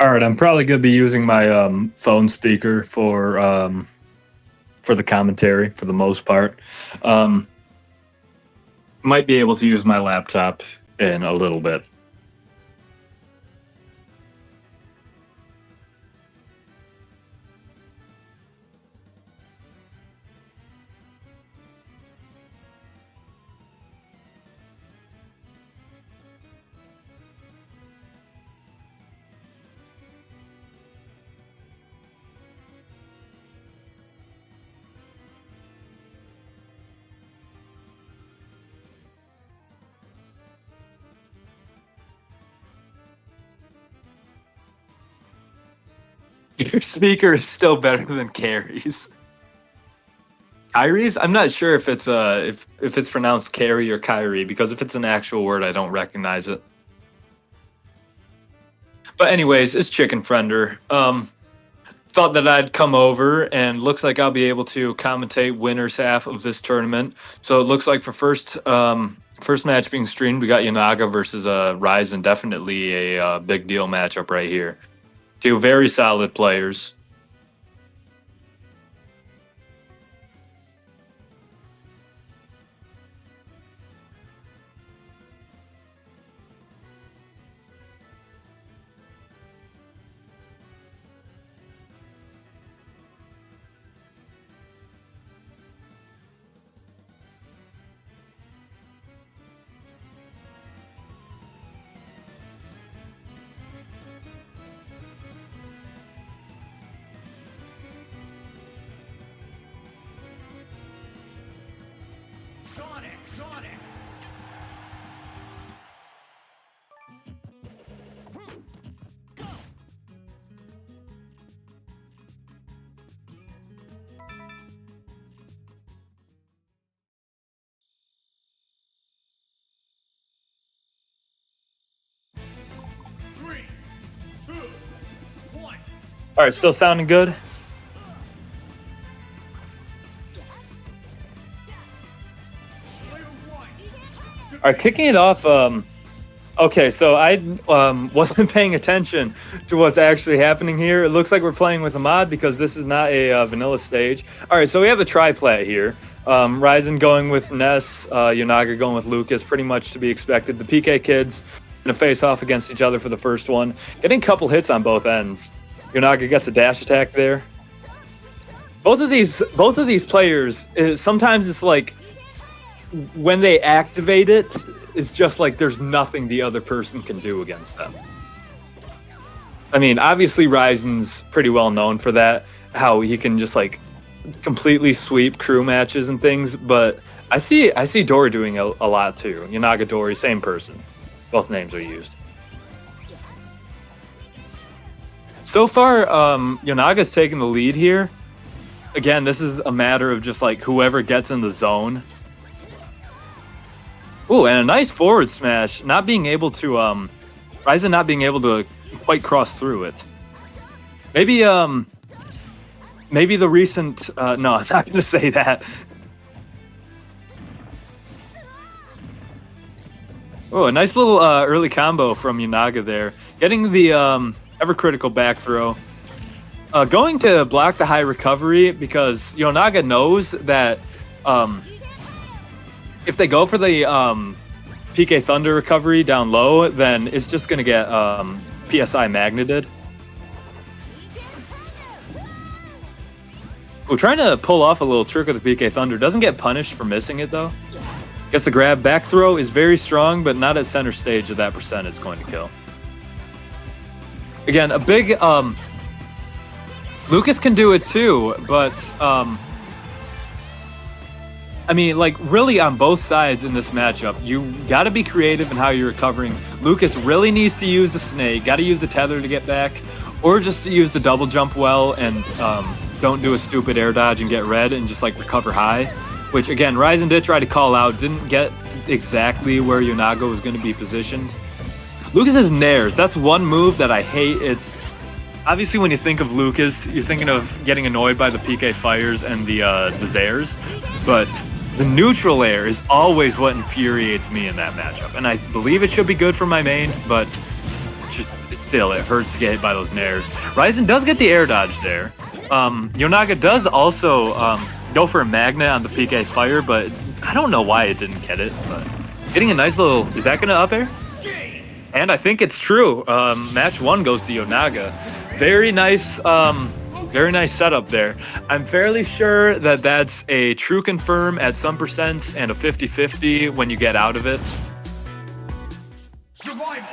All right, I'm probably gonna be using my phone speaker for the commentary for the most part. Um, might be able to use my laptop in a little bit. Your speaker is still better than Carrie's. KHAIRY'S? I'm not sure if it's if it's pronounced Carrie or Kyrie because if it's an actual word, I don't recognize it. But anyways, it's Chicken Friender. Thought that I'd come over and looks like I'll be able to commentate winners half of this tournament. So it looks like for first match being streamed, we got Yanaga versus Ryzen. Definitely a big deal matchup right here. Two very solid players. Sonic. Three, two, one. All right, still sounding good. All right, kicking it off. Okay, so I wasn't paying attention to what's actually happening here. It looks like we're playing with a mod because this is not a vanilla stage. All right, so we have a triplat here. Ryzen going with Ness, Yonaga going with Lucas, pretty much to be expected. The PK kids gonna face off against each other for the first one, getting a couple hits on both ends. Yonaga gets a dash attack there. Both of these players, sometimes it's like when they activate it, it's just like there's nothing the other person can do against them. I mean, obviously Ryzen's pretty well known for that, how he can just like completely sweep crew matches and things, but I see Dory doing a lot too. Yonaga Dory, same person. Both names are used. So far, Yonaga's taking the lead here. Again, this is a matter of just like whoever gets in the zone. Ooh, and a nice forward smash. Not being able to, Ryzen not being able to quite cross through it. Maybe the recent, no, I'm not going to say that. Oh, a nice little early combo from Yonaga there. Getting the ever critical back throw. Going to block the high recovery because Yonaga knows that if they go for the PK Thunder recovery down low, then it's just going to get PSI magneted. Ooh, trying to pull off a little trick with the PK Thunder. Doesn't get punished for missing it, though. Gets the grab. Back throw is very strong, but not at center stage of that percent it's going to kill. Again, a big... Lucas can do it too, but... I mean, like, really on both sides in this matchup, you got to be creative in how you're recovering. Lucas really needs to use the snake, got to use the tether to get back, or just to use the double jump well and don't do a stupid air dodge and get red and just, like, recover high. Which, again, Ryzen did try to call out, didn't get exactly where Yonaga was going to be positioned. Lucas's nairs, that's one move that I hate. It's obviously when you think of Lucas, you're thinking of getting annoyed by the PK fires and the Zairs, but the neutral air is always what infuriates me in that matchup, and I believe it should be good for my main, but it's still, it hurts to get hit by those nairs. Ryzen does get the air dodge there. Yonaga does also go for a magnet on the PK Fire, but I don't know why it didn't get it. But getting a nice little... Is that going to up air? And I think it's true. Match 1 goes to Yonaga. Very nice setup there. I'm fairly sure that that's a true confirm at some percents and a 50-50 when you get out of it. Survival.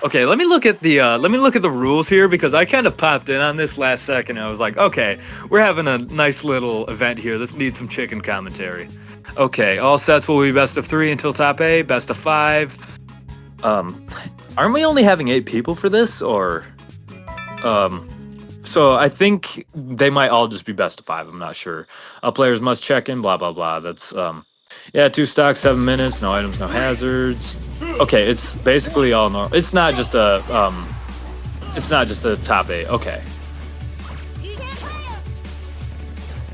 Okay, let me look at the rules here, because I kind of popped in on this last second and I was like, okay, we're having a nice little event here. This needs some chicken commentary. Okay, all sets will be best of 3 until top 8, best of 5. Aren't we only having 8 people for this, or so I think they might all just be best of 5. I'm not sure. Players must check in, blah blah blah. That's yeah, 2 stocks, 7 minutes, no items, no hazards. Okay, it's basically all normal. It's not just a top 8. Okay.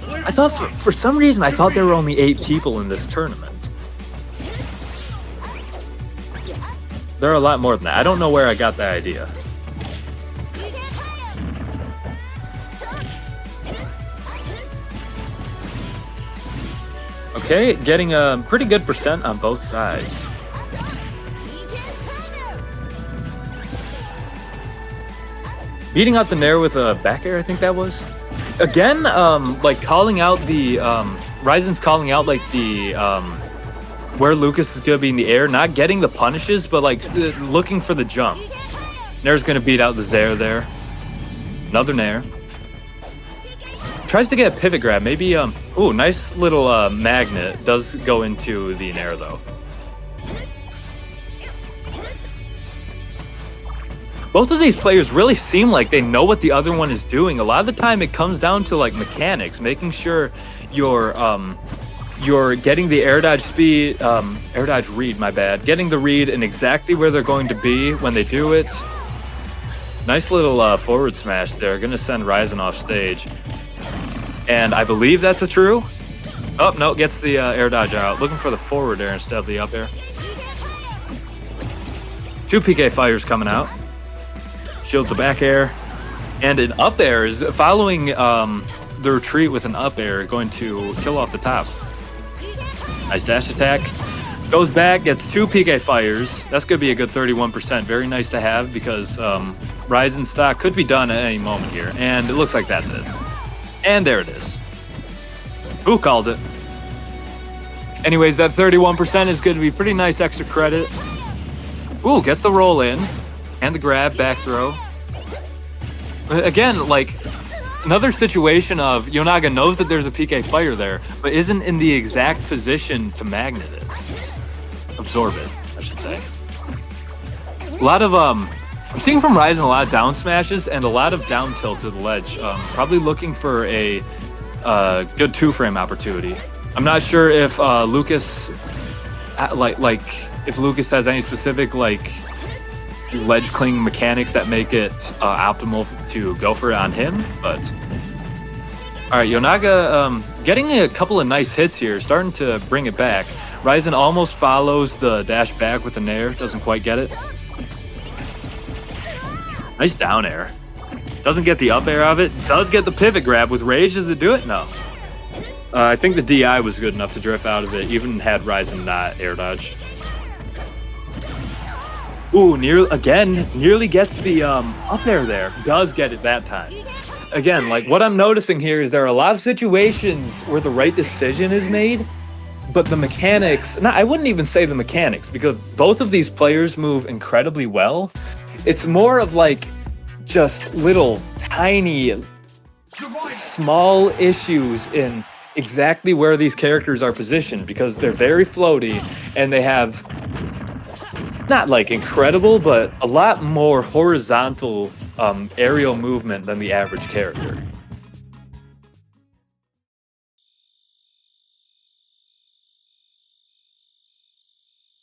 I thought for some reason I thought there were only 8 people in this tournament. There are a lot more than that. I don't know where I got that idea. Okay, getting a pretty good percent on both sides. Beating out the Nair with a back air, I think that was. Again, like calling out the Ryzen's calling out like the where Lucas is gonna be in the air, not getting the punishes, but like looking for the jump. Nair's gonna beat out the Zair there. Another Nair. Tries to get a pivot grab. Maybe ooh, nice little magnet. Does go into the Nair though. Both of these players really seem like they know what the other one is doing. A lot of the time it comes down to like mechanics, making sure you're getting the air dodge speed, air dodge read, my bad. Getting the read and exactly where they're going to be when they do it. Nice little forward smash there. Gonna send Ryzen off stage. And I believe that's a true. Oh, no, gets the air dodge out. Looking for the forward air instead of the up air. 2 PK Fires coming out. Shields the back air. And an up air is following the retreat with an up air, going to kill off the top. Nice dash attack. Goes back, gets 2 PK Fires. That's going to be a good 31%. Very nice to have, because Ryzen stock could be done at any moment here. And it looks like that's it. And there it is. Who called it? Anyways, that 31% is going to be pretty nice extra credit. Ooh, gets the roll in. And the grab, back throw. Again, like, another situation of Yonaga knows that there's a PK Fire there, but isn't in the exact position to magnet it. Absorb it, I should say. A lot of, I'm seeing from Ryzen a lot of down smashes and a lot of down tilt to the ledge. Probably looking for a good 2-frame opportunity. I'm not sure if Lucas, if Lucas has any specific, like, ledge cling mechanics that make it optimal to go for it on him, but all right, Yonaga getting a couple of nice hits here, starting to bring it back. Ryzen almost follows the dash back with a Nair, doesn't quite get it. Nice down air. Doesn't get the up air of it, does get the pivot grab with rage. Does it do it? No. I think the DI was good enough to drift out of it, even had Ryzen not air dodged. Ooh, nearly gets the up air there. Does get it that time. Again, like what I'm noticing here is there are a lot of situations where the right decision is made, but the mechanics, I wouldn't even say the mechanics, because both of these players move incredibly well. It's more of like just little tiny, small issues in exactly where these characters are positioned, because they're very floaty and they have not like incredible, but a lot more horizontal aerial movement than the average character.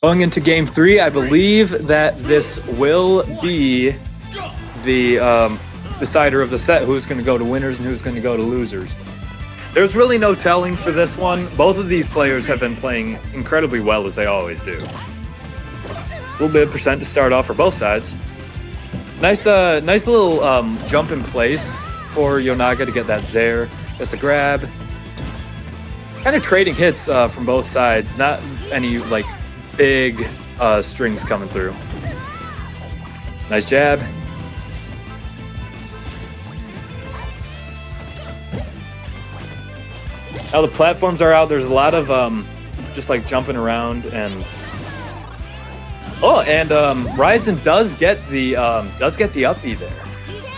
Going into game 3, I believe that this will be the decider of the set, who's going to go to winners and who's going to go to losers. There's really no telling for this one. Both of these players have been playing incredibly well, as they always do. little bit of percent to start off for both sides. Nice little jump in place for Yonaga to get that Zair. Just a grab. Kind of trading hits from both sides. Not any like big strings coming through. Nice jab. Now the platforms are out. There's a lot of just like jumping around and Ryzen does get the up B there,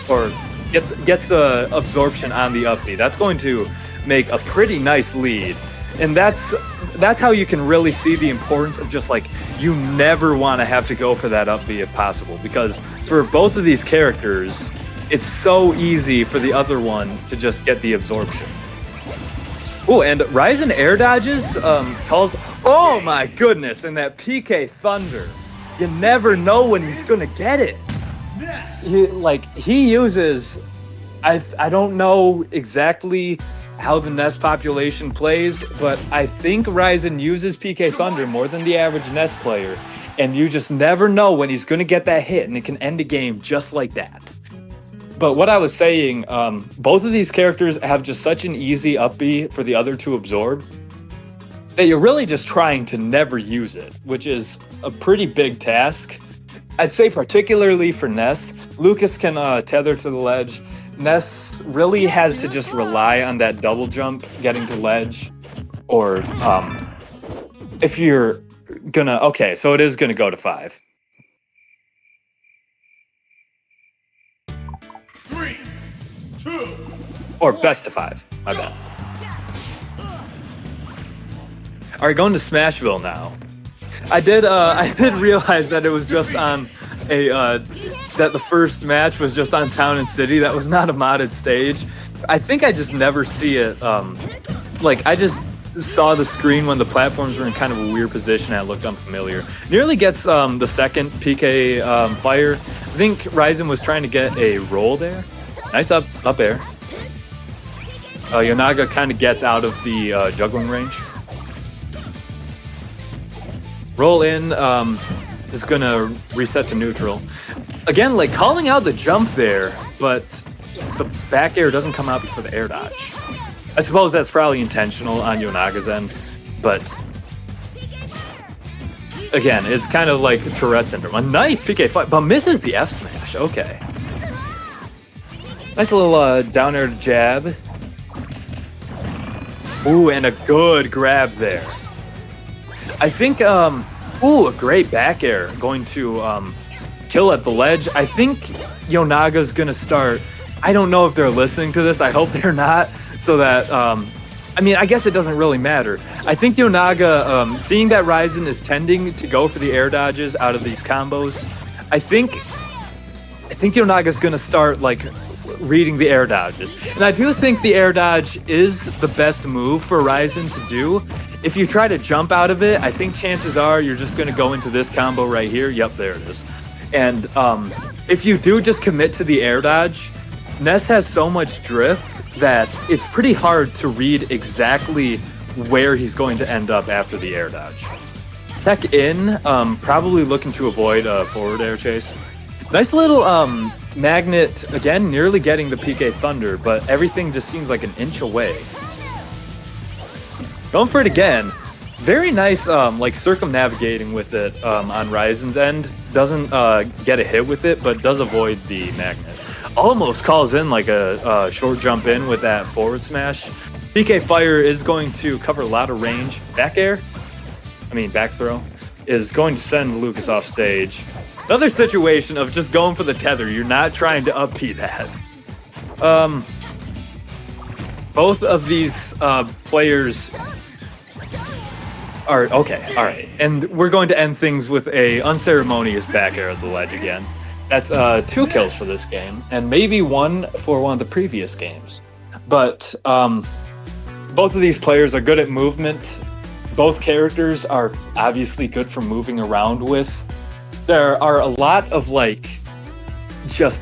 or gets the absorption on the up B. That's going to make a pretty nice lead, and that's how you can really see the importance of just like you never want to have to go for that up B if possible, because for both of these characters, it's so easy for the other one to just get the absorption. Oh, and Ryzen air dodges calls. Oh my goodness! And that PK Thunder. You never know when he's gonna get it. He uses, I don't know exactly how the Nest population plays, but I think Ryzen uses PK Thunder more than the average Nest player, and you just never know when he's gonna get that hit, and it can end a game just like that. But what I was saying, both of these characters have just such an easy up B for the other to absorb that you're really just trying to never use it, which is a pretty big task. I'd say particularly for Ness, Lucas can tether to the ledge. Ness really has to just rely on that double jump getting to ledge, or if you're gonna, okay, so it is gonna go to 5. 3, 2, Or best of 5, my bad. All right, going to Smashville now. I did realize that it was just on that the first match was just on Town and City. That was not a modded stage. I think I just never see it. I just saw the screen when the platforms were in kind of a weird position and it looked unfamiliar. Nearly gets the second PK fire. I think Ryzen was trying to get a roll there. Nice up air. Yonaga kind of gets out of the juggling range. Roll in is gonna reset to neutral. Again, like calling out the jump there, but the back air doesn't come out before the air dodge. I suppose that's probably intentional on Yonaga's end, but again, it's kind of like Tourette syndrome. A nice PK fight, but misses the F smash. Okay. Nice little down air jab. Ooh, and a good grab there. I think, a great back air going to kill at the ledge. I think Yonaga's going to start. I don't know if they're listening to this. I hope they're not, so that, I mean, I guess it doesn't really matter. I think Yonaga, seeing that Ryzen is tending to go for the air dodges out of these combos, I think Yonaga's going to start, like, reading the air dodges. And I do think the air dodge is the best move for Ryzen to do. If you try to jump out of it, I think chances are you're just going to go into this combo right here. Yep, there it is. And if you do just commit to the air dodge, Ness has so much drift that it's pretty hard to read exactly where he's going to end up after the air dodge. Tech in, probably looking to avoid a forward air chase. Nice little magnet, again, nearly getting the PK Thunder, but everything just seems like an inch away. Going for it again. Very nice, like circumnavigating with it on Ryzen's end. Doesn't get a hit with it, but does avoid the magnet. Almost calls in like a short jump in with that forward smash. PK Fire is going to cover a lot of range. Back throw, is going to send Lucas off stage. Another situation of just going for the tether. You're not trying to up P that. Both of these players are okay. All right, and we're going to end things with a unceremonious back air at the ledge again. That's 2 kills for this game, and maybe 1 for one of the previous games. But both of these players are good at movement. Both characters are obviously good for moving around with. There are a lot of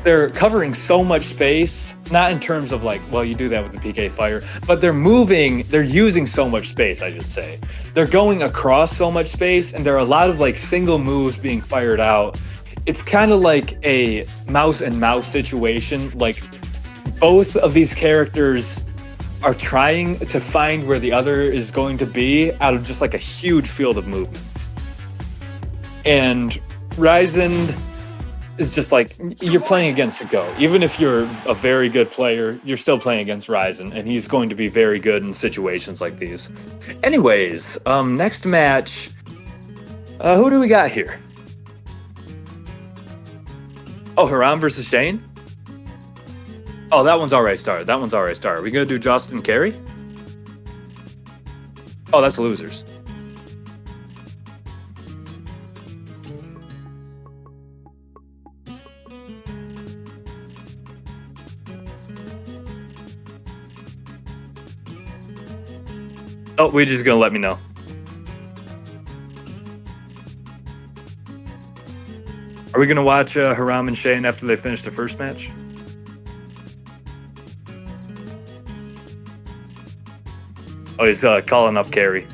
they're covering so much space not in terms of like, well, you do that with the PK Fire, but they're using so much space, I should say. They're going across so much space, and there are a lot of like single moves being fired out. It's kind of like a mouse and mouse situation. Like both of these characters are trying to find where the other is going to be out of just like a huge field of movement. And Ryzen is just like, you're playing against the GOAT. Even if you're a very good player, you're still playing against Ryzen, and he's going to be very good in situations like these. Anyways, next match, who do we got here? Oh, Haram versus Shane? Oh, that one's already started. Are we gonna do Justin Carey? Oh, that's losers. Oh, we're just gonna let me know. Are we gonna watch Haram and Shane after they finish the first match? Oh, he's calling up Carey.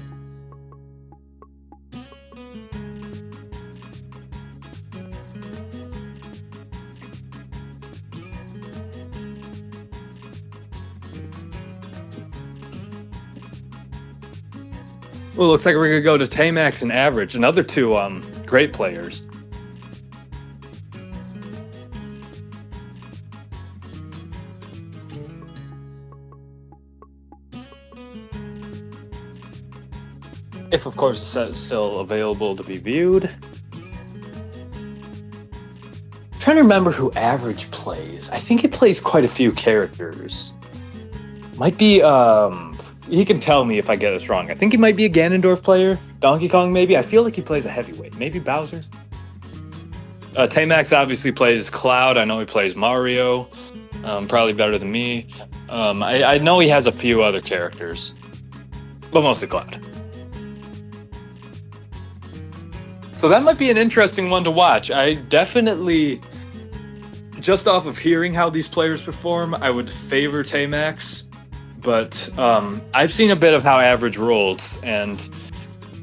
Well, looks like we're gonna go to Tamax and Average, another two great players. If, of course, the set is still available to be viewed. I'm trying to remember who Average plays. I think he plays quite a few characters. Might be, he can tell me if I get this wrong. I think he might be a Ganondorf player. Donkey Kong, maybe. I feel like he plays a heavyweight. Maybe Bowser. Tamax obviously plays Cloud. I know he plays Mario. Probably better than me. I know he has a few other characters, but mostly Cloud. So that might be an interesting one to watch. I definitely, just off of hearing how these players perform, I would favor Tamax. But I've seen a bit of how Average rolls, and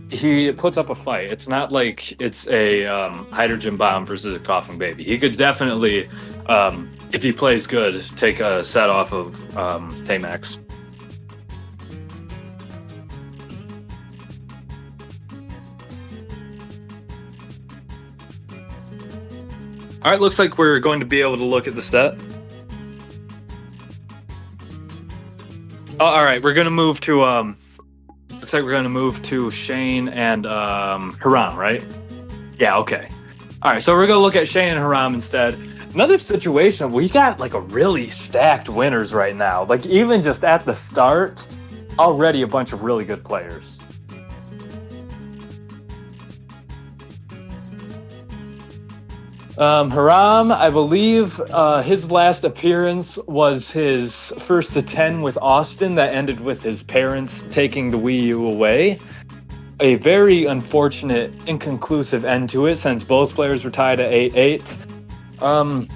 he puts up a fight. It's not like it's a hydrogen bomb versus a coughing baby. He could definitely, if he plays good, take a set off of Tamax. All right, looks like we're going to be able to look at the set. Oh, all right, we're gonna move to looks like we're gonna move to Shane and Haram, right? Yeah, okay. All right, so we're gonna look at Shane and Haram instead. Another situation, we got like a really stacked winners right now. Like even just at the start, already a bunch of really good players. Haram, I believe his last appearance was his first to 10 with Austin that ended with his parents taking the Wii U away. A very unfortunate, inconclusive end to it since both players were tied at 8-8.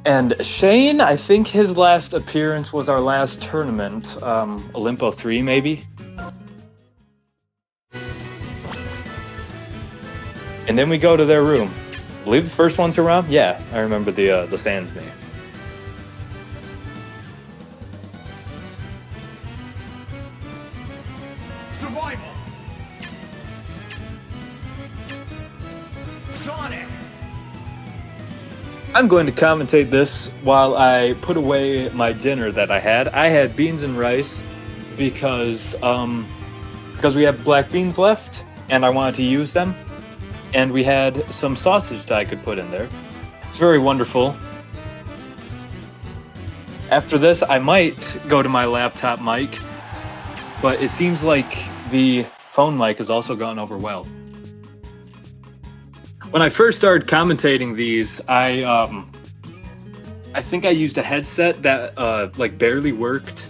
And Shane, I think his last appearance was our last tournament, Olympo 3 maybe? And then we go to their room. I believe the first one's around? Yeah, I remember the Sands name. Survival. Sonic. I'm going to commentate this while I put away my dinner that I had. I had beans and rice because we have black beans left and I wanted to use them. And we had some sausage that I could put in there. It's very wonderful. After this, I might go to my laptop mic, but it seems like the phone mic has also gone over well. When I first started commentating these, I think I used a headset that like barely worked,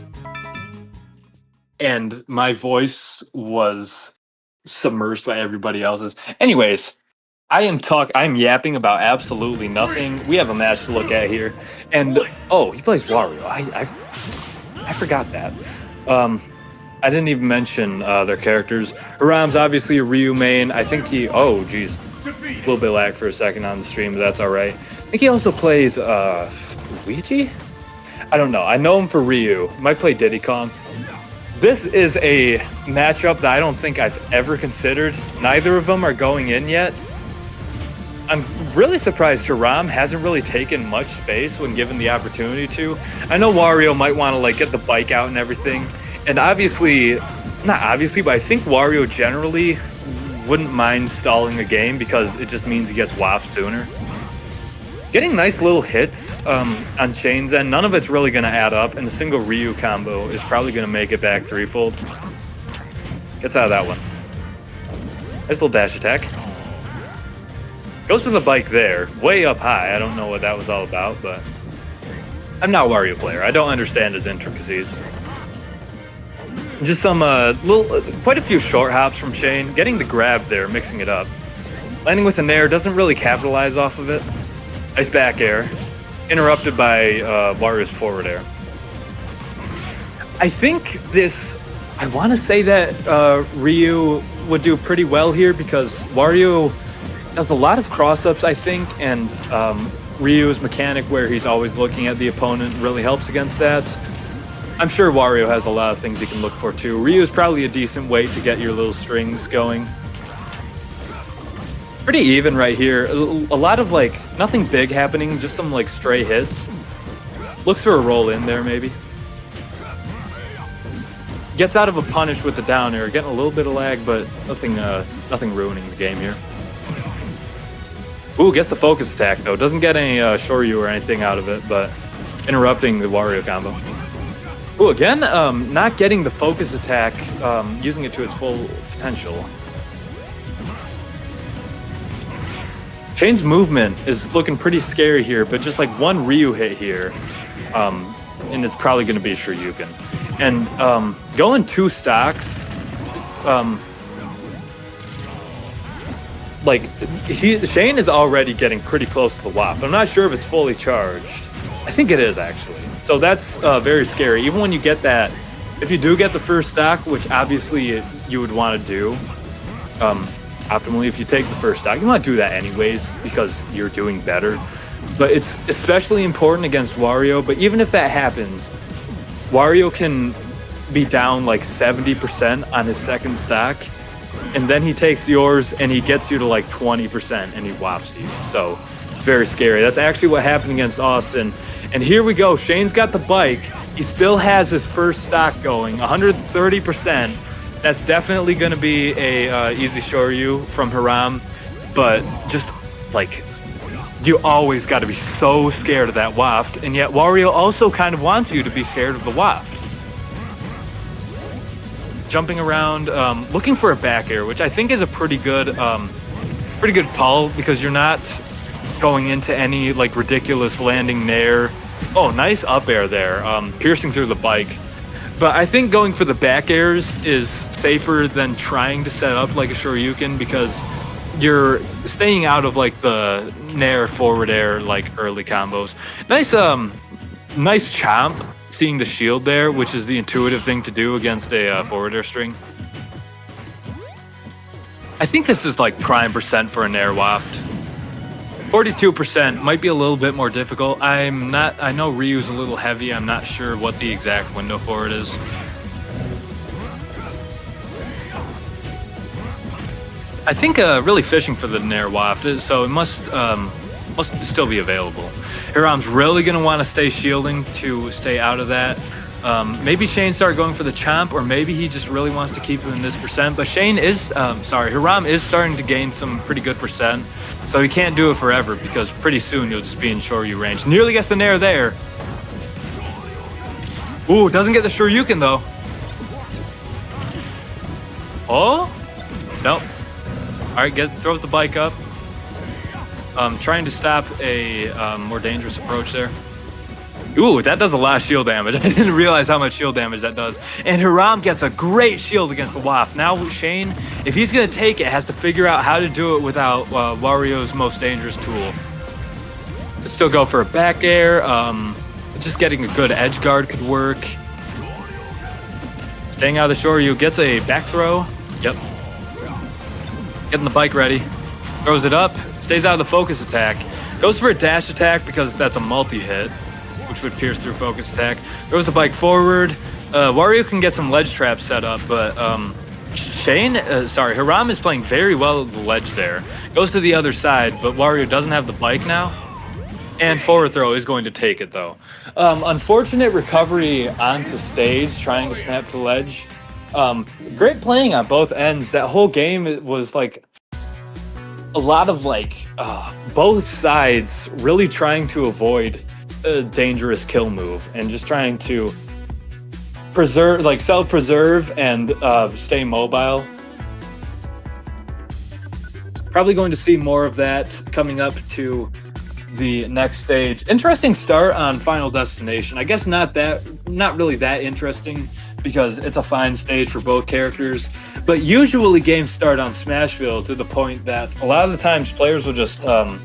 and my voice was submerged by everybody else's. Anyways, I'm yapping about absolutely nothing. We have a match to look at here. And oh, he plays Wario. I forgot that. I didn't even mention their characters. Hiram's obviously a Ryu main. I think he oh geez. A little bit lag for a second on the stream, but that's all right. I think he also plays Luigi? I don't know. I know him for Ryu. Might play Diddy Kong. This is a matchup that I don't think I've ever considered. Neither of them are going in yet. I'm really surprised Hiram hasn't really taken much space when given the opportunity to. I know Wario might want to like get the bike out and everything. And obviously, not obviously, but I think Wario generally wouldn't mind stalling a game because it just means he gets waft sooner. Getting nice little hits on Shane's end, none of it's really going to add up, and the single Ryu combo is probably going to make it back threefold. Gets out of that one. Nice little dash attack. Goes for the bike there, way up high. I don't know what that was all about, but I'm not a Wario player. I don't understand his intricacies. Just some quite a few short hops from Shane. Getting the grab there, mixing it up. Landing with an air, doesn't really capitalize off of it. Nice back air. Interrupted by Wario's forward air. I think this, I want to say that Ryu would do pretty well here because Wario does a lot of cross-ups, I think, and Ryu's mechanic where he's always looking at the opponent really helps against that. I'm sure Wario has a lot of things he can look for too. Ryu is probably a decent way to get your little strings going. Pretty even right here. A lot of like, nothing big happening, just some like stray hits. Looks for a roll in there maybe. Gets out of a punish with the down air, getting a little bit of lag, but nothing ruining the game here. Ooh, gets the focus attack though. Doesn't get any Shoryu or anything out of it, but interrupting the Wario combo. Ooh, again, not getting the focus attack, using it to its full potential. Shane's movement is looking pretty scary here, but just like one Ryu hit here, and it's probably going to be a Shoryuken. And going two stocks, like Shane is already getting pretty close to the WAP. I'm not sure if it's fully charged. I think it is actually. So that's very scary. Even when you get that, if you do get the first stock, which obviously you would want to do, optimally if you take the first stock, you want to do that anyways because you're doing better. But it's especially important against Wario. But even if that happens, Wario can be down like 70% on his second stock, and then he takes yours and he gets you to like 20% and he wafts you. So very scary. That's actually what happened against Austin. And here we go. Shane's got the bike. He still has his first stock going, 130%. That's definitely going to be a easy Shoryu from Hiram. But just like, you always got to be so scared of that waft. And yet Wario also kind of wants you to be scared of the waft. Jumping around, looking for a back air, which I think is a pretty good call because you're not going into any like ridiculous landing nair. Oh, nice up air there, piercing through the bike. But I think going for the back airs is safer than trying to set up like a Shoryuken because you're staying out of like the nair forward air like early combos. Nice chomp, seeing the shield there, which is the intuitive thing to do against a forward air string. I think this is like prime percent for a nair waft. 42% might be a little bit more difficult. I know Ryu's a little heavy. I'm not sure what the exact window for it is. I think really fishing for the nair waft, so it must still be available. Hiram's really going to want to stay shielding to stay out of that. Maybe Shane started going for the chomp, or maybe he just really wants to keep him in this percent. But Hiram is starting to gain some pretty good percent. So he can't do it forever because pretty soon you'll just be in Shoryu range. Nearly gets the nair there. Ooh, doesn't get the Shoryuken though. Oh? Nope. Alright, throws the bike up. Trying to stop a more dangerous approach there. Ooh, that does a lot of shield damage. I didn't realize how much shield damage that does. And Hiram gets a great shield against the Waff. Now Shane, if he's going to take it, has to figure out how to do it without Wario's most dangerous tool. Still go for a back air. Just getting a good edge guard could work. Staying out of the Shoryu, gets a back throw. Yep. Getting the bike ready. Throws it up. Stays out of the focus attack. Goes for a dash attack because that's a multi-hit, which would pierce through focus attack. Throws the bike forward. Wario can get some ledge traps set up, but Hiram is playing very well at the ledge there. Goes to the other side, but Wario doesn't have the bike now. And forward throw is going to take it, though. Unfortunate recovery onto stage, trying to snap to ledge. Great playing on both ends. That whole game was like a lot of both sides really trying to avoid a dangerous kill move and just trying to preserve, self-preserve and stay mobile. Probably going to see more of that coming up to the next stage. Interesting start on Final Destination. I guess not really that interesting because it's a fine stage for both characters. But usually games start on Smashville to the point that a lot of the times players will just will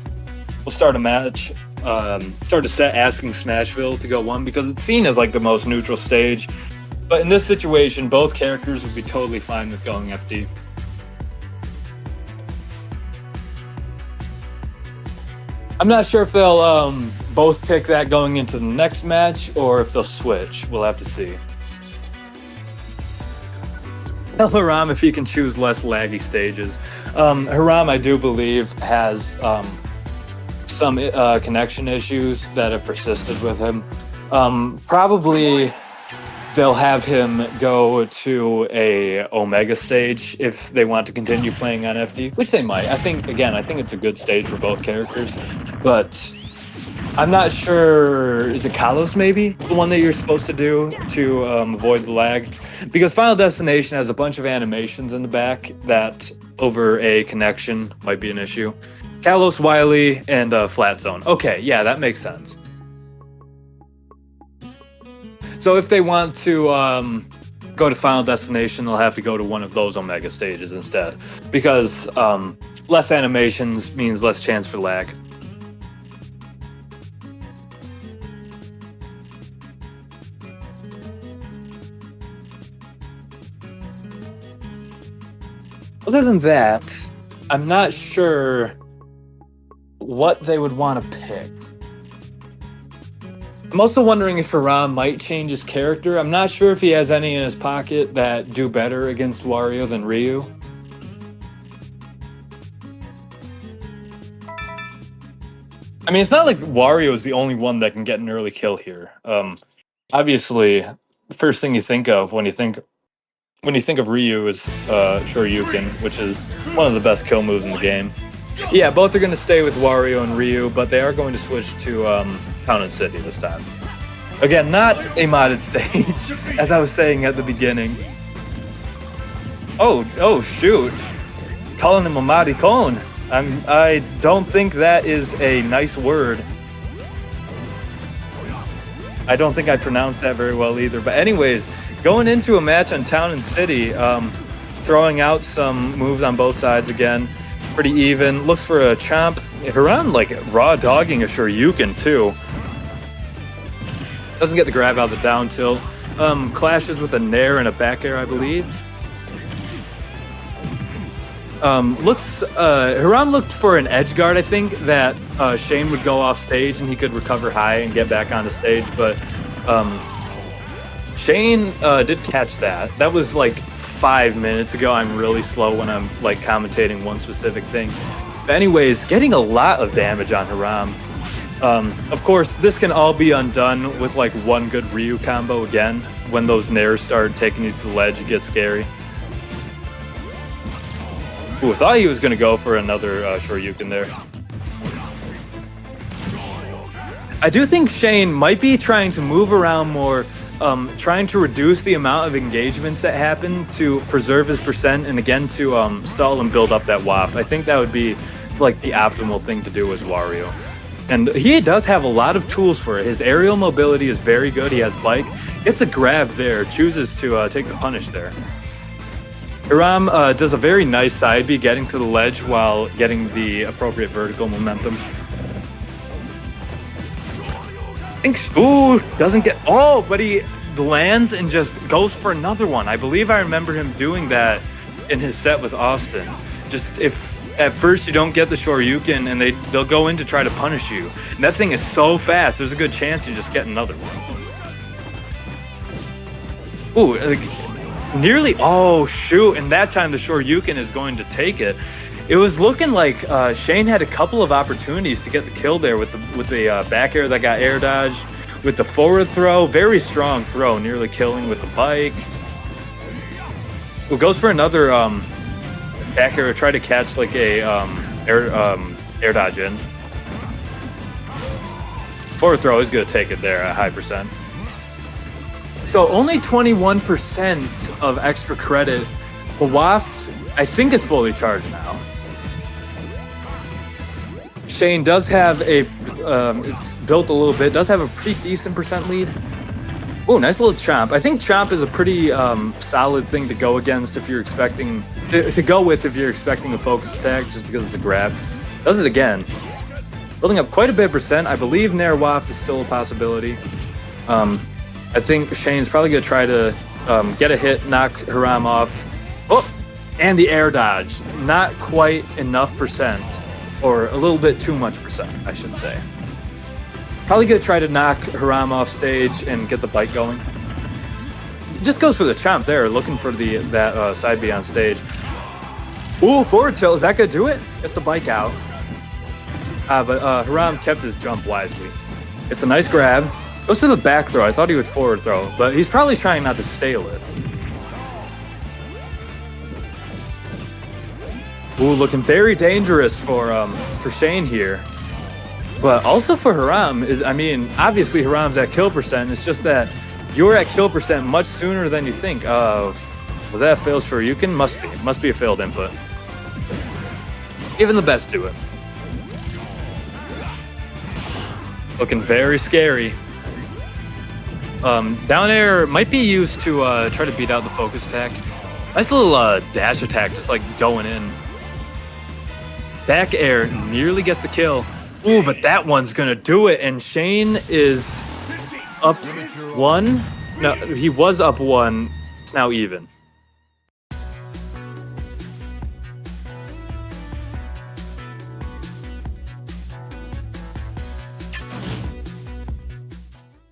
start a match, start a set asking Smashville to go 1 because it's seen as like the most neutral stage. But in this situation, both characters would be totally fine with going FD. I'm not sure if they'll both pick that going into the next match or if they'll switch. We'll have to see. Tell Hiram if he can choose less laggy stages. Hiram, I do believe, has some connection issues that have persisted with him. Probably they'll have him go to a Omega stage if they want to continue playing on FD, which they might. I think it's a good stage for both characters, but I'm not sure. Is it Kalos maybe the one that you're supposed to do to avoid the lag? Because Final Destination has a bunch of animations in the back that over a connection might be an issue. Kalos, Wily, and Flat Zone. Okay, yeah, that makes sense. So if they want to go to Final Destination, they'll have to go to one of those Omega stages instead. Because less animations means less chance for lag. Other than that, I'm not sure what they would want to pick. I'm also wondering if Hiram might change his character. I'm not sure if he has any in his pocket that do better against Wario than Ryu. I mean, it's not like Wario is the only one that can get an early kill here. Obviously, the first thing you think of when you think of Ryu is Shoryuken, which is one of the best kill moves in the game. Yeah, both are going to stay with Wario and Ryu, but they are going to switch to Town and City this time. Again, not a modded stage, as I was saying at the beginning. Oh shoot. Calling him a maricon. I don't think that is a nice word. I don't think I pronounced that very well either. But anyways, going into a match on Town and City, throwing out some moves on both sides again. Pretty even. Looks for a chomp. Hiram raw dogging a Shoryuken too. Doesn't get the grab out of the down tilt. Clashes with a nair and a back air, I believe. Hiram looked for an edge guard, I think, that Shane would go off stage and he could recover high and get back onto stage, but Shane did catch that. That was 5 minutes ago. I'm really slow when I'm commentating one specific thing. But anyways, getting a lot of damage on Hiram. Of course, this can all be undone with one good Ryu combo again. When those nairs start taking you to the ledge, it gets scary. Ooh, I thought he was going to go for another Shoryuken there. I do think Shane might be trying to move around more, trying to reduce the amount of engagements that happen to preserve his percent and again to stall and build up that WAF. I think that would be the optimal thing to do as Wario. And he does have a lot of tools for it. His aerial mobility is very good. He has bike. Gets a grab there. Chooses to take the punish there. Hiram does a very nice side B, getting to the ledge while getting the appropriate vertical momentum. Ooh, doesn't get... Oh, but he lands and just goes for another one. I believe I remember him doing that in his set with Austin. Just if at first you don't get the Shoryuken and they'll go in to try to punish you. And that thing is so fast, there's a good chance you just get another one. Ooh, like, nearly... Oh, shoot. And that time the Shoryuken is going to take it. It was looking like Shane had a couple of opportunities to get the kill there with the back air that got air dodged, with the forward throw, very strong throw, nearly killing with the bike. Well, goes for another back air, try to catch like a air dodge in. Forward throw is going to take it there at high percent. So only 21% of extra credit. But Waft, I think, is fully charged now. Shane does have a, it's built a little bit, does have a pretty decent percent lead. Oh, nice little chomp. I think chomp is a pretty solid thing to go against if you're expecting, to go with if you're expecting a focus attack, just because it's a grab. Does it again. Building up quite a bit of percent. I believe Nair Waft is still a possibility. I think Shane's probably going to try to get a hit, knock Hiram off. Oh, and the air dodge. Not quite enough percent. Or a little bit too much percent, I should say. Probably gonna try to knock Hiram off stage and get the bike going. Just goes for the chomp there, looking for that side B on stage. Ooh, forward tilt, is that gonna do it? Gets the bike out. But Hiram kept his jump wisely. It's a nice grab. Goes to the back throw. I thought he would forward throw, but he's probably trying not to stale it. Ooh, looking very dangerous for Shane here. But also for Hiram, I mean, obviously Hiram's at kill percent. It's just that you're at kill percent much sooner than you think. Was that a failed Shoryuken? Must be. Must be a failed input. Even the best do it. It's looking very scary. Down air might be used to try to beat out the focus attack. Nice little dash attack, just like going in. Back air nearly gets the kill. Ooh, but that one's gonna do it. And Shane is up one. No, he was up one. It's now even.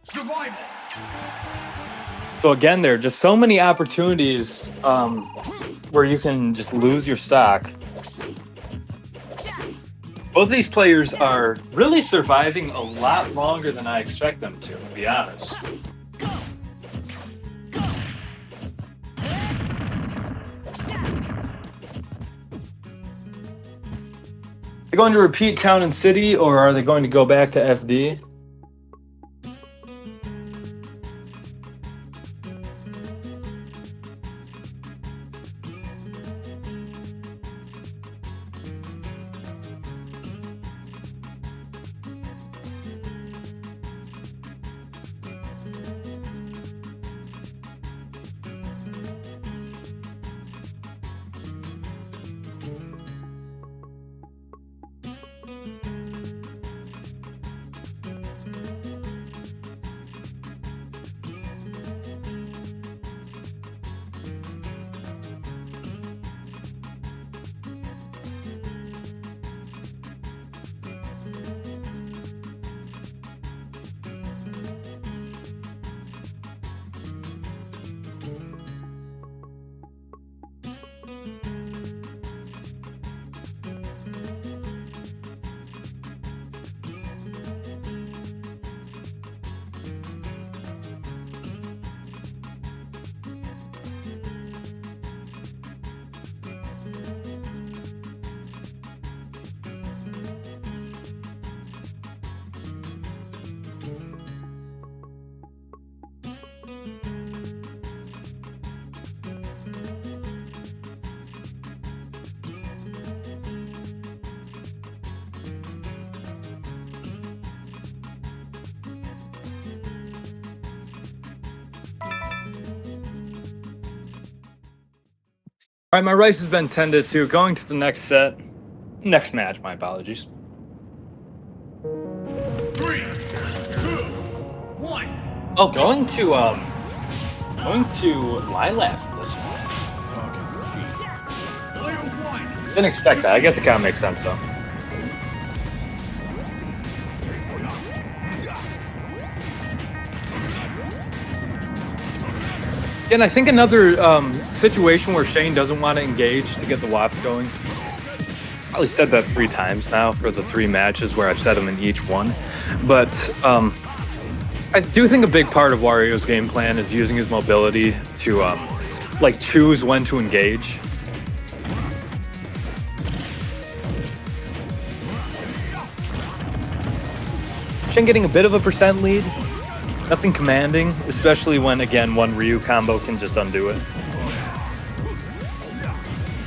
Survival. So again, there are just so many opportunities where you can just lose your stock. Both of these players are really surviving a lot longer than I expect them to be honest. They're going to repeat Town and City, or are they going to go back to FD? All right, my rice has been tended to. Going to the next match. My apologies. 3, 2, 1. Oh, going to Lilac for this one. Player 1. Didn't expect that. I guess it kind of makes sense though. And I think another situation where Shane doesn't want to engage to get the waft going. Probably said that 3 times now for the 3 matches where I've said them in each one. But I do think a big part of Wario's game plan is using his mobility to like choose when to engage. Shane getting a bit of a percent lead. Nothing commanding, especially when, again, one Ryu combo can just undo it.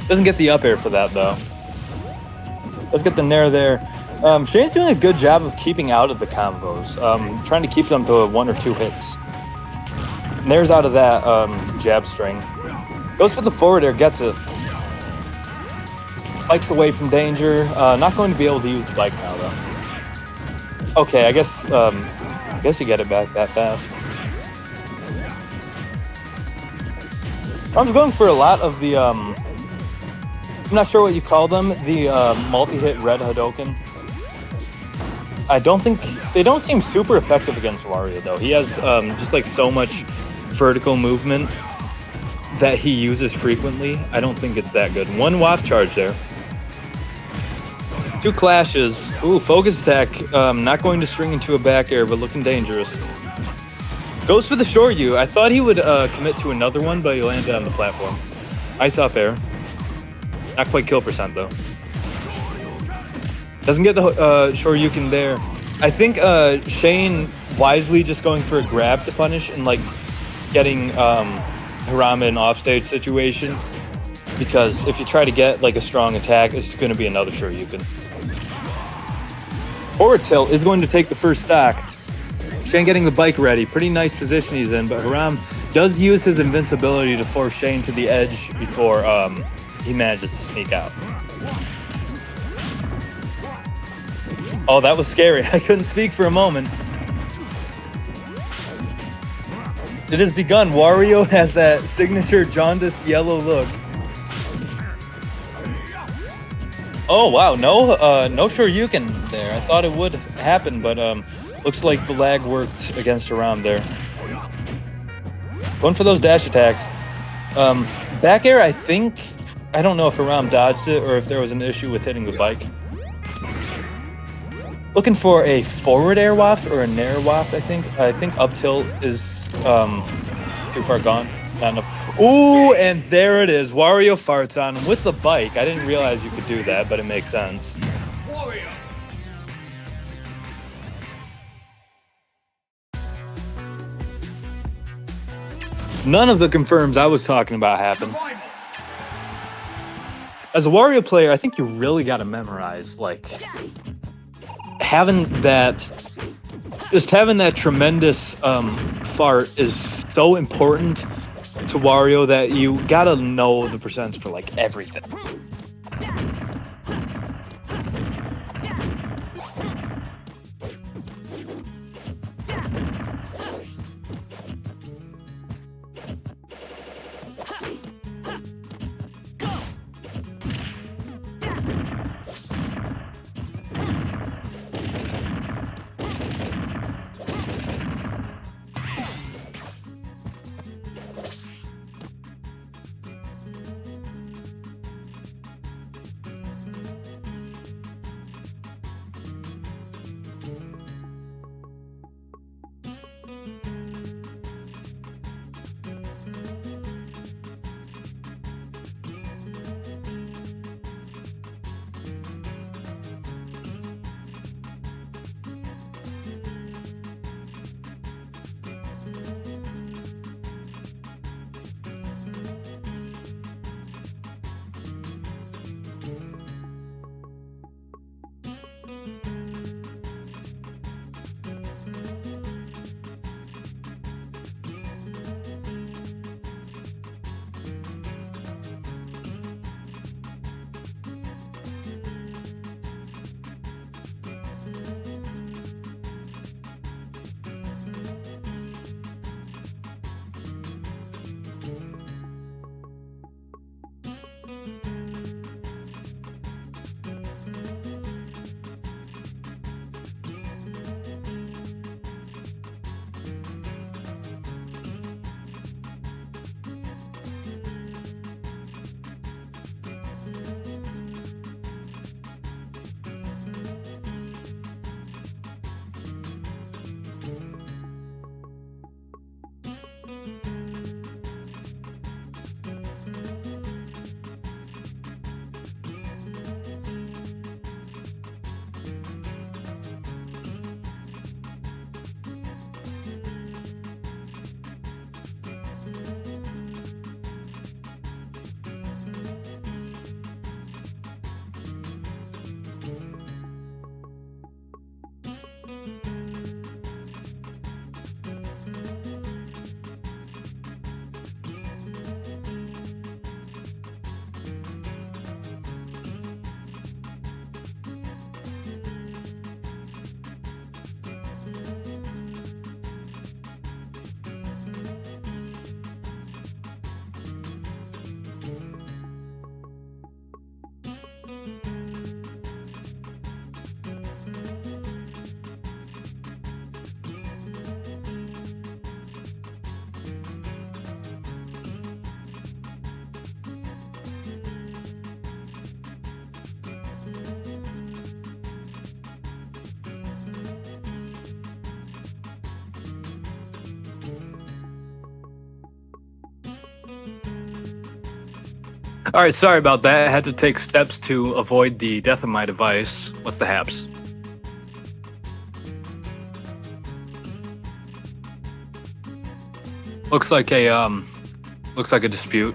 Doesn't get the up air for that, though. Let's get the nair there. Shane's doing a good job of keeping out of the combos, trying to keep them to 1 or 2 hits. Nair's out of that jab string. Goes for the forward air, gets it. Bike's away from danger. Not going to be able to use the bike now, though. Okay, I guess you get it back that fast. I'm going for a lot of the, I'm not sure what you call them, the multi-hit red Hadoken. I don't think, they don't seem super effective against Wario though. He has just like so much vertical movement that he uses frequently. I don't think it's that good. 1 waft charge there. 2 clashes. Ooh, focus attack. Not going to string into a back air, but looking dangerous. Goes for the Shoryu. I thought he would commit to another one, but he landed on the platform. Ice up air. Not quite kill percent, though. Doesn't get the Shoryuken there. I think Shane wisely just going for a grab to punish and, like, getting Harama in offstage situation. Because if you try to get, like, a strong attack, it's going to be another Shoryuken. Forward tilt is going to take the first stock. Shane getting the bike ready. Pretty nice position he's in, but Haram does use his invincibility to force Shane to the edge before he manages to sneak out. Oh, that was scary. I couldn't speak for a moment. It has begun. Wario has that signature jaundiced yellow look. Oh wow, no Shoryuken there. I thought it would happen, but looks like the lag worked against Haram there. Going for those dash attacks. Back air, I don't know if Haram dodged it or if there was an issue with hitting the bike. Looking for a forward air waft or a nair waft, I think. I think up tilt is too far gone. Not enough. Ooh, and there it is. Wario farts on him with the bike. I didn't realize you could do that, but it makes sense. Wario. None of the confirms I was talking about happened. Survival. As a Wario player, I think you really got to memorize, like, having that tremendous fart is so important to Wario that you gotta know the percents for like everything. All right, sorry about that. I had to take steps to avoid the death of my device. What's the haps? Looks like a dispute.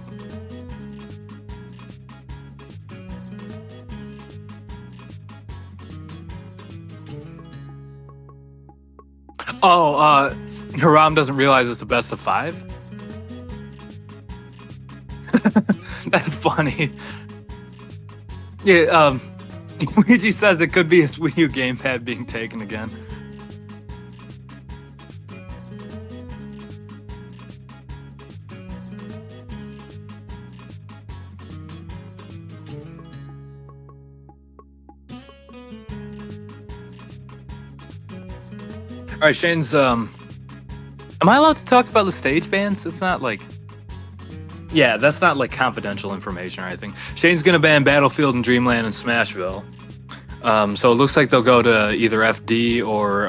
Oh, Hiram doesn't realize it's the best of 5. That's funny. Yeah, Luigi says it could be his Wii U gamepad being taken again. All right, Shane's. Am I allowed to talk about the stage bans? It's not like. Yeah, that's not like confidential information or anything. Shane's gonna ban Battlefield and Dreamland and Smashville. So it looks like they'll go to either FD or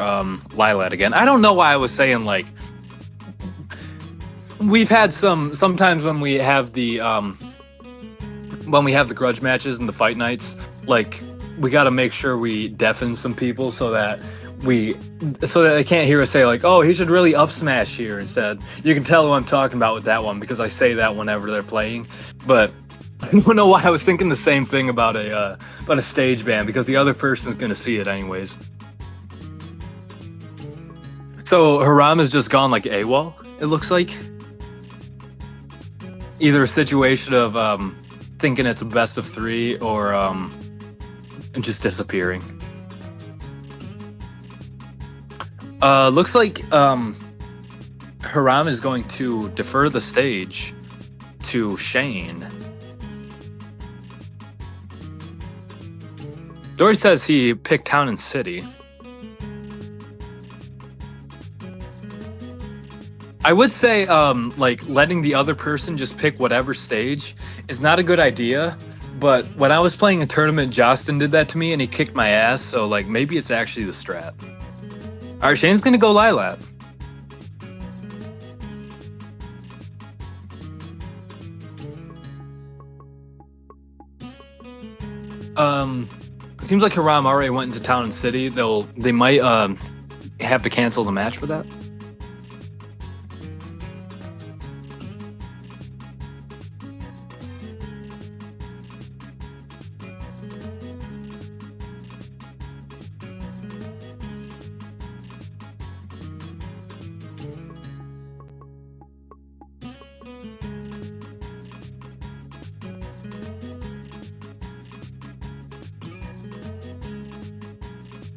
Lilat again. I don't know why I was saying like. We've had sometimes when we have the grudge matches and the fight nights, like we got to make sure we deafen some people so that they can't hear us say like, oh, he should really up smash here instead. You can tell who I'm talking about with that one because I say that whenever they're playing. But I don't know why I was thinking the same thing about a stage ban because the other person's gonna see it anyways. So Hiram has just gone like AWOL, it looks like. Either a situation of thinking it's a best of 3 or just disappearing. Looks like Hiram is going to defer the stage to Shane. Dory says he picked Town and City. I would say like letting the other person just pick whatever stage is not a good idea. But when I was playing a tournament, Justin did that to me and he kicked my ass. So like maybe it's actually the strat. All right, Shane's gonna go Lilat. Seems like Hiram already went into Town and City. They might have to cancel the match for that.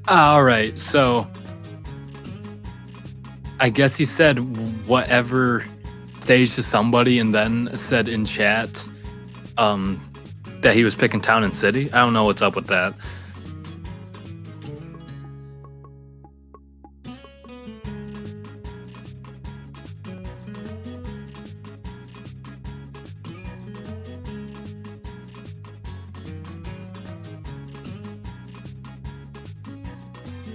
All right, so I guess he said whatever stage to somebody and then said in chat that he was picking Town and City. I don't know what's up with that.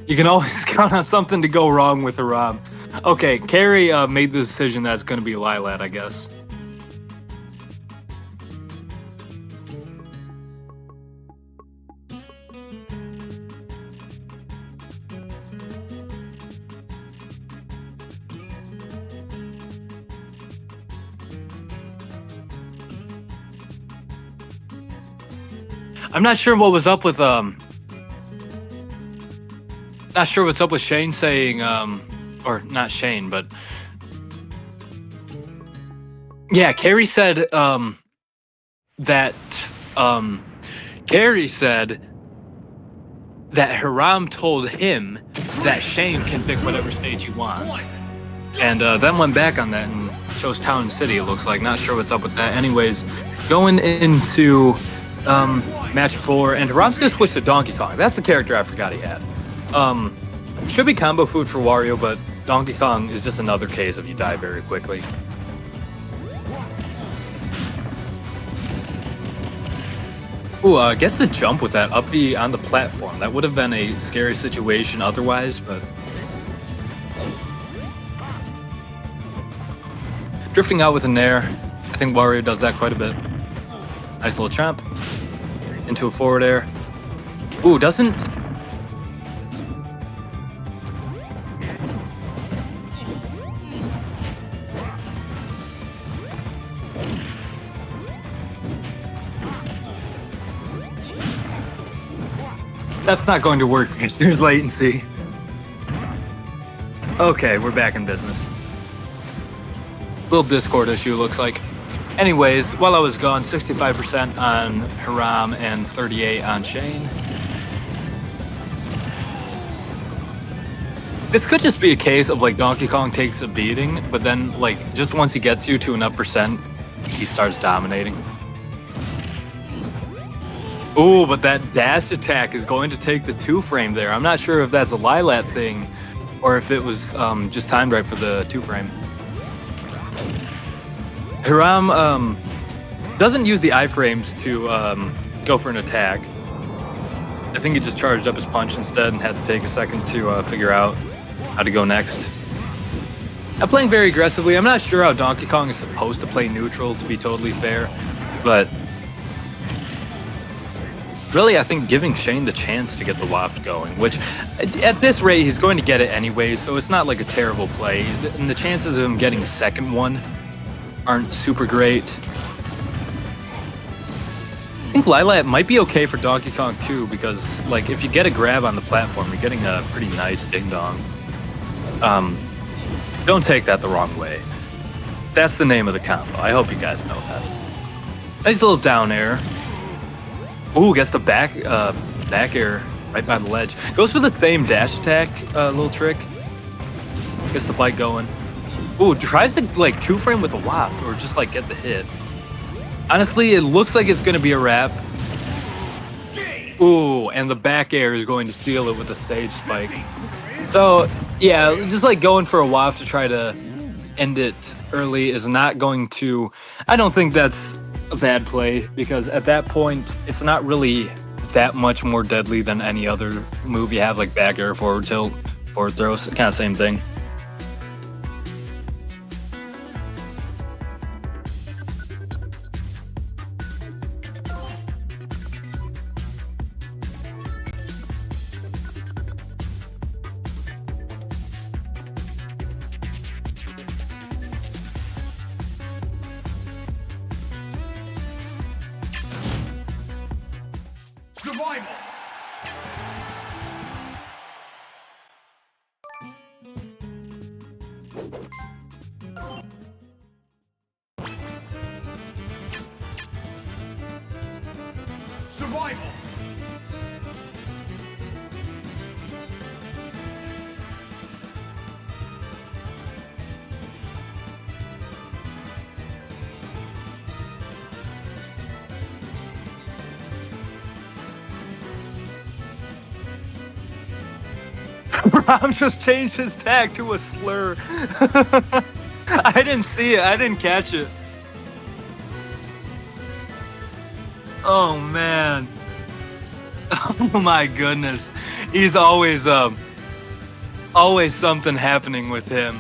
You can always count on something to go wrong with Hiram. Okay, Carrie made the decision that's going to be Lilat, I guess. I'm not sure what was up with not sure what's up with Shane saying, or not Shane, but yeah, Carrie said that Carrie said that Hiram told him that Shane can pick whatever stage he wants, and then went back on that and chose Town and City. It looks like. Not sure what's up with that. Anyways, going into match 4, and Hiram's gonna switch to Donkey Kong. That's the character I forgot he had. Should be combo food for Wario, but Donkey Kong is just another case of you die very quickly. Ooh, gets the jump with that up B on the platform. That would have been a scary situation otherwise, but... Drifting out with an air. I think Wario does that quite a bit. Nice little chomp. Into a forward air. Ooh, doesn't... That's not going to work because there's latency. Okay, we're back in business. Little Discord issue, looks like. Anyways, while I was gone, 65% on Hiram and 38 on Shane. This could just be a case of like Donkey Kong takes a beating, but then like just once he gets you to enough percent, he starts dominating. Ooh, but that dash attack is going to take the 2-frame there. I'm not sure if that's a Lilat thing or if it was just timed right for the 2-frame. Hiram doesn't use the iframes to go for an attack. I think he just charged up his punch instead and had to take a second to figure out how to go next. I'm playing very aggressively. I'm not sure how Donkey Kong is supposed to play neutral, to be totally fair, but really, I think giving Shane the chance to get the waft going, which at this rate, he's going to get it anyway, so it's not like a terrible play. And the chances of him getting a second one aren't super great. I think Lilat might be okay for Donkey Kong too, because like if you get a grab on the platform, you're getting a pretty nice ding-dong. Don't take that the wrong way. That's the name of the combo. I hope you guys know that. Nice little down air. Ooh, gets the back air right by the ledge. Goes for the same dash attack little trick. Gets the bite going. Ooh, tries to like 2-frame with a waft or just like get the hit. Honestly, it looks like it's gonna be a wrap. Ooh, and the back air is going to seal it with a stage spike. So yeah, just like going for a waft to try to end it early is not going to... I don't think that's a bad play, because at that point, it's not really that much more deadly than any other move you have, like back air, forward tilt, forward throws, kind of same thing. Survival. Survival. Rom just changed his tag to a slur. I didn't see it. I didn't catch it. Oh man. Oh my goodness. He's always something happening with him.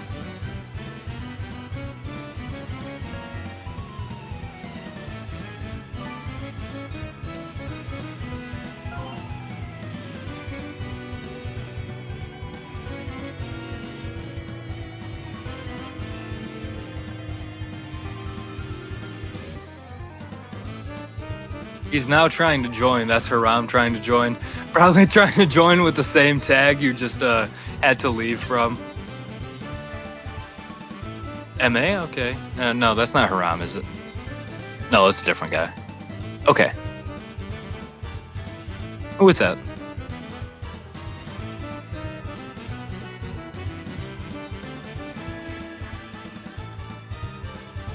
He's now trying to join. That's Hiram trying to join. Probably trying to join with the same tag you just had to leave from. MA? Okay. No, that's not Hiram, is it? No, it's a different guy. Okay. Who is that?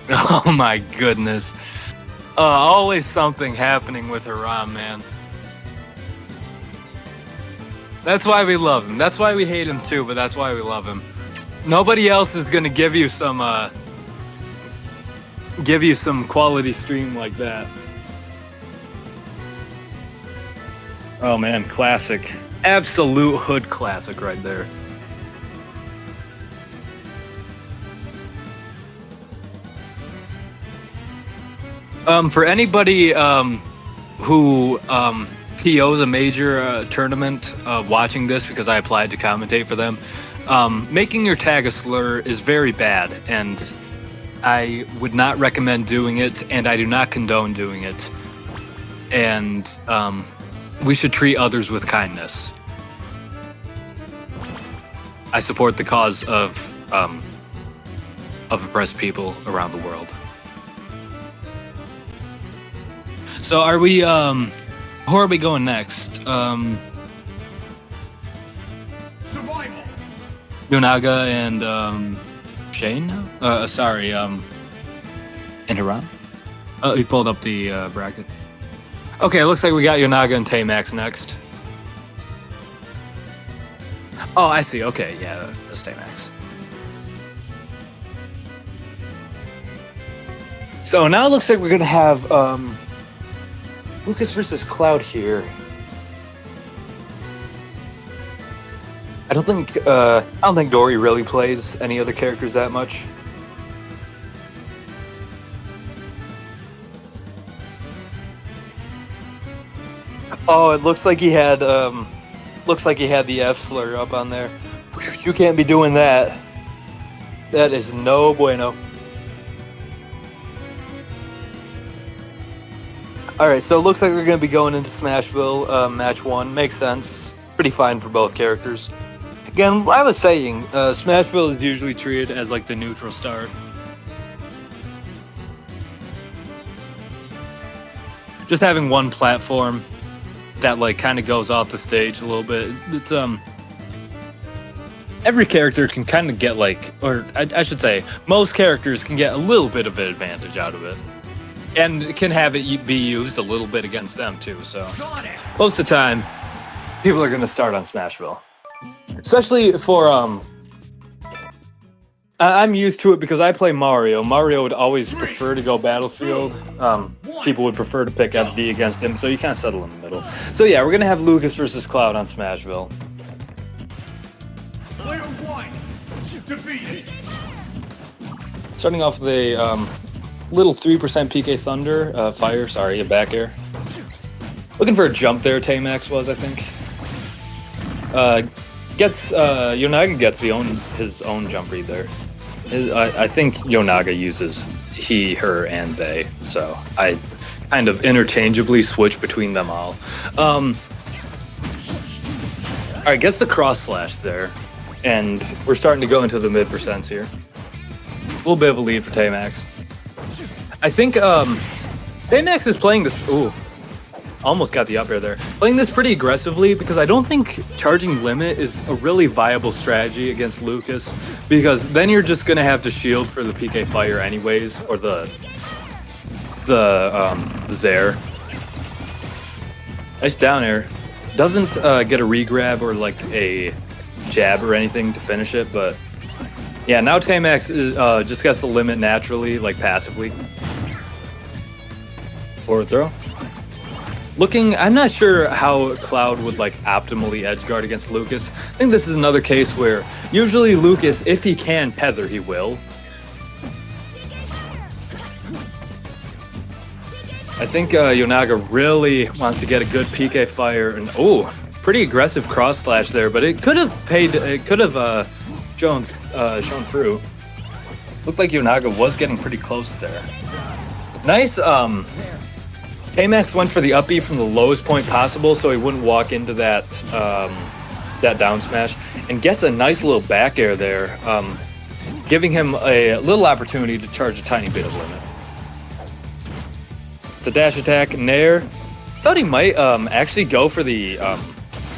Oh my goodness. Always something happening with Hiram, man. That's why we love him. That's why we hate him too, but that's why we love him. Nobody else is gonna give you some quality stream like that. Oh man, classic. Absolute hood classic right there. For anybody who POs a major tournament watching this, because I applied to commentate for them, making your tag a slur is very bad, and I would not recommend doing it, and I do not condone doing it. And we should treat others with kindness. I support the cause of oppressed people around the world. So are we, who are we going next? Survival. Yonaga and Shane now? Sorry, and Hiram? Oh, he pulled up the bracket. Okay, it looks like we got Yonaga and Taymax next. Oh, I see. Okay, yeah, that's Taymax. So now it looks like we're gonna have Lucas versus Cloud here. I don't think Dory really plays any other characters that much. Oh, it looks like he had the F slur up on there. You can't be doing that. That is no bueno. All right, so it looks like we're going to be going into Smashville, match 1. Makes sense. Pretty fine for both characters. Again, I was saying, Smashville is usually treated as like the neutral start. Just having one platform that like kind of goes off the stage a little bit. It's every character can kind of get like, or I should say, most characters can get a little bit of an advantage out of it. And can have it be used a little bit against them too. So most of the time, people are going to start on Smashville, especially for I'm used to it because I play Mario. Mario would always prefer to go Battlefield. People would prefer to pick FD against him, so you kind of settle in the middle. So yeah, we're going to have Lucas versus Cloud on Smashville. Player 1 defeated. Starting off with a little 3% PK Thunder, fire, sorry, a back air. Looking for a jump there, Taymax was, I think. Yonaga gets his own jump read there. I think Yonaga uses he, her, and they, so I kind of interchangeably switch between them all. Alright, gets the cross slash there, and we're starting to go into the mid percents here. A little bit of a lead for Taymax. I think Taymax is playing this. Ooh, almost got the up air there. Playing this pretty aggressively because I don't think charging limit is a really viable strategy against Lucas, because then you're just gonna have to shield for the PK fire anyways, or the Zaire. Nice down air. Doesn't get a regrab or like a jab or anything to finish it, but yeah, now Taymax is, just gets the limit naturally, like passively. Forward throw. I'm not sure how Cloud would like optimally edge guard against Lucas. I think this is another case where usually Lucas, if he can tether, he will. I think Yonaga really wants to get a good PK fire, and pretty aggressive cross slash there, but it could have shown through. Looked like Yonaga was getting pretty close there. Nice. Taymax went for the up B from the lowest point possible, so he wouldn't walk into that down smash, and gets a nice little back air there, giving him a little opportunity to charge a tiny bit of limit. It's a dash attack, nair. Thought he might actually go for the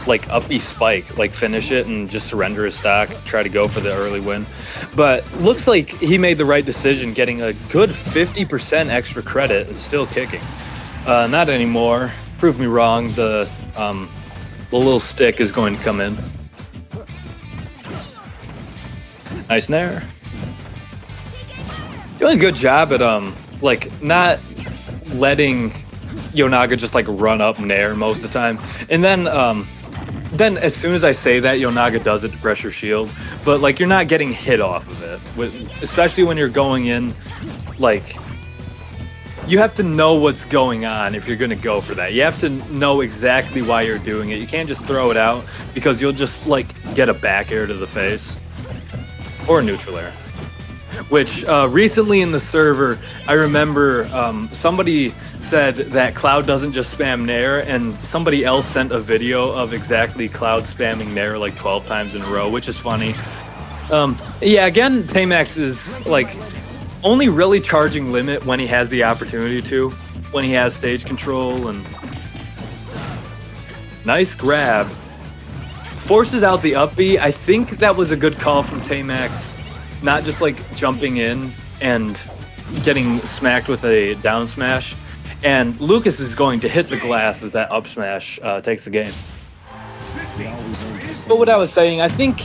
like up B spike, like finish it and just surrender his stock, try to go for the early win. But looks like he made the right decision, getting a good 50% extra credit and still kicking. Not anymore. Prove me wrong. The little stick is going to come in. Nice nair. Doing a good job at like not letting Yonaga just like run up nair most of the time. And then as soon as I say that, Yonaga does it to pressure shield, but like you're not getting hit off of it, especially when you're going in like you have to know what's going on if you're going to go for that. You have to know exactly why you're doing it. You can't just throw it out because you'll just like get a back air to the face or a neutral air. Which recently in the server, I remember somebody said that Cloud doesn't just spam Nair, and somebody else sent a video of exactly Cloud spamming Nair like 12 times in a row, which is funny. Yeah, again, Tamax is like only really charging limit when he has the opportunity to, when he has stage control. And nice grab. Forces out the up B. I think that was a good call from Tamax. Not just like jumping in and getting smacked with a down smash. And Lucas is going to hit the glass as that up smash takes the game. But what I was saying, I think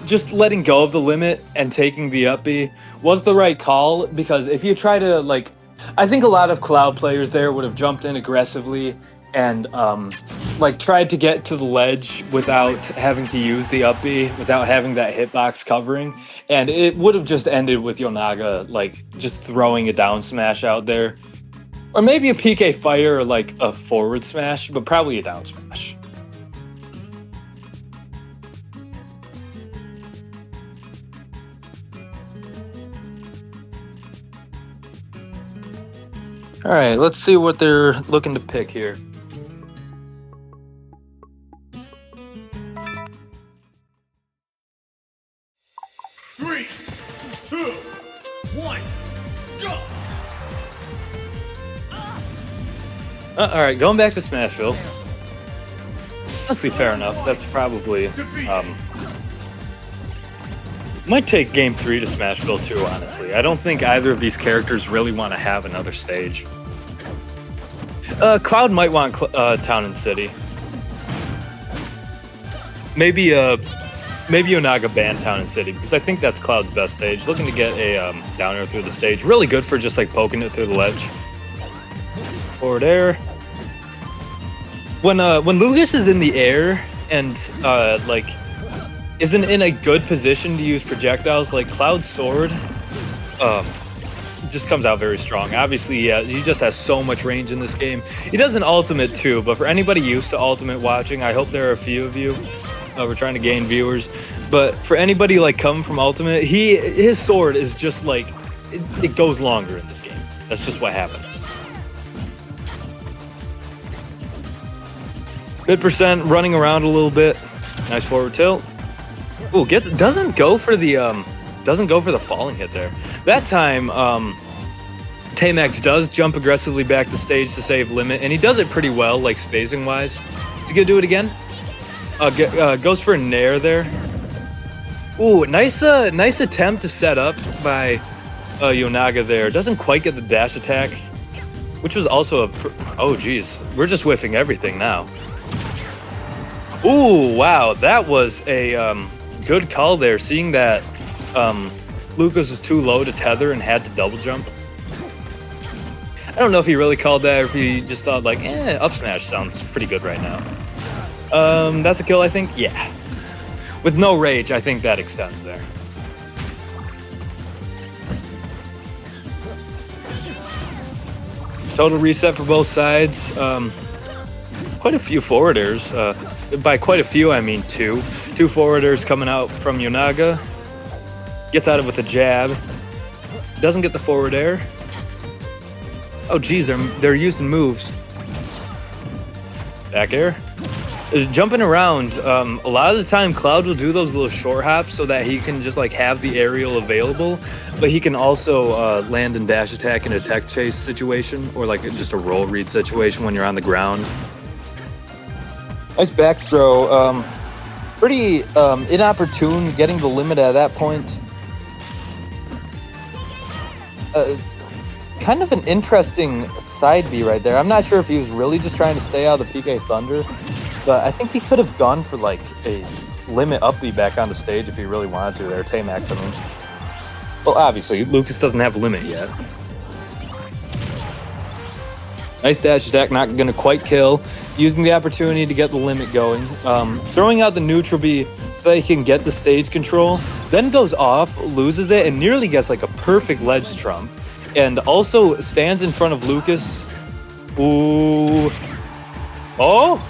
just letting go of the limit and taking the up B was the right call, because if you try to like, I think a lot of Cloud players there would have jumped in aggressively and like tried to get to the ledge without having to use the up B, without having that hitbox covering. And it would have just ended with Yonaga like just throwing a down smash out there. Or maybe a PK fire or like a forward smash, but probably a down smash. All right, let's see what they're looking to pick here. Three, two, one, go! All right, going back to Smashville. Honestly, fair enough. That's probably might take Game 3 to Smashville too. Honestly, I don't think either of these characters really want to have another stage. Cloud might want Town and City. Maybe Yonaga ban Town and City, because I think that's Cloud's best stage. Looking to get a down air through the stage. Really good for just like poking it through the ledge. Forward air. When Lucas is in the air and like isn't in a good position to use projectiles, like Cloud's sword just comes out very strong. Obviously, yeah, he just has so much range in this game. He does an ultimate too, but for anybody used to ultimate watching, I hope there are a few of you. We're trying to gain viewers, but for anybody like coming from ultimate, his sword is just like it goes longer in this game. That's just what happens. Mid percent running around a little bit. Nice forward tilt. Ooh, doesn't go for the falling hit there. That time, Tamax does jump aggressively back to stage to save limit, and he does it pretty well, like spacing wise. Is he gonna do it again? Goes for a nair there. Ooh, nice attempt to set up by Yonaga there. Doesn't quite get the dash attack, which was also oh geez, we're just whiffing everything now. Ooh, wow, that was a good call there, seeing that Lucas was too low to tether and had to double jump. I don't know if he really called that or if he just thought like, up smash sounds pretty good right now. That's a kill, I think? Yeah. With no rage, I think that extends there. Total reset for both sides. Quite a few forward airs. By quite a few, I mean two. Two forward airs coming out from Yonaga. Gets out of it with a jab. Doesn't get the forward air. Oh geez, they're using moves. Back air. Jumping around, a lot of the time Cloud will do those little short hops so that he can just like have the aerial available, but he can also land and dash attack in a tech chase situation, or like just a roll read situation when you're on the ground. Nice back throw. Pretty inopportune getting the limit at that point. Kind of an interesting side B right there. I'm not sure if he was really just trying to stay out of the PK Thunder, but I think he could have gone for like a limit up B back on the stage if he really wanted to there. Tamax, I mean. Well, obviously, Lucas doesn't have limit yet. Nice dash attack, not going to quite kill. Using the opportunity to get the limit going. Throwing out the neutral B so that he can get the stage control. Then goes off, loses it, and nearly gets like a perfect ledge trump. and also stands in front of Lucas. Ooh. Oh!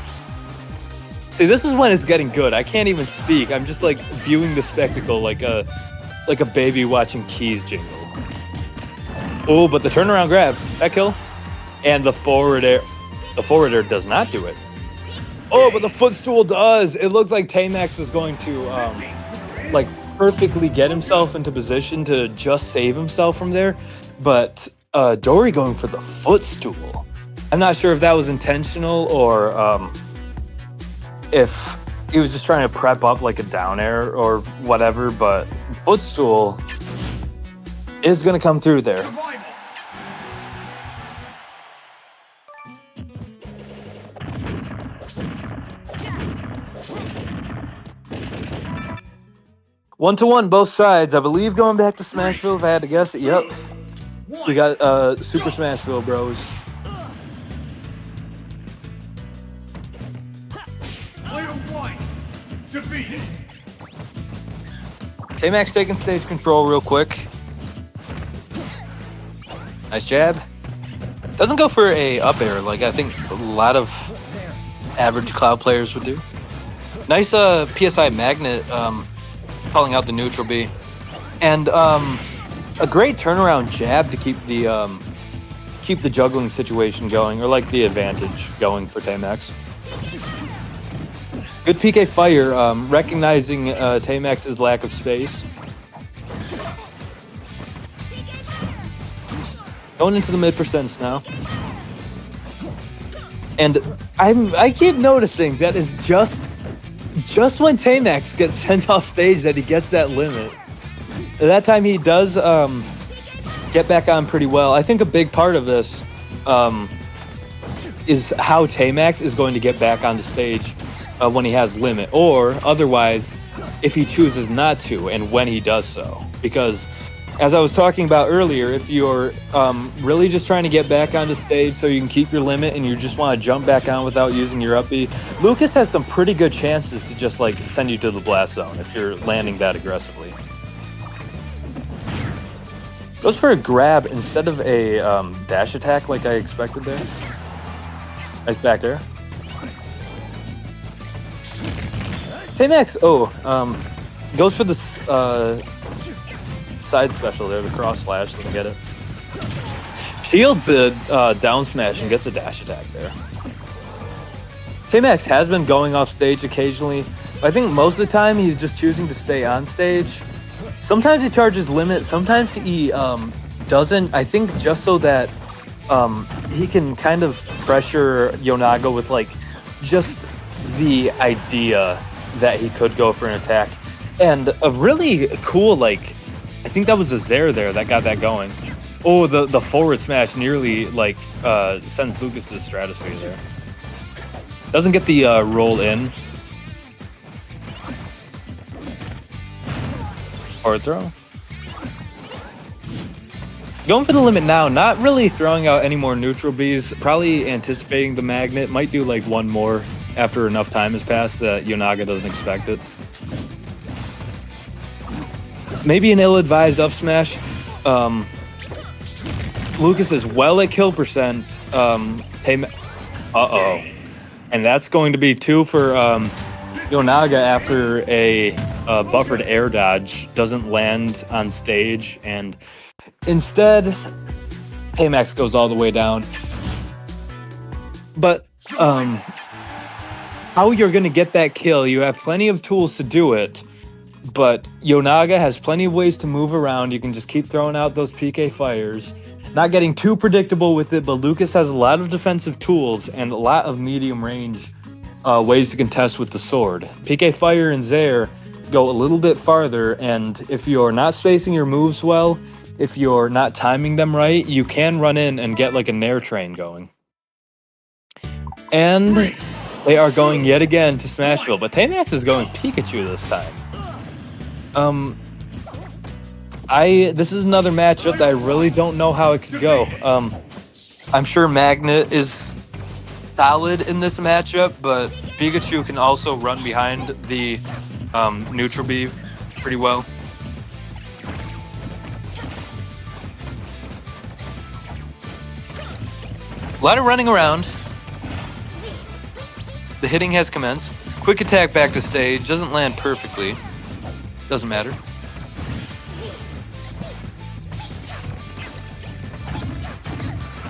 See, this is when it's getting good. I can't even speak. I'm just like viewing the spectacle like a baby watching keys jingle. Oh, but the turnaround grab, that kill. And the forward air does not do it. Oh, but the footstool does. It looked like Tamax was going to like perfectly get himself into position to just save himself from there. But Dory going for the footstool. I'm not sure if that was intentional or if he was just trying to prep up like a down air or whatever, but footstool is going to come through there. 1-1 both sides. I believe going back to Smashville if I had to guess it. Yep. We got Super Smashville bros. Player 1 defeated. Tamax taking stage control real quick. Nice jab. Doesn't go for a up air like I think a lot of average Cloud players would do. Nice PSI magnet calling out the neutral B. And a great turnaround jab to keep the juggling situation going, or like the advantage going for Tamax. Good PK fire, recognizing Tamax's lack of space. Going into the mid percents now. And I keep noticing that is just when Tamax gets sent off stage that he gets that limit. That time he does get back on pretty well. I think a big part of this is how Tamax is going to get back on the stage when he has limit, or otherwise if he chooses not to and when he does so. Because as I was talking about earlier, if you're really just trying to get back onto stage so you can keep your limit and you just want to jump back on without using your up B, Lucas has some pretty good chances to just like send you to the blast zone if you're landing that aggressively. Goes for a grab instead of a dash attack like I expected there. Nice back there. Tamax, goes for the side special there, the cross slash, doesn't get it. Shields the down smash and gets a dash attack there. Tamax has been going off stage occasionally. I think most of the time he's just choosing to stay on stage. Sometimes he charges limit, sometimes he doesn't. I think just so that he can kind of pressure Yonaga with like just the idea that he could go for an attack. And a really cool, like, I think that was a Zaire there that got that going. Oh, the forward smash nearly like sends Lucas to the stratosphere there. Doesn't get the roll in. Forward throw. Going for the limit now, not really throwing out any more neutral Bs, probably anticipating the magnet, might do like one more after enough time has passed that Yonaga doesn't expect it. Maybe an ill-advised up smash. Lucas is well at kill percent. Uh-oh. And that's going to be 2 for Yonaga after a buffered air dodge doesn't land on stage, and instead Tamax goes all the way down. But how you're going to get that kill, you have plenty of tools to do it, but Yonaga has plenty of ways to move around. You can just keep throwing out those PK fires, not getting too predictable with it, but Lucas has a lot of defensive tools and a lot of medium range ways to contest with the sword. PK fire and Zaire go a little bit farther, and if you're not spacing your moves well, if you're not timing them right, you can run in and get like a Nair train going. And they are going yet again to Smashville, but Tamax is going Pikachu this time. This is another matchup that I really don't know how it could go. I'm sure Magnet is solid in this matchup, but Pikachu can also run behind the neutral B pretty well. A lot of running around. The hitting has commenced. Quick attack back to stage. Doesn't land perfectly. Doesn't matter.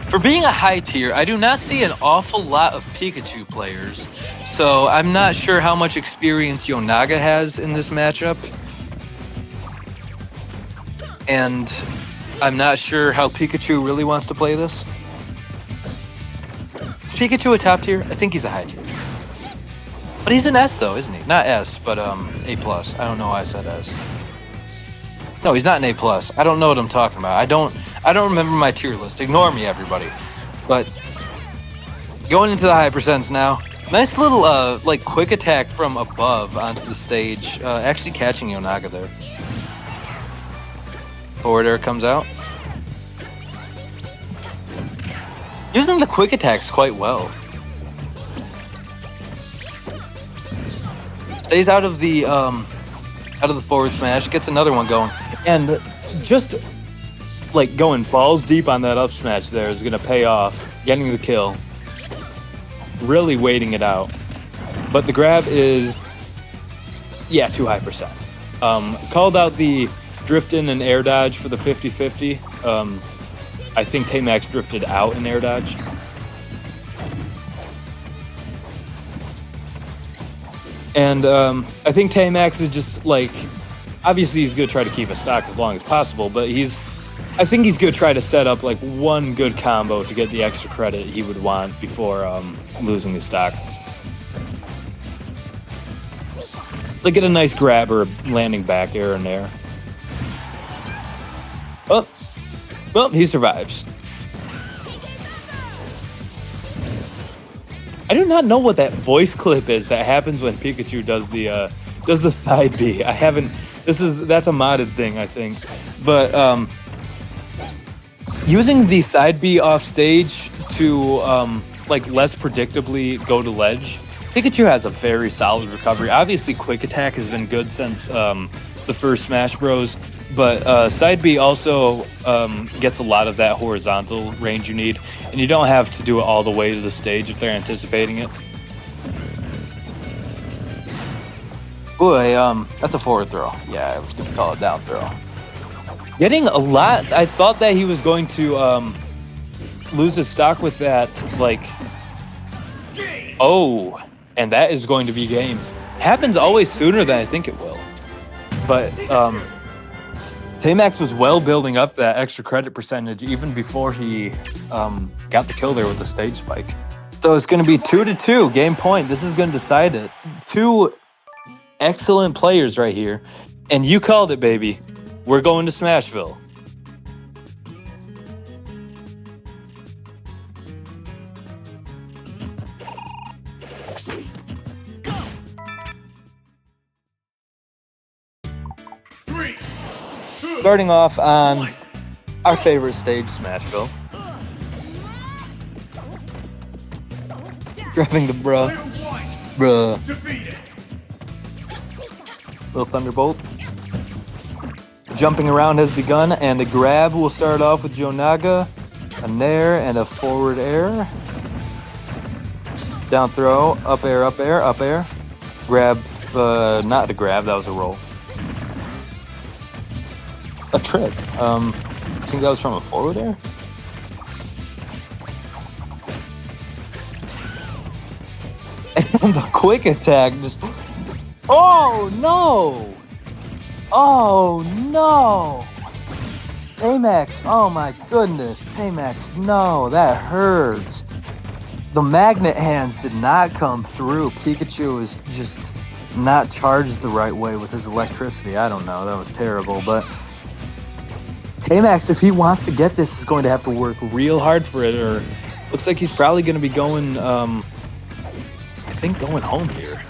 For being a high tier, I do not see an awful lot of Pikachu players. So I'm not sure how much experience Yonaga has in this matchup. And I'm not sure how Pikachu really wants to play this. Is Pikachu a top tier? I think he's a high tier. But he's an S though, isn't he? Not S, but A+. I don't know why I said S. No, he's not an A+. I don't know what I'm talking about. I don't remember my tier list. Ignore me, everybody. But going into the high percents now. Nice little like quick attack from above onto the stage. Actually catching Yonaga there. Forward air comes out. Using the quick attacks quite well. Stays out of the forward smash, gets another one going. And just like going balls deep on that up smash there is gonna pay off. Getting the kill. Really waiting it out. But the grab is, yeah, too high percent. Called out the drift in and air dodge for the 50-50. I think Taymax drifted out in air dodge. And I think Taymax is just like, obviously he's gonna try to keep a stock as long as possible, but I think he's gonna try to set up like one good combo to get the extra credit he would want before losing his stock. Like get a nice grab or landing back air in there. Oh, well, he survives. I do not know what that voice clip is that happens when Pikachu does the side B. I haven't. That's a modded thing, I think. But using the side B off stage to like less predictably go to ledge, Pikachu has a very solid recovery. Obviously, quick attack has been good since the first Smash Bros. But side B also gets a lot of that horizontal range you need, and you don't have to do it all the way to the stage if they're anticipating it. Ooh, that's a forward throw. Yeah, I was gonna call it down throw. Getting a lot. I thought that he was going to lose his stock with that, like, oh, and that is going to be game. Happens always sooner than I think it will. But Taymax was well building up that extra credit percentage even before he got the kill there with the stage spike. So it's going to be 2-2, game point. This is going to decide it. Two excellent players right here. And you called it, baby. We're going to Smashville. Starting off on our favorite stage, Smashville. Grabbing the bruh. Little Thunderbolt. Jumping around has begun, and the grab will start off with Yonaga. A nair and a forward air. Down throw, up air, up air, up air. Grab, not a grab, that was a roll. A trip. I think that was from a forward air. And the quick attack just... Oh, no! Oh, no! Taymax, oh my goodness. Taymax, no, that hurts. The magnet hands did not come through. Pikachu is just not charged the right way with his electricity. I don't know, that was terrible, but... Taymax, if he wants to get this, is going to have to work real hard for it, or looks like he's probably going to be going, I think going home here.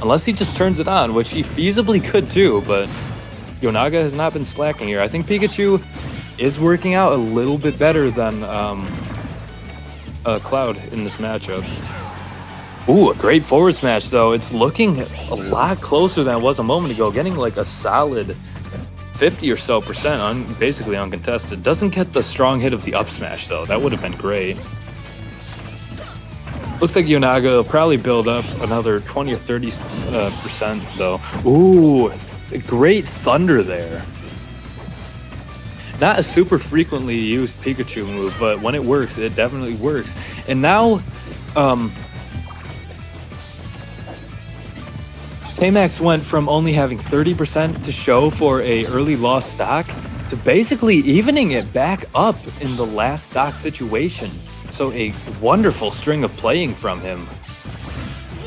Unless he just turns it on, which he feasibly could too, but Yonaga has not been slacking here. I think Pikachu is working out a little bit better than Cloud in this matchup. Ooh, a great forward smash, though. It's looking a lot closer than it was a moment ago. Getting like a solid 50 or so percent, basically uncontested. Doesn't get the strong hit of the up smash though. That would have been great. Looks like Yonaga will probably build up another 20 or 30 percent though. Ooh, great thunder there. Not a super frequently used Pikachu move, but when it works, it definitely works. And now, KMax went from only having 30% to show for a early lost stock to basically evening it back up in the last stock situation. So a wonderful string of playing from him.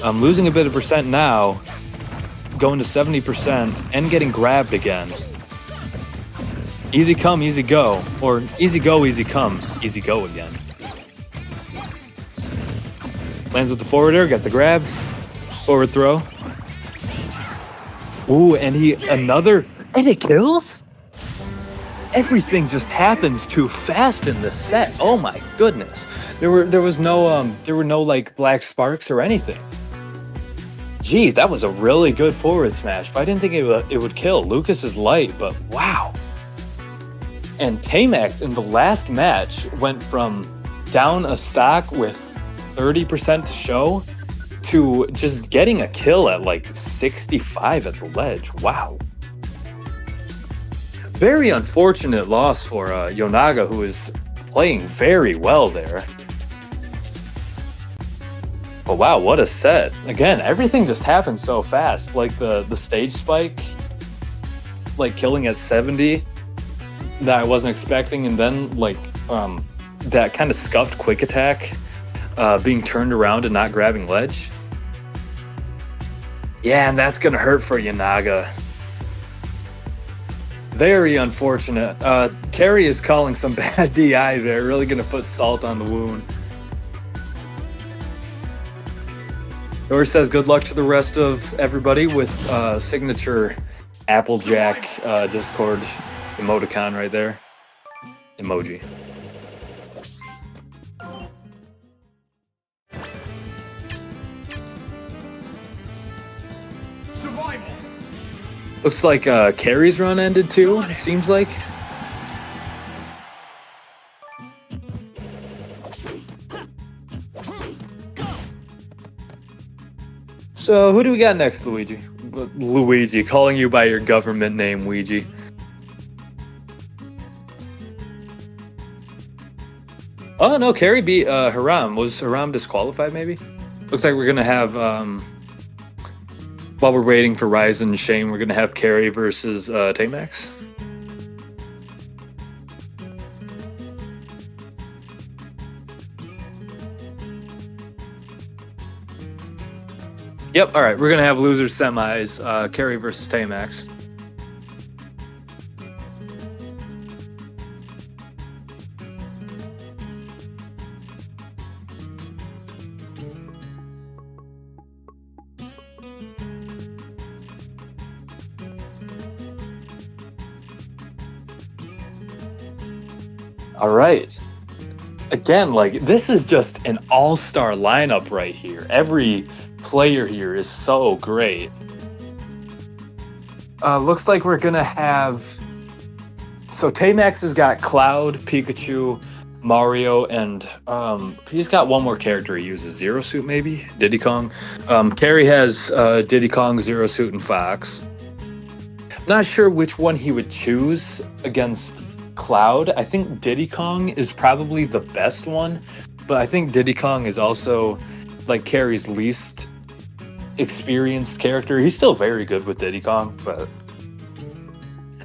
Losing a bit of percent now, going to 70% and getting grabbed again. Easy come, easy go. Or easy go, easy come, easy go again. Lands with the forward air, gets the grab. Forward throw. Ooh, and and it kills? Everything just happens too fast in this set. Oh my goodness. There were no like black sparks or anything. Jeez, that was a really good forward smash, but I didn't think it would kill. Lucas is light, but wow. And KMax in the last match went from down a stock with 30% to show to just getting a kill at like 65 at the ledge. Wow. Very unfortunate loss for Yonaga, who is playing very well there. But wow, what a set. Again, everything just happened so fast. Like the stage spike, like killing at 70 that I wasn't expecting. And then like that kind of scuffed quick attack being turned around and not grabbing ledge. Yeah, and that's going to hurt for Yonaga. Very unfortunate. Carry is calling some bad DI there. Really going to put salt on the wound. Doris says good luck to the rest of everybody with signature Applejack Discord emoticon right there. Emoji. Survival. Looks like Carry's run ended too, it seems like. So who do we got next, Luigi? Luigi, calling you by your government name, Ouija. Oh no, Carry beat Haram. Was Haram disqualified maybe? Looks like we're gonna have while we're waiting for Ryzen and Shane, we're gonna have Carry versus Tamax. Yep, alright, we're gonna have losers semis, Carry versus Tamax. All right. Again, like, this is just an all-star lineup right here. Every player here is so great. Looks like we're gonna have... So Tamax has got Cloud, Pikachu, Mario, and he's got one more character he uses. Zero Suit, maybe? Diddy Kong. Carry has Diddy Kong, Zero Suit, and Fox. Not sure which one he would choose against Cloud. I think Diddy Kong is probably the best one, but I think Diddy Kong is also like Carry's least experienced character. He's still very good with Diddy Kong, but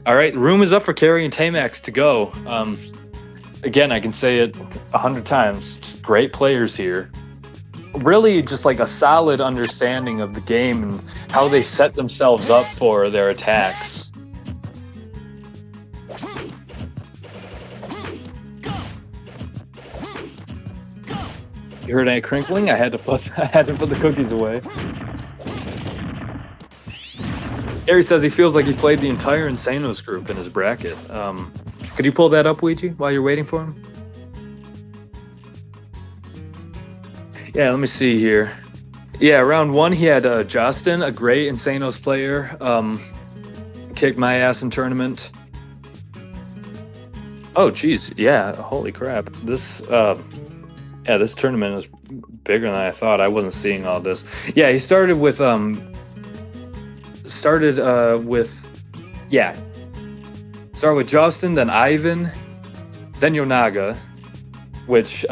all right, room is up for Carry and Tamax to go. Again, I can say it 100 times. Just great players here. Really just like a solid understanding of the game and how they set themselves up for their attacks. You heard any crinkling? I had to put the cookies away. Harry says he feels like he played the entire Insanos group in his bracket. Could you pull that up, Ouija, while you're waiting for him? Yeah, let me see here. Yeah, round one, he had Justin, a great Insanos player. Kicked my ass in tournament. Oh, geez, yeah. Holy crap! Yeah, this tournament is bigger than I thought. I wasn't seeing all this. Yeah, he started with yeah. Started with Justin, then Ivan, then Yonaga, which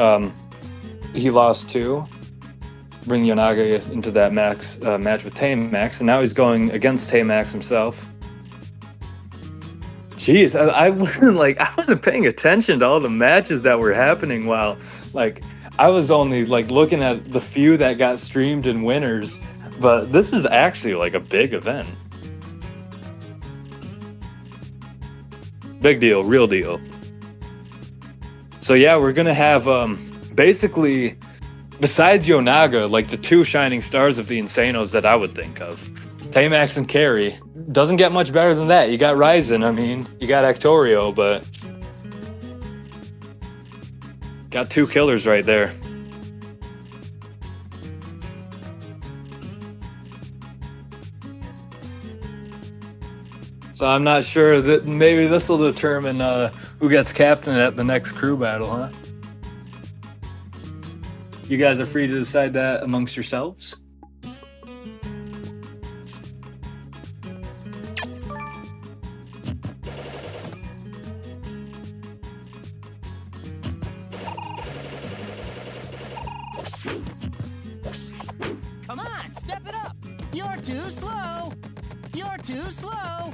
he lost to. Bring Yonaga into that match with Tamax, and now he's going against Tamax himself. Jeez, I wasn't paying attention to all the matches that were happening while I was only looking at the few that got streamed and winners, but this is actually a big event. Big deal, real deal. So yeah, we're gonna have basically, besides Yonaga, the two shining stars of the Insanos that I would think of. Tamax and Carry. Doesn't get much better than that. You got Ryzen, I mean, you got Actorio, but got two killers right there. So I'm not sure that maybe this will determine who gets captain at the next crew battle, huh? You guys are free to decide that amongst yourselves. Come on, step it up. You're too slow. You're too slow.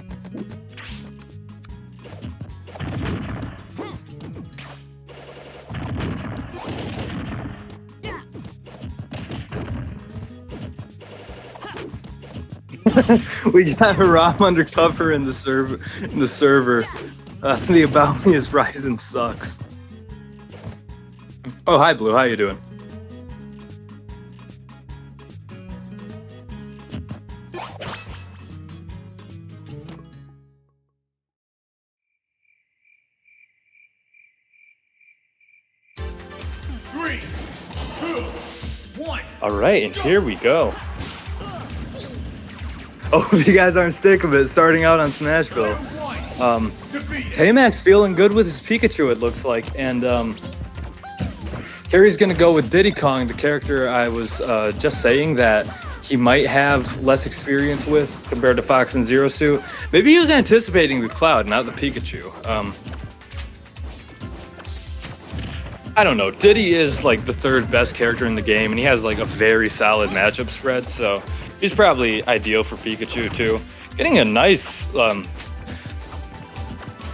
We got Haram undercover in the server. The About Me is Ryzen sucks. Oh, hi Blue, how you doing? Three, two, one. All right, and here we go. Oh, if you guys aren't sick of it, starting out on Smashville. Tamax feeling good with his Pikachu, it looks like, and Carrie's gonna go with Diddy Kong, the character I was just saying that he might have less experience with compared to Fox and Zero Suit. Maybe he was anticipating the Cloud, not the Pikachu. I don't know. Diddy is the third best character in the game, and he has a very solid matchup spread, so he's probably ideal for Pikachu too. Getting a nice,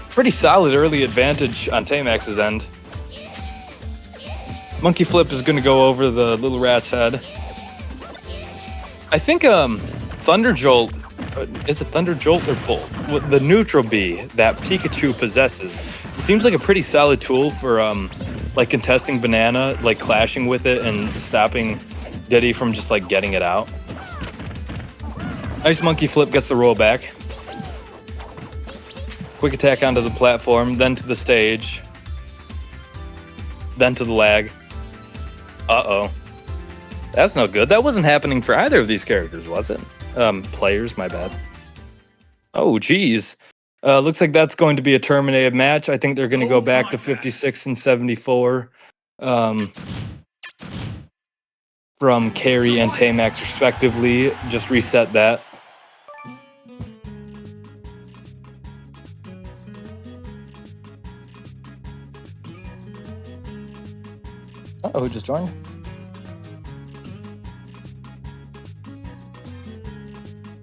pretty solid early advantage on Tamax's end. Monkey Flip is going to go over the little rat's head. I think Thunder Jolt, is it Thunder Jolt or Bolt? The Neutral Bee that Pikachu possesses seems like a pretty solid tool for contesting Banana, clashing with it and stopping Diddy from just getting it out. Nice Monkey Flip, gets the roll back. Quick attack onto the platform, then to the stage, then to the lag. Uh-oh. That's no good. That wasn't happening for either of these characters, was it? Players, my bad. Oh, geez. Looks like that's going to be a terminated match. I think they're going to go back to 56 and 74 from Carry and Tamax respectively. Just reset that. Uh-oh, who just joined?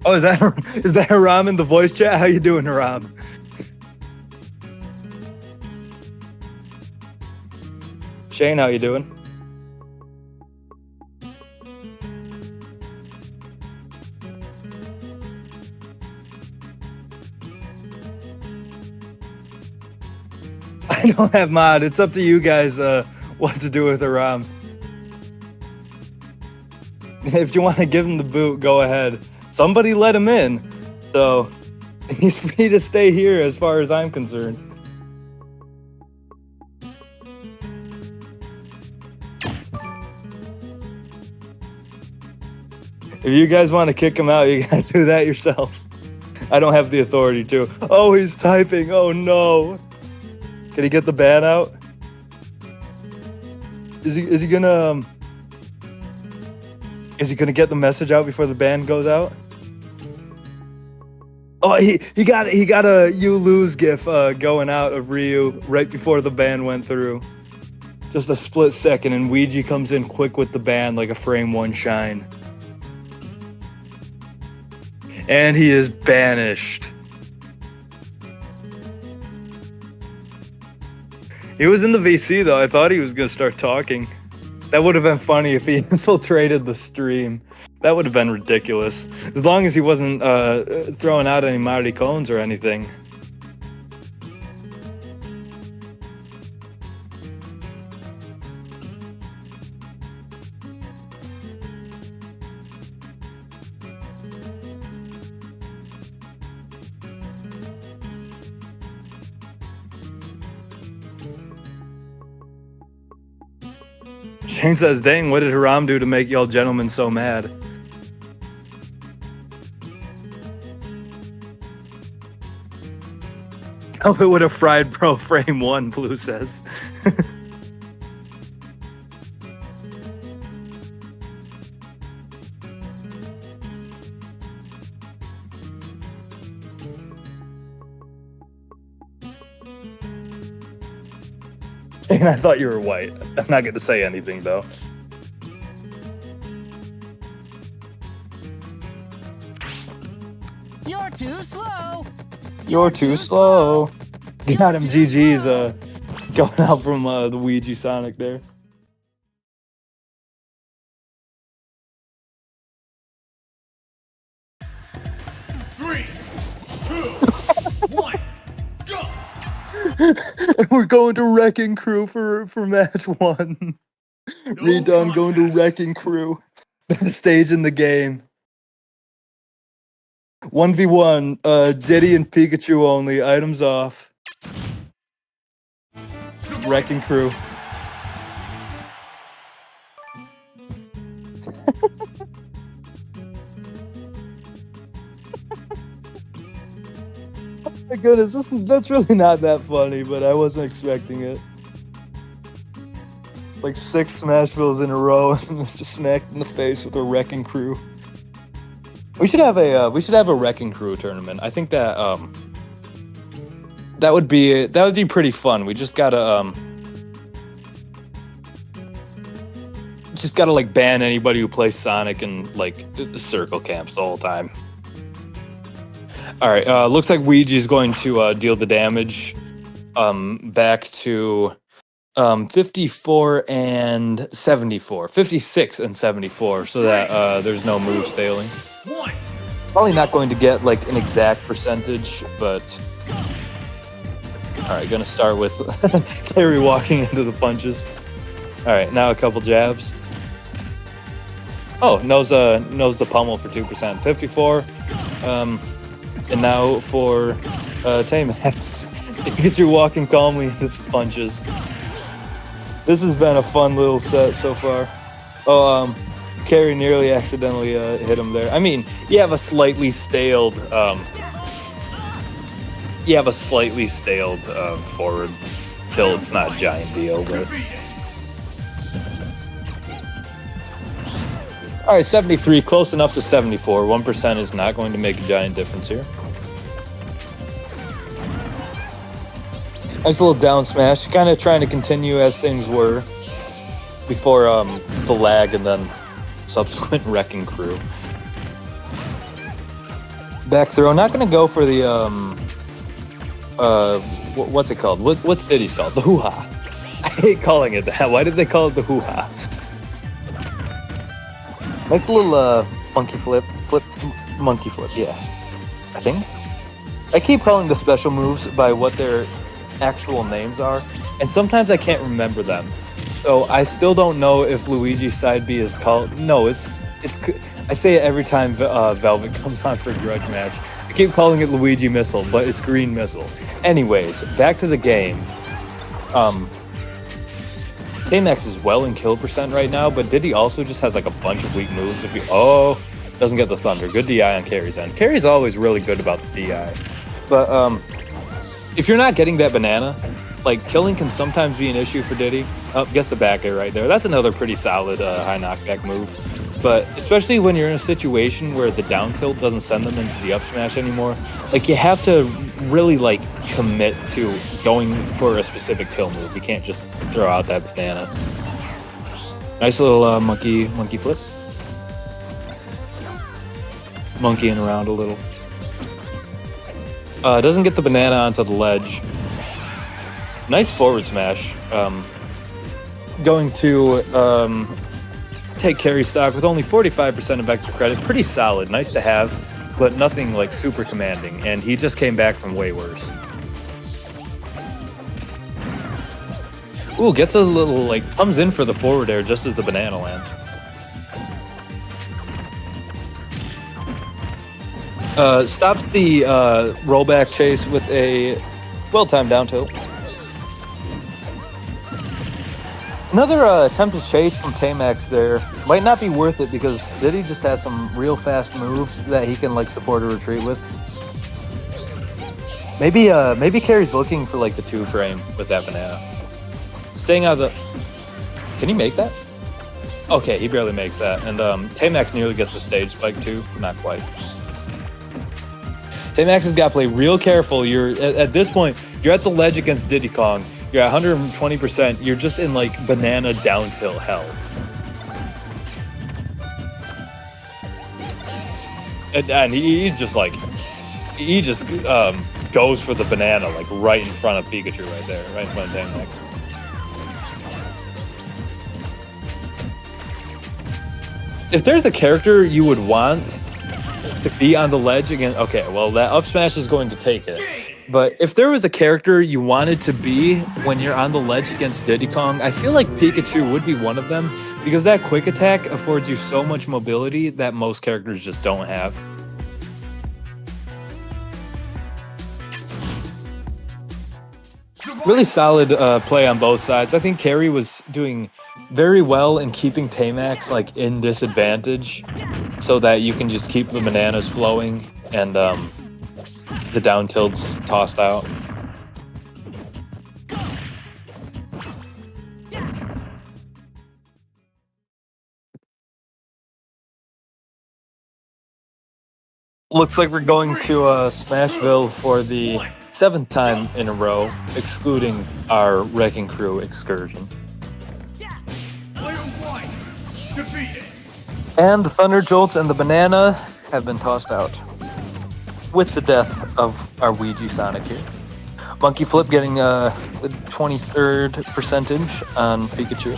Oh, is that Haram in the voice chat? How you doing, Haram? Shane, how you doing? I don't have mod. It's up to you guys what to do with Haram. If you want to give him the boot, go ahead. Somebody let him in, so he's free to stay here as far as I'm concerned. If you guys want to kick him out, you gotta do that yourself. I don't have the authority to. Oh, he's typing. Oh no. Can he get the ban out? Is he gonna get the message out before the ban goes out? Oh, he got a you lose gif going out of Ryu right before the ban went through. Just a split second, and Ouija comes in quick with the ban like a frame one shine. And he is banished. He was in the VC though. I thought he was gonna start talking. That would have been funny if he infiltrated the stream. That would have been ridiculous. As long as he wasn't throwing out any maricones or anything. Shane says, dang, what did Haram do to make y'all gentlemen so mad? Elf it would have fried bro frame one, Blue says. And I thought you were white. I'm not going to say anything, though. You're too slow. You're too slow. Got him. GG's going out from the Ouija Sonic there. Three, two, one, go! And we're going to Wrecking Crew for match one. Redone going to Wrecking Crew. Best stage in the game. 1v1, Diddy and Pikachu only. Items off. Wrecking Crew. Oh my goodness, that's really not that funny, but I wasn't expecting it. Like 6 Smashvilles in a row and just smacked in the face with a Wrecking Crew. We should have a Wrecking Crew tournament. I think that that would be pretty fun. We just gotta like ban anybody who plays Sonic and like circle camps the whole time. All right, looks like Ouija's going to deal the damage back to 54 and 74, 56 and 74, so that there's no move staling. Probably not going to get like an exact percentage, but all right, gonna start with Carry walking into the punches. All right, now a couple jabs. Oh, knows the pummel for 2%, 54. And now for Tamax. Pikachu walking calmly into the punches. This has been a fun little set so far. Oh, Carry nearly accidentally hit him there. I mean, you have a slightly staled forward till it's not a giant deal, but. All right, 73, close enough to 74. 1% is not going to make a giant difference here. Nice little down smash, kind of trying to continue as things were before the lag and then subsequent Wrecking Crew. Back throw, not going to go for the, what's it called? What's Diddy's called? The hoo-ha. I hate calling it that. Why did they call it the hoo-ha? Nice little monkey flip, monkey flip, yeah. I think. I keep calling the special moves by what their actual names are, and sometimes I can't remember them. So I still don't know if Luigi's side B is called. No, it's. I say it every time Velvet comes on for a grudge match. I keep calling it Luigi Missile, but it's Green Missile. Anyways, back to the game. K-Max is well in kill percent right now, but Diddy also just has like a bunch of weak moves. If you doesn't get the thunder, good DI on Carry's end. Carry's always really good about the DI, but if you're not getting that banana, like killing can sometimes be an issue for Diddy. Oh, gets the back air right there. That's another pretty solid high knockback move. But especially when you're in a situation where the down tilt doesn't send them into the up smash anymore, like you have to really like commit to going for a specific kill move. You can't just throw out that banana. Nice little monkey flip. Monkeying around a little. Doesn't get the banana onto the ledge. Nice forward smash. Going to take carry stock with only 45% of extra credit. Pretty solid. Nice to have, but nothing like super commanding. And he just came back from way worse. Ooh, gets a little, like, comes in for the forward air just as the banana lands. Stops the rollback chase with a well-timed down tilt. Another attempt to chase from Tamax there. Might not be worth it because Diddy just has some real fast moves that he can like support a retreat with. Maybe Carry's looking for like the 2-frame with that banana. Staying out of the... Can he make that? Okay, he barely makes that. And Tamax nearly gets the stage spike too. Not quite. Tamax has got to play real careful. You're at this point, you're at the ledge against Diddy Kong. You're at 120%. You're just in like banana down tilt hell. And he just like, he just goes for the banana like right in front of Pikachu right there, right in front of Tamax. If there's a character you would want to be on the ledge again, okay, well that up smash is going to take it. But if there was a character you wanted to be when you're on the ledge against Diddy Kong, I feel like Pikachu would be one of them because that quick attack affords you so much mobility that most characters just don't have. Really solid play on both sides. I think Carry was doing very well in keeping Tamax like in disadvantage so that you can just keep the bananas flowing and the down tilts tossed out. Looks like we're going to Smashville for the 7th time in a row, excluding our Wrecking Crew excursion. Player 1 defeated. And the Thunder Jolts and the banana have been tossed out, with the death of our Ouija Sonic here. Monkey Flip getting the 23rd percentage on Pikachu.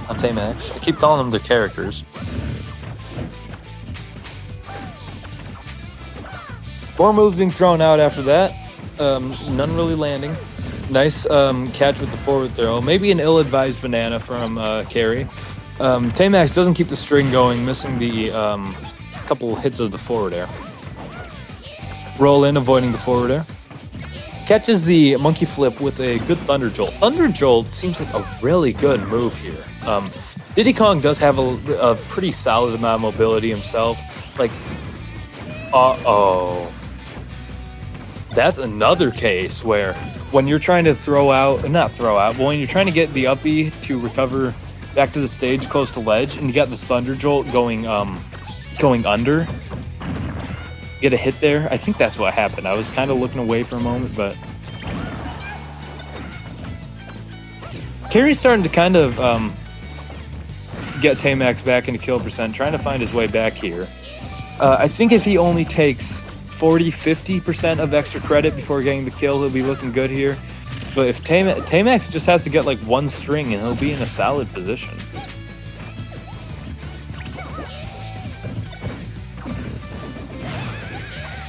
On Tamax. I keep calling them their characters. More moves being thrown out after that. None really landing. Nice catch with the forward throw. Maybe an ill-advised banana from Carry. Tamax doesn't keep the string going, missing the couple hits of the forward air. Roll in, avoiding the forward air. Catches the Monkey Flip with a good Thunder Jolt. Thunder Jolt seems like a really good move here. Diddy Kong does have a pretty solid amount of mobility himself. Like, uh-oh. That's another case where when you're trying to but when you're trying to get the uppy to recover back to the stage close to ledge, and you got the Thunder Jolt going under, get a hit there. I think that's what happened. I was kind of looking away for a moment, but Carry's starting to kind of get Tamax back into kill percent, trying to find his way back here. I think if he only takes 40-50% of extra credit before getting the kill, he'll be looking good here. But if Tamax just has to get like one string and he'll be in a solid position.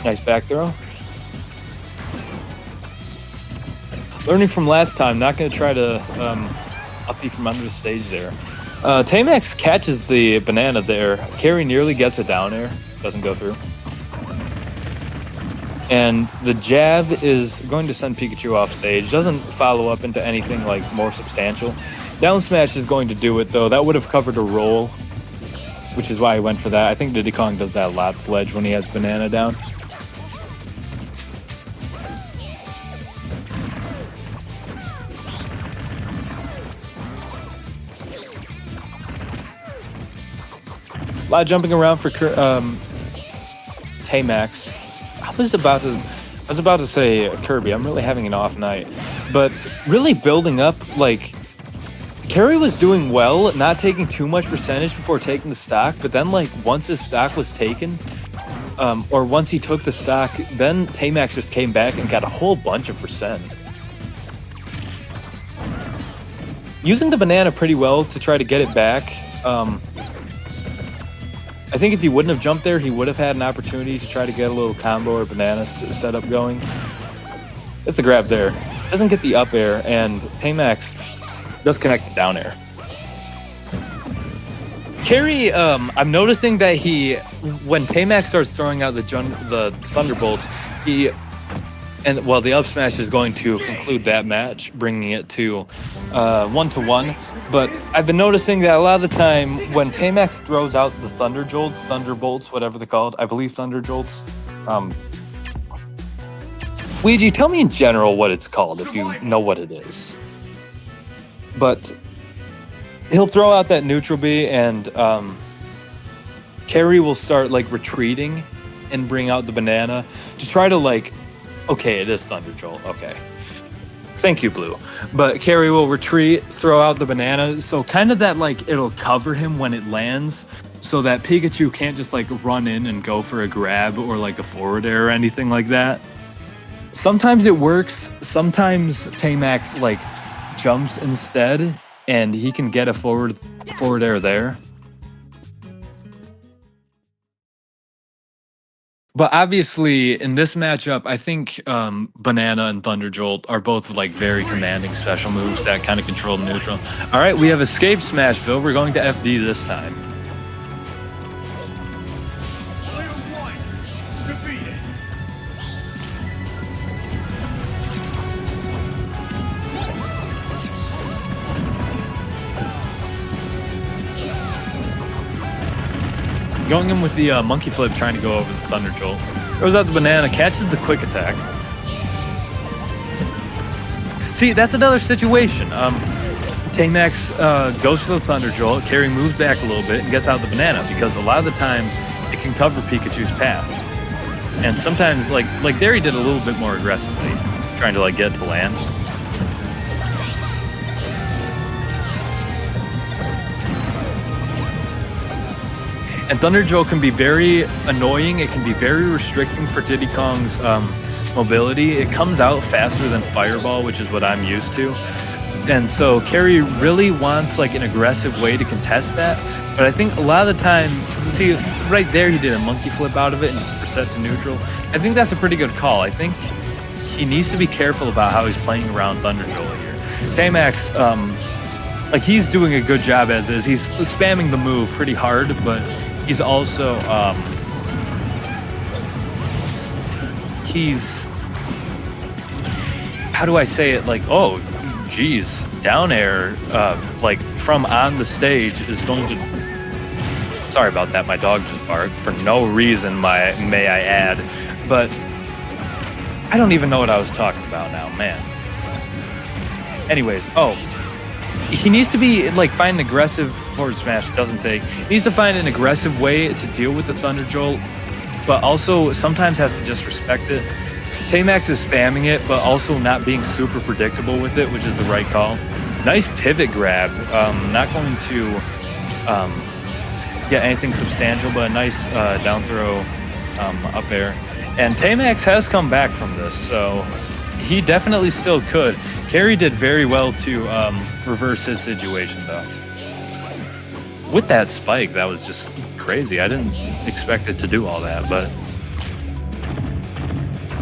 Nice back throw. Learning from last time, not going to try to uppy from under the stage there. Tamax catches the banana there. Carry nearly gets a down air. Doesn't go through. And the jab is going to send Pikachu off stage. Doesn't follow up into anything like more substantial. Down smash is going to do it though. That would have covered a roll, which is why I went for that. I think Diddy Kong does that a lot with ledge when he has banana down. lot of jumping around for Tamax. I was about to say Kirby. I'm really having an off night, but really building up. Like, Carry was doing well, not taking too much percentage before taking the stock, but then like once his stock was taken, or once he took the stock, then Tamax just came back and got a whole bunch of percent. Using the banana pretty well to try to get it back. I think if he wouldn't have jumped there, he would have had an opportunity to try to get a little combo or banana setup going. That's the grab there. Doesn't get the up air, and Tamax does connect the down air. Carry, I'm noticing that when Tamax starts throwing out the Thunderbolts, the up smash is going to conclude that match, bringing it to 1-1. But I've been noticing that a lot of the time when Tamax throws out the Thunderbolts, whatever they're called, I believe Thunderjolts. Luigi, tell me in general what it's called if you know what it is. But he'll throw out that neutral B, and Carry will start like retreating and bring out the banana to try to like, okay, it is Thunder Jolt. Okay. Thank you, Blue. But Carry will retreat, throw out the banana. So kind of that like it'll cover him when it lands so that Pikachu can't just like run in and go for a grab or like a forward air or anything like that. Sometimes it works. Sometimes Tamax like jumps instead and he can get a forward air there. But obviously, in this matchup, I think Banana and Thunder Jolt are both like very commanding special moves that kind of control neutral. All right, we have Escape Smashville. We're going to FD this time. Player one defeated. Going in with the monkey flip, trying to go over the Thunder Jolt. Throws out the banana, catches the quick attack. See, that's another situation. Tamax goes for the Thunder Jolt, Carry moves back a little bit and gets out the banana because a lot of the time it can cover Pikachu's path. And sometimes, like there he did a little bit more aggressively, trying to like get to land. And Thunder Jolt can be very annoying. It can be very restricting for Diddy Kong's mobility. It comes out faster than Fireball, which is what I'm used to. And so Carry really wants like an aggressive way to contest that. But I think a lot of the time, see, right there he did a monkey flip out of it and just reset to neutral. I think that's a pretty good call. I think he needs to be careful about how he's playing around Thunder Jolt here. Tamax, like he's doing a good job as is. He's spamming the move pretty hard, but he's also, how do I say it? Like, oh, geez, down air, like from on the stage is going to, sorry about that, my dog just barked for no reason, may I add, but I don't even know what I was talking about now, man. Anyways, oh, he needs to be like find an aggressive forward smash. Doesn't take. He needs to find an aggressive way to deal with the Thunder Jolt, but also sometimes has to just respect it. Tamax is spamming it, but also not being super predictable with it, which is the right call. Nice pivot grab. Not going to get anything substantial, but a nice down throw up air. And Tamax has come back from this, so he definitely still could. Carry did very well to reverse his situation, though. With that spike, that was just crazy. I didn't expect it to do all that, but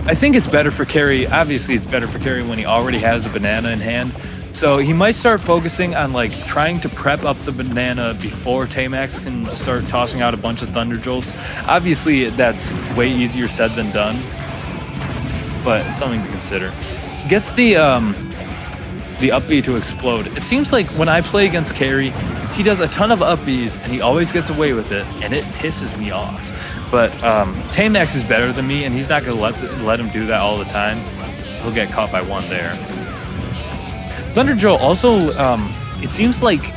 I think it's better for Carry. Obviously, it's better for Carry when he already has the banana in hand. So he might start focusing on like trying to prep up the banana before Tamax can start tossing out a bunch of Thunder Jolts. Obviously, that's way easier said than done, but it's something to consider. Gets the up B to explode. It seems like when I play against Carry, he does a ton of up Bs and he always gets away with it, and it pisses me off. But Tamax is better than me, and he's not going to let him do that all the time. He'll get caught by one there. Thunder Jolt also, it seems like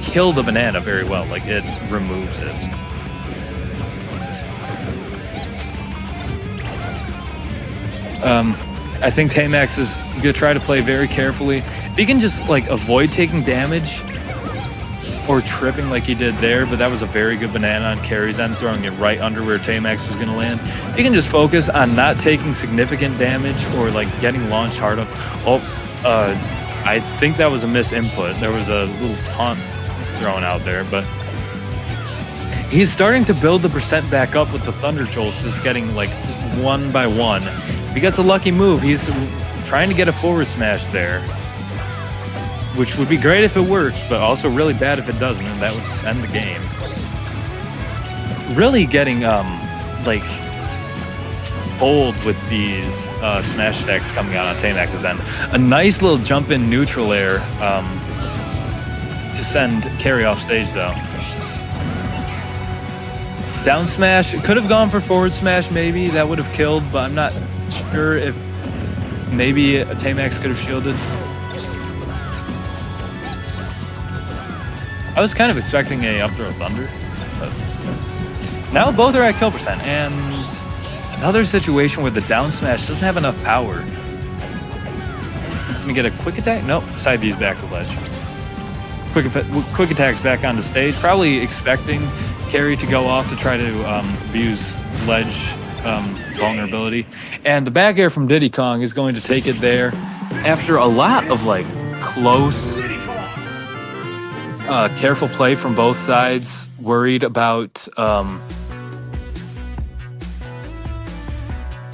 kill the banana very well. Like, it removes it. I think Tamax is gonna try to play very carefully. If he can just like avoid taking damage or tripping like he did there, but that was a very good banana on Carry's end, throwing it right under where Tamax was gonna land. He can just focus on not taking significant damage or like getting launched hard off. Oh, I think that was a misinput. There was a little taunt thrown out there, but he's starting to build the percent back up with the Thunder Jolts, just getting like 1 by 1. If he gets a lucky move, he's trying to get a forward smash there, which would be great if it worked, but also really bad if it doesn't, and that would end the game. Really getting like bold with these smash attacks coming out on Tamax's end. A nice little jump in neutral air to send Carry off stage though. Down smash, it could have gone for forward smash maybe, that would have killed, but I'm not sure if maybe Tamax could have shielded. I was kind of expecting a up throw thunder, but now both are at kill percent, and another situation where the down smash doesn't have enough power. Let me get a quick attack. Nope, side B's back to ledge. Quick attacks back onto stage, probably expecting Carry to go off to try to abuse ledge vulnerability. And the back air from Diddy Kong is going to take it there after a lot of like close, careful play from both sides, worried about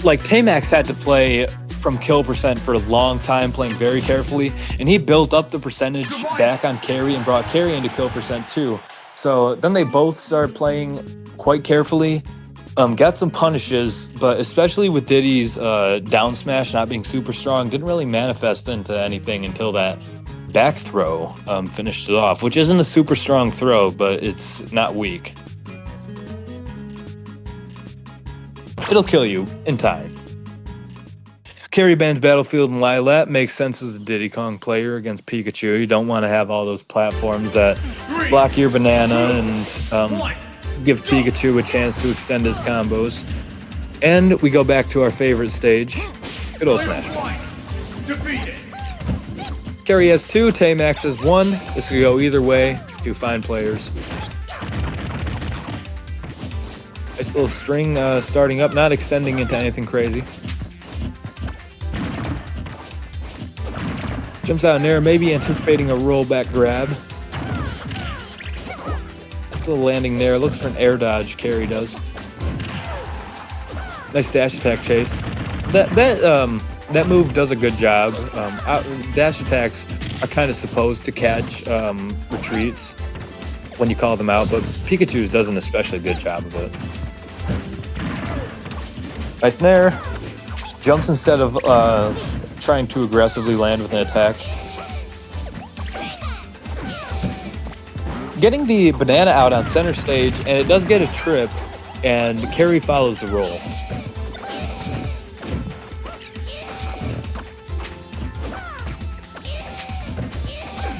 like Tamax had to play from kill percent for a long time, playing very carefully, and he built up the percentage back on Carry and brought Carry into kill percent too. So then they both started playing quite carefully, got some punishes, but especially with Diddy's down smash not being super strong, didn't really manifest into anything until that back throw finished it off, which isn't a super strong throw, but it's not weak. It'll kill you in time. Carry bans Battlefield and Lilat makes sense as a Diddy Kong player against Pikachu. You don't want to have all those platforms that block your banana and give Pikachu a chance to extend his combos. And we go back to our favorite stage, good old Smash. Carry has 2, Tamax has 1. This could go either way. 2 fine players. Nice little string starting up, not extending into anything crazy. Jumps out in there, maybe anticipating a rollback grab. Still landing there, looks for an air dodge, Carry does. Nice dash attack chase. That move does a good job. Dash attacks are kind of supposed to catch retreats when you call them out, but Pikachu's does an especially good job of it. Nice nair. Jumps instead of trying to aggressively land with an attack. Getting the banana out on center stage, and it does get a trip, and Carry follows the roll.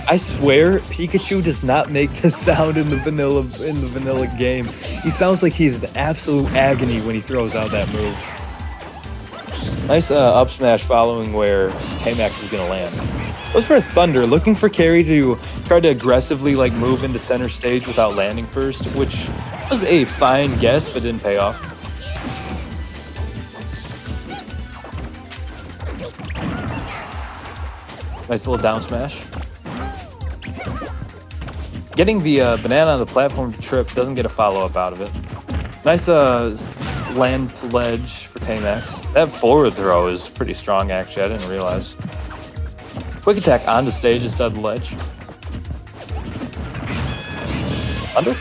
I swear, Pikachu does not make this sound in the vanilla game. He sounds like he's in absolute agony when he throws out that move. Nice up smash following where Tamax is gonna land. Goes for a Thunder, looking for Carry to try to aggressively like move into center stage without landing first, which was a fine guess but didn't pay off. Nice little down smash. Getting the banana on the platform to trip, doesn't get a follow-up out of it. Nice land to ledge for Tamax. That forward throw is pretty strong, actually. I didn't realize. Quick attack onto stage instead of the ledge. Under?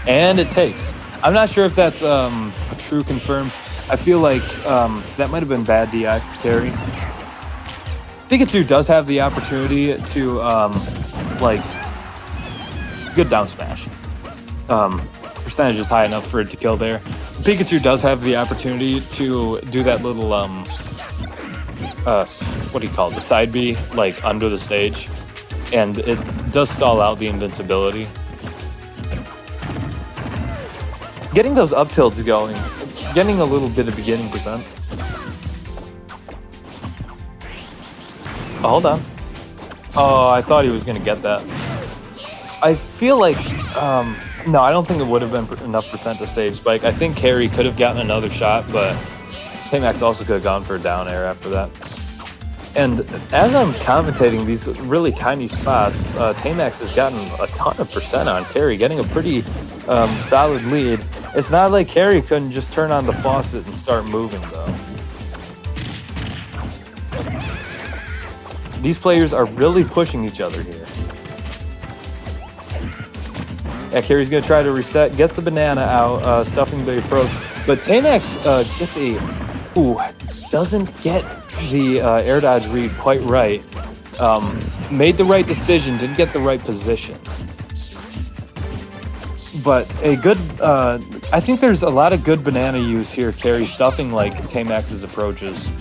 And it takes. I'm not sure if that's a true confirm. I feel like that might have been bad DI for Carry. Pikachu does have the opportunity to, good down smash. Percentage is high enough for it to kill there. Pikachu does have the opportunity to do that little, what do you call it? The side B, like under the stage. And it does stall out the invincibility. getting those up tilts going, getting a little bit of beginning percent. Oh, hold on. Oh, I thought he was going to get that. I feel like, no, I don't think it would have been enough percent to save Spike. I think Carry could have gotten another shot, but Tamax also could have gone for a down air after that. And as I'm commentating these really tiny spots, Tamax has gotten a ton of percent on Carry, getting a pretty solid lead. It's not like Carry couldn't just turn on the faucet and start moving, though. These players are really pushing each other here. Yeah, Carry's going to try to reset, gets the banana out, stuffing the approach. But Tamax gets a... Ooh, doesn't get the air dodge read quite right. Made the right decision, didn't get the right position. But a good... I think there's a lot of good banana use here, Carry stuffing like Tamax's approaches.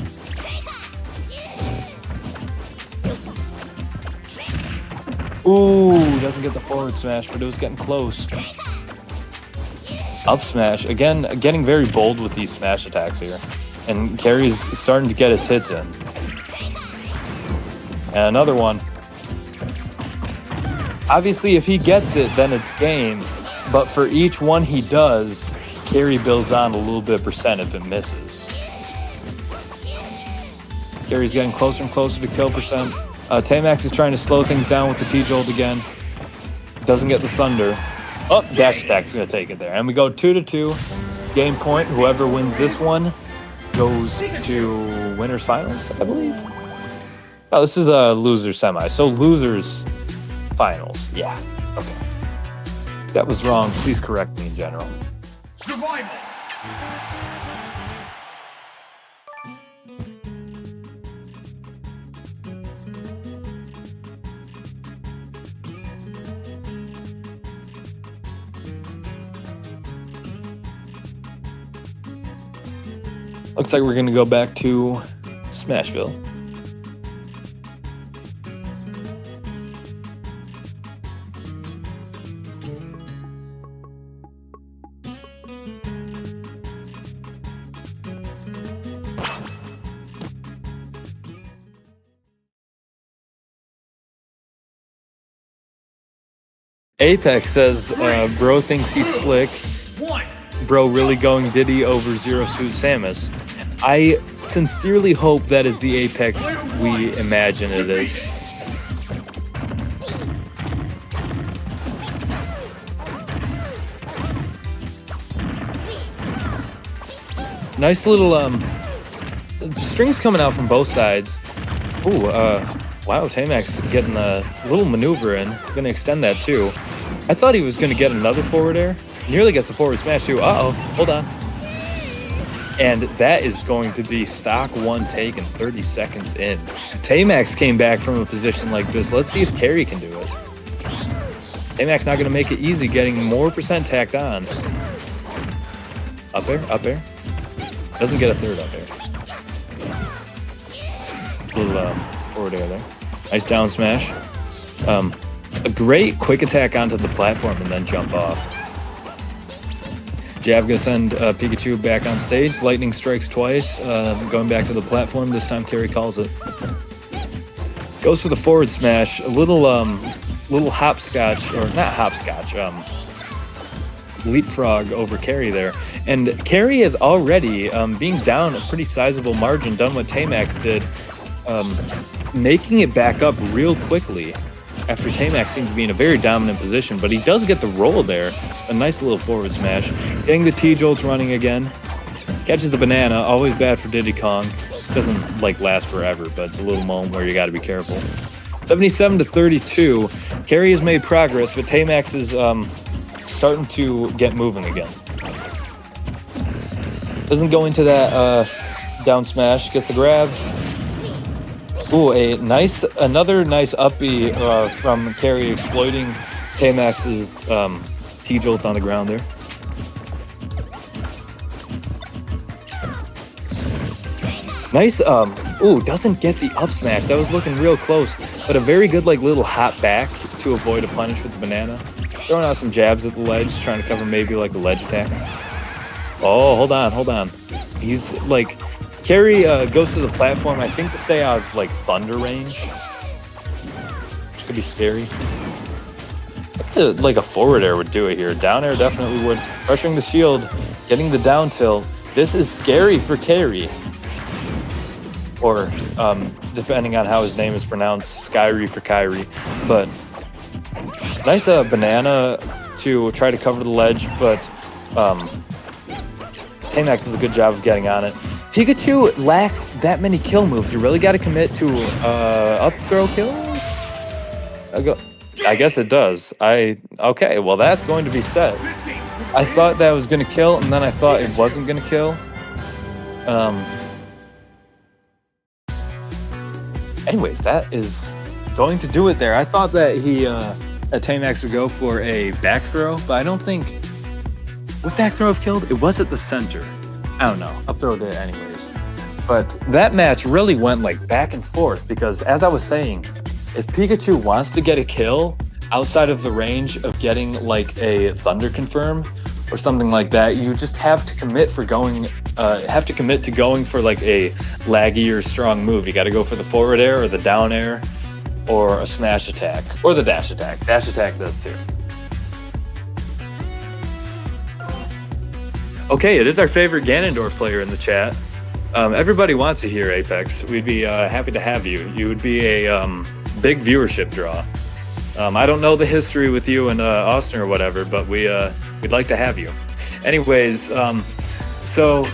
Ooh, doesn't get the forward smash, but it was getting close. Up smash, again, getting very bold with these smash attacks here. And Carry's starting to get his hits in. And another one. Obviously, if he gets it, then it's game. But for each one he does, Carry builds on a little bit of percent if it misses. Carry's getting closer and closer to kill percent. Tamax is trying to slow things down with the T-Jolt again. Doesn't get the Thunder. Oh, dash attack's going to take it there. And we go 2-2. Game point. Whoever wins this one goes to winners finals, I believe. Oh, this is a loser semi. So losers finals. Yeah. Okay. That was wrong. Please correct me in general. Survival. Looks like we're going to go back to Smashville. Apex says, bro thinks he's slick. Bro really going Diddy over Zero Suit Samus. I sincerely hope that is the Apex we imagine it is. Nice little strings coming out from both sides. Ooh, wow, Tamax getting a little maneuver in. Gonna extend that too. I thought he was gonna get another forward air. Nearly gets the forward smash too. Uh-oh, hold on. And that is going to be stock one taken 30 seconds in. Tamax came back from a position like this. Let's see if Carry can do it. Tamax not going to make it easy, getting more percent tacked on. Up air, up air. Doesn't get a third up air. Little forward air there. Nice down smash. A great quick attack onto the platform and then jump off. Jab gonna send Pikachu back on stage. Lightning strikes twice. Going back to the platform. This time Carry calls it. Goes for the forward smash. A little hopscotch, or not hopscotch. Leapfrog over Carry there. And Carry has already, being down a pretty sizable margin, done what Tamax did, making it back up real quickly. After Tamax seemed to be in a very dominant position, but he does get the roll there. A nice little forward smash. Getting the T-Jolts running again. Catches the banana, always bad for Diddy Kong. Doesn't last forever, but it's a little moment where you gotta be careful. 77-32. Carry has made progress, but Tamax is starting to get moving again. Doesn't go into that down smash, gets the grab. Ooh, another nice up B from Carry, exploiting Tamax's T-Jolt on the ground there. Nice, ooh, doesn't get the up smash. That was looking real close, but a very good little hop back to avoid a punish with the banana. Throwing out some jabs at the ledge, trying to cover maybe like a ledge attack. Oh, hold on. He's like, Carry goes to the platform, I think, to stay out of like thunder range, which could be scary. Like a forward air would do it here. Down air definitely would. Pressuring the shield, getting the down tilt. This is scary for Carry. Or, depending on how his name is pronounced, Skyry for Kairi. But nice banana to try to cover the ledge, but Tamax does a good job of getting on it. Pikachu lacks that many kill moves. You really got to commit to up throw kills? I guess it does. Okay, well that's going to be set. I thought that was going to kill, and then I thought it wasn't going to kill. Anyways, that is going to do it there. I thought that Tamax would go for a back throw, but I don't think... What back throw have killed? It was at the center. I don't know. Up throw did anyways. But that match really went like back and forth because, as I was saying, if Pikachu wants to get a kill outside of the range of getting like a Thunder Confirm or something like that, you just have to commit for going. To going for like a laggy or strong move. You got to go for the forward air or the down air or a smash attack or the dash attack. Dash attack does too. Okay, it is our favorite Ganondorf player in the chat. Everybody wants to hear Apex. We'd be happy to have you. You would be a big viewership draw. I don't know the history with you and Austin or whatever, but we'd like to have you. Anyways, so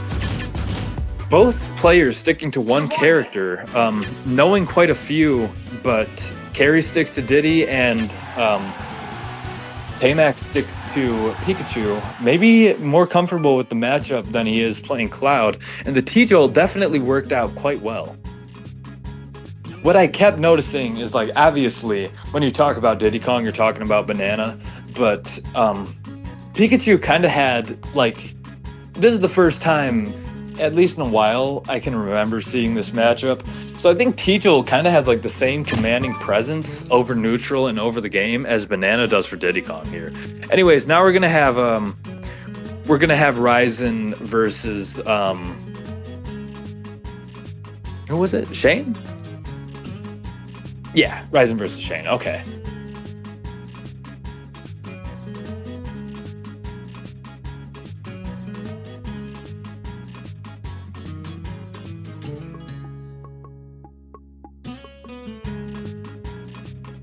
both players sticking to one character, knowing quite a few, but Carry sticks to Diddy and Tamax sticks to Pikachu, maybe more comfortable with the matchup than he is playing Cloud, and the T-Jolt definitely worked out quite well. What I kept noticing is, like, obviously, when you talk about Diddy Kong, you're talking about Banana, but Pikachu kind of had, like, this is the first time, at least in a while, I can remember seeing this matchup. So I think T-Jolt kind of has like the same commanding presence over neutral and over the game as Banana does for Diddy Kong here. Anyways, now we're gonna have Ryzen versus who was it? Shane? Yeah, Ryzen versus Shane. Okay.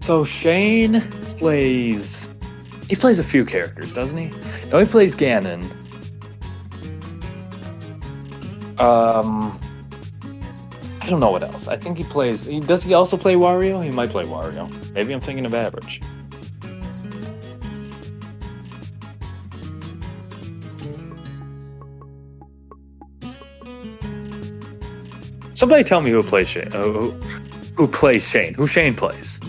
So Shane plays a few characters, doesn't he? No, he plays Ganon. I don't know what else. I think does he also play Wario? He might play Wario. Maybe I'm thinking of average. Somebody tell me who plays Shane. Who plays Shane? Who Shane plays?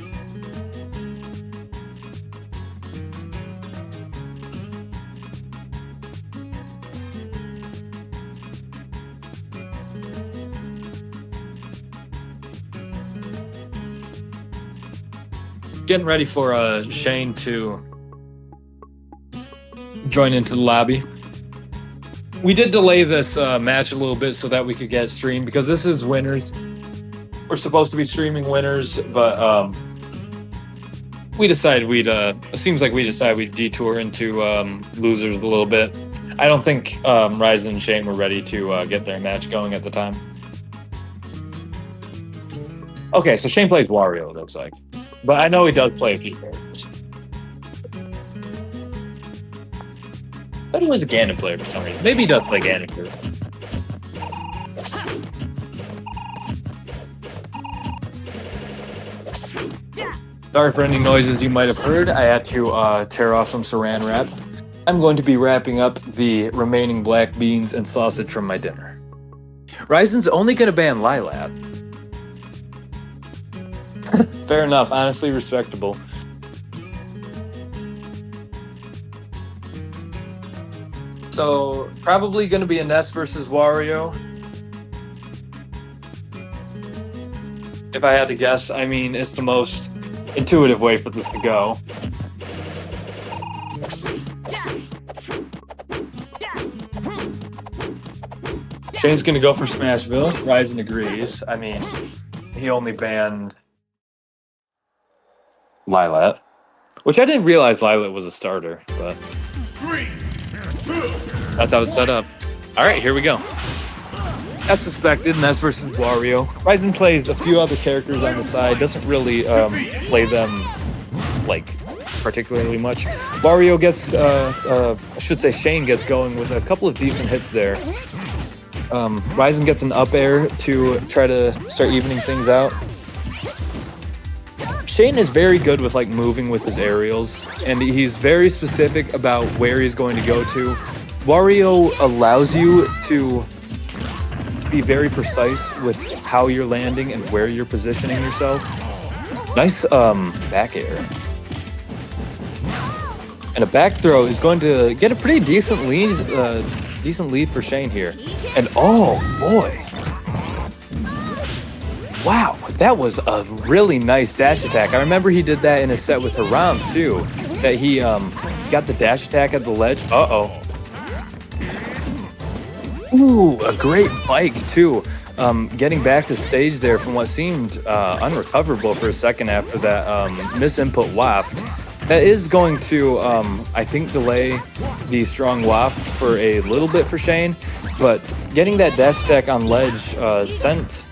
Getting ready for Shane to join into the lobby. We did delay this match a little bit so that we could get streamed because this is winners. We're supposed to be streaming winners, but we decided it seems like we decided we'd detour into losers a little bit. I don't think Ryzen and Shane were ready to get their match going at the time. Okay, so Shane plays Wario, it looks like. But I know he does play a few characters. I thought he was a Ganon player for some reason. Maybe he does play Ganon too. Sorry for any noises you might have heard. I had to tear off some saran wrap. I'm going to be wrapping up the remaining black beans and sausage from my dinner. Ryzen's only going to ban Lilat. Fair enough, honestly respectable. So, probably going to be a Ness versus Wario. If I had to guess, I mean, it's the most intuitive way for this to go. Shane's gonna go for Smashville. Ryzen agrees. I mean, he only banned Lilat, which I didn't realize Lilat was a starter, but 3, 2, that's how it's set up. All right, here we go. As suspected, Ness versus Wario. Ryzen plays a few other characters on the side, doesn't really play them like particularly much. Wario gets, I should say Shane gets going with a couple of decent hits there. Ryzen gets an up air to try to start evening things out. Shane is very good with like moving with his aerials, and he's very specific about where he's going to go to. Wario allows you to be very precise with how you're landing and where you're positioning yourself. Nice back air. And a back throw is going to get a pretty decent lead for Shane here. And oh boy. Wow, that was a really nice dash attack. I remember he did that in a set with Haram too. That he got the dash attack at the ledge. Uh-oh. Ooh, a great bike too. Getting back to stage there from what seemed unrecoverable for a second after that misinput waft. That is going to, I think, delay the strong waft for a little bit for Shane, but getting that dash attack on ledge sent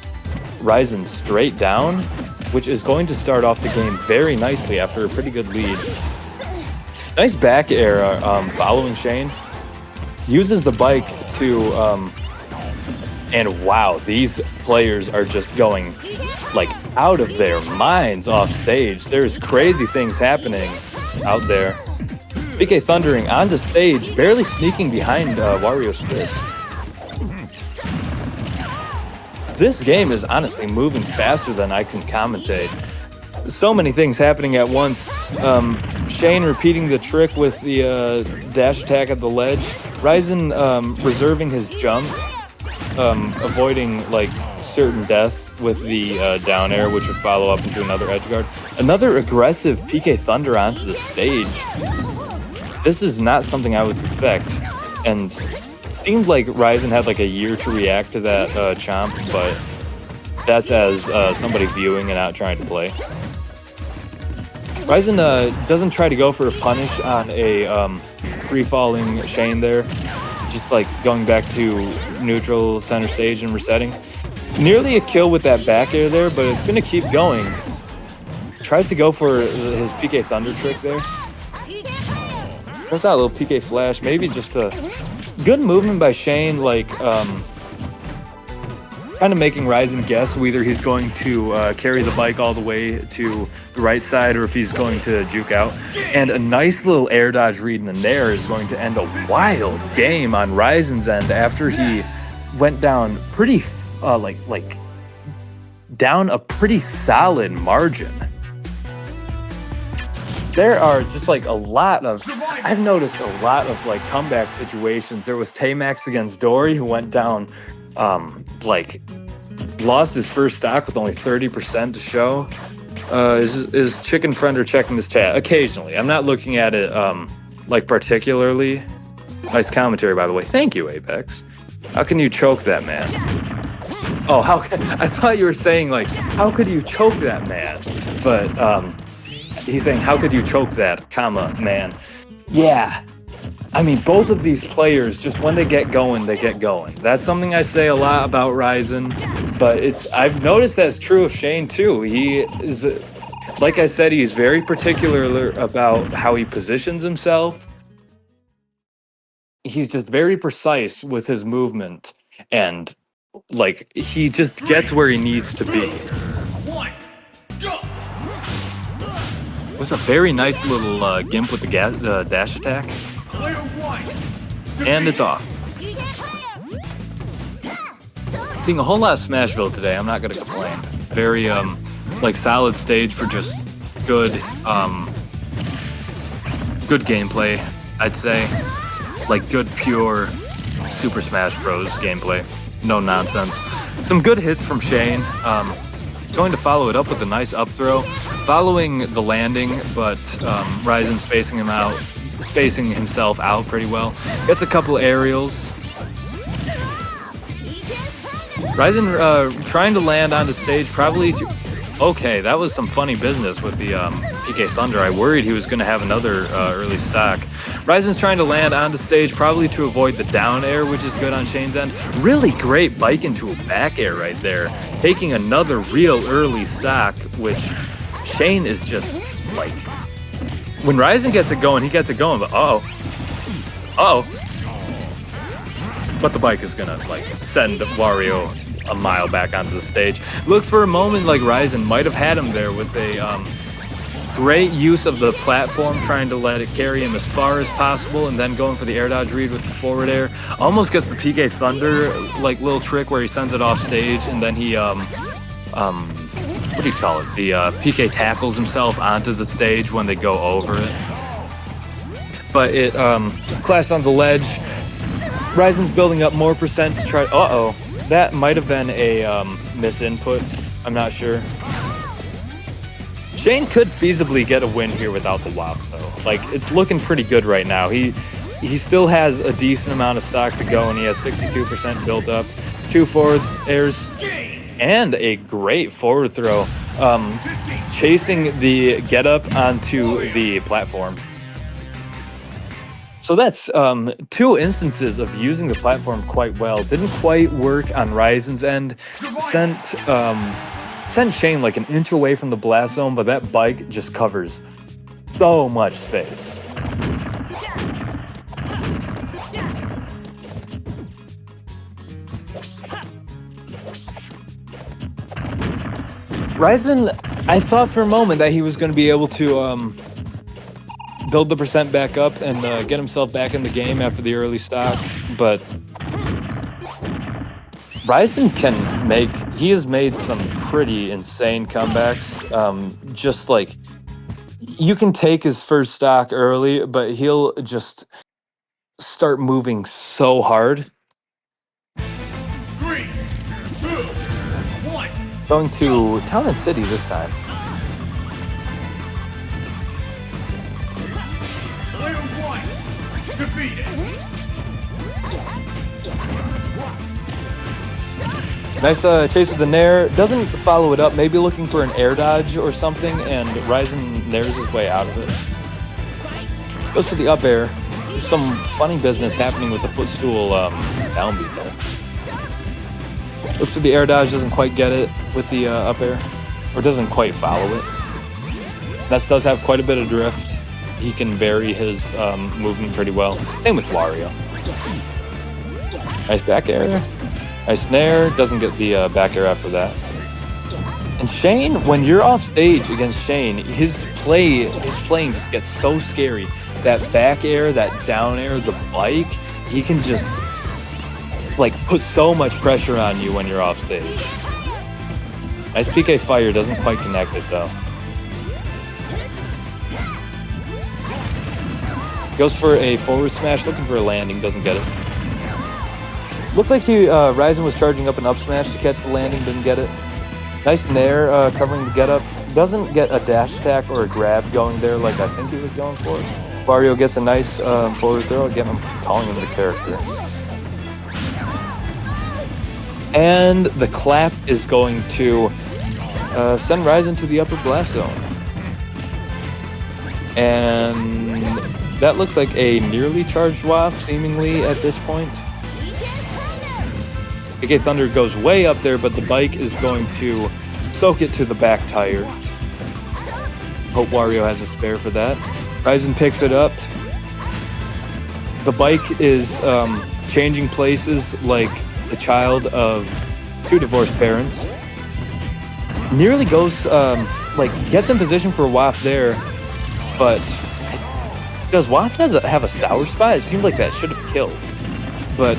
Ryzen straight down, which is going to start off the game very nicely after a pretty good lead. Nice back air following Shane. Uses the bike to, and wow, these players are just going like out of their minds off stage. There's crazy things happening out there. PK thundering onto stage, barely sneaking behind Wario's fist. This game is honestly moving faster than I can commentate. So many things happening at once. Shane repeating the trick with the dash attack at the ledge. Ryzen reserving his jump, avoiding like certain death with the down air, which would follow up into another edge guard. Another aggressive PK Thunder onto the stage. This is not something I would suspect, and it seemed like Ryzen had like a year to react to that chomp, but that's as somebody viewing and not trying to play. Ryzen doesn't try to go for a punish on a free-falling Shane there, just like going back to neutral center stage and resetting. Nearly a kill with that back air there, but it's going to keep going. Tries to go for his PK Thunder trick there. There's that little PK flash, maybe just a good movement by Shane, like kind of making Ryzen guess whether he's going to carry the bike all the way to the right side or if he's going to juke out. And a nice little air dodge read in the nair is going to end a wild game on Ryzen's end after he went down pretty like down a pretty solid margin. There are just like a lot of, I've noticed a lot of like comeback situations. There was Tamax against Dory who went down, like lost his first stock with only 30% to show. Is Chicken Friender checking this chat? Occasionally. I'm not looking at it like particularly. Nice commentary, by the way. Thank you, Apex. How can you choke that man? Oh, I thought you were saying like, how could you choke that man? But he's saying, how could you choke that, comma, man? Yeah. I mean, both of these players, just when they get going, they get going. That's something I say a lot about Ryzen, but I've noticed that's true of Shane too. He is, like I said, he's very particular about how he positions himself. He's just very precise with his movement, and like he just gets where he needs to be. It was a very nice little gimp with the dash attack. And it's off. Seeing a whole lot of Smashville today, I'm not gonna complain. Very like solid stage for just good good gameplay, I'd say. Like good pure Super Smash Bros gameplay. No nonsense. Some good hits from Shane. Going to follow it up with a nice up throw. Following the landing, but Ryzen spacing him out spacing himself out pretty well. Gets a couple aerials. Ryzen trying to land on the stage, probably to... Okay, that was some funny business with the PK Thunder. I worried he was going to have another early stock. Ryzen's trying to land on the stage, probably to avoid the down air, which is good on Shane's end. Really great bike into a back air right there. Taking another real early stock, which Shane is just like... When Ryzen gets it going, he gets it going, but but the bike is gonna like send Wario a mile back onto the stage. Look for a moment like Ryzen might have had him there with a great use of the platform, trying to let it carry him as far as possible, and then going for the air dodge read with the forward air. Almost gets the PK Thunder like little trick where he sends it off stage, and then he what do you call it? The PK tackles himself onto the stage when they go over it. But it clashed on the ledge. Ryzen's building up more percent to try... That might have been a misinput. I'm not sure. Shane could feasibly get a win here without the WAP, though. Like, it's looking pretty good right now. He still has a decent amount of stock to go, and he has 62% built up. 2 forward airs, and a great forward throw. Chasing the get up onto the platform. So that's 2 instances of using the platform quite well. Didn't quite work on Ryzen's end. Sent Shane like an inch away from the blast zone, but that bike just covers so much space. Ryzen, I thought for a moment that he was going to be able to build the percent back up and get himself back in the game after the early stock, but Ryzen he has made some pretty insane comebacks. Just like, you can take his first stock early, but he'll just start moving so hard. 3, 2, 1. Going to Town and City this time. Player 1 defeated. Nice chase with the Nair. Doesn't follow it up. Maybe looking for an air dodge or something, and Ryzen nairs his way out of it. Goes to the up air. There's some funny business happening with the footstool down beat there. Looks for the air dodge, doesn't quite get it with the up air, or doesn't quite follow it. That does have quite a bit of drift. He can vary his movement pretty well. Same with Wario. Nice back air. Nice nair. Doesn't get the back air after that. And Shane, when you're off stage against Shane, his playing just gets so scary. That back air, that down air, the bike, he can just like put so much pressure on you when you're off stage. Nice PK fire, doesn't quite connect it though. Goes for a forward smash, looking for a landing, doesn't get it. Looked like Ryzen was charging up an up smash to catch the landing, didn't get it. Nice nair covering the get up. Doesn't get a dash attack or a grab going there like I think he was going for. Wario gets a nice forward throw. Again, I'm calling him the character. And the clap is going to send Ryzen to the upper blast zone. And that looks like a nearly charged WAF, seemingly, at this point. PK Thunder goes way up there, but the bike is going to soak it to the back tire. Hope Wario has a spare for that. Ryzen picks it up. The bike is changing places like the child of 2 divorced parents. Nearly goes, gets in position for a WAF there, but does WAF have a sour spot? It seemed like that should have killed. But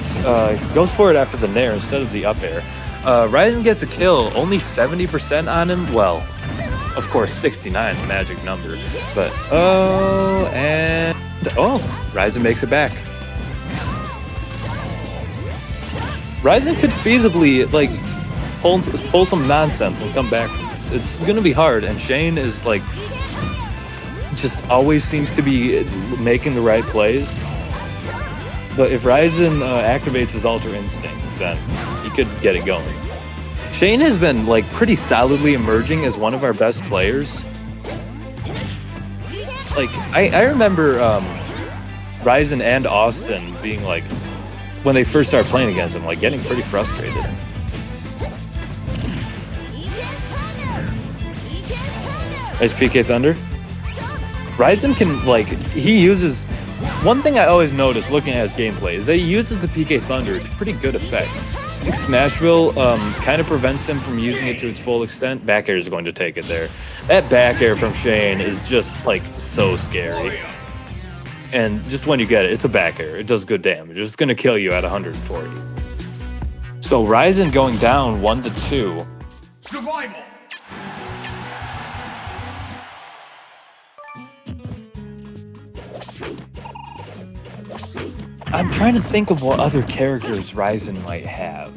goes for it after the nair instead of the up air. Ryzen gets a kill, only 70% on him. Well, of course, 69, the magic number. But, Ryzen makes it back. Ryzen could feasibly, pull some nonsense and come back from this. It's going to be hard, and Shane is, just always seems to be making the right plays. But if Ryzen activates his Ultra Instinct, then he could get it going. Shane has been like pretty solidly emerging as one of our best players. Like I remember Ryzen and Austin being like, when they first started playing against him, like getting pretty frustrated. Nice PK Thunder. Ryzen can, like, he uses, one thing I always notice looking at his gameplay is that he uses the PK Thunder to pretty good effect. I think Smashville kind of prevents him from using it to its full extent. Back air is going to take it there. That back air from Shane is just, like, so scary. And just when you get it, it's a back air. It does good damage. It's going to kill you at 140. So Ryzen going down 1-2. Survival. I'm trying to think of what other characters Ryzen might have.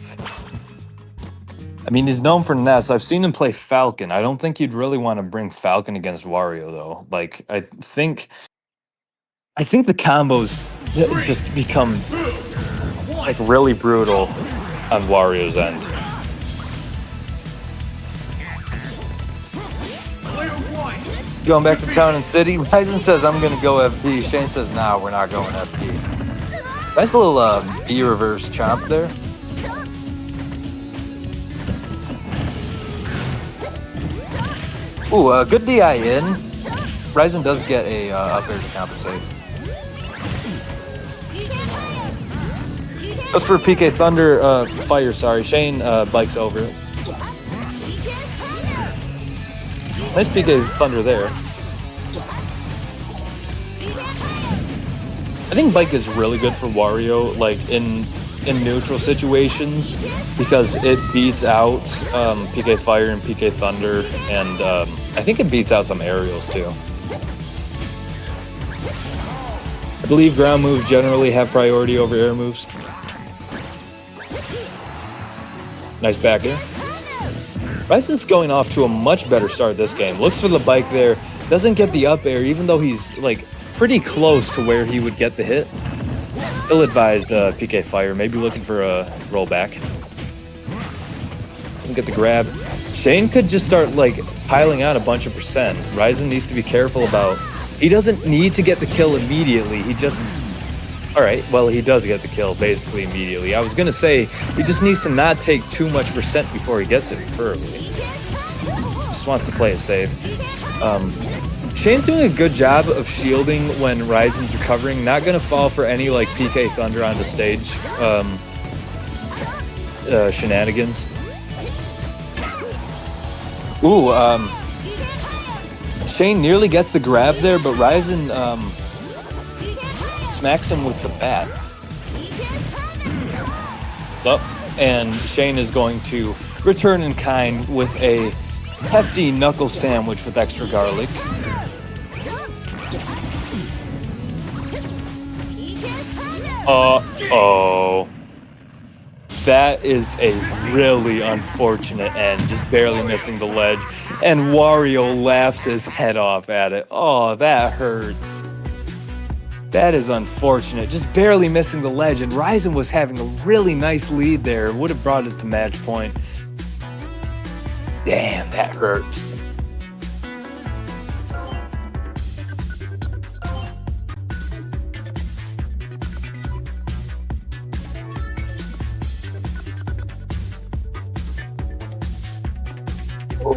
I mean, he's known for Ness. I've seen him play Falcon. I don't think you'd really want to bring Falcon against Wario, though. Like, I think the combos just become like really brutal on Wario's end. Going back to Town and City, Ryzen says I'm gonna go FP. Shane says nah, we're not going FP. Nice little B reverse chomp there. Ooh, good DI in. Ryzen does get a up air to compensate. That's for PK Thunder fire, sorry. Shane bikes over it. Nice PK Thunder there. I think bike is really good for Wario, like in neutral situations, because it beats out PK Fire and PK Thunder, and I think it beats out some aerials too. I believe ground moves generally have priority over air moves. Nice back air. Ryzen's going off to a much better start this game. Looks for the bike there. Doesn't get the up air, even though he's like pretty close to where he would get the hit. Ill-advised PK Fire, maybe looking for a rollback. Doesn't get the grab. Shane could just start like piling on a bunch of percent. Ryzen needs to be careful about, he doesn't need to get the kill immediately. He just, all right, well, he does get the kill basically immediately. I was gonna say, he just needs to not take too much percent before he gets it, preferably. Just wants to play it safe. Shane's doing a good job of shielding when Ryzen's recovering. Not gonna fall for any like PK Thunder on the stage shenanigans. Ooh, Shane nearly gets the grab there, but Ryzen smacks him with the bat. Oh, and Shane is going to return in kind with a hefty knuckle sandwich with extra garlic. Uh-oh. That is a really unfortunate end, just barely missing the ledge. And Wario laughs his head off at it. Oh, that hurts. That is unfortunate, just barely missing the ledge. And Ryzen was having a really nice lead there. Would have brought it to match point. Damn, that hurts.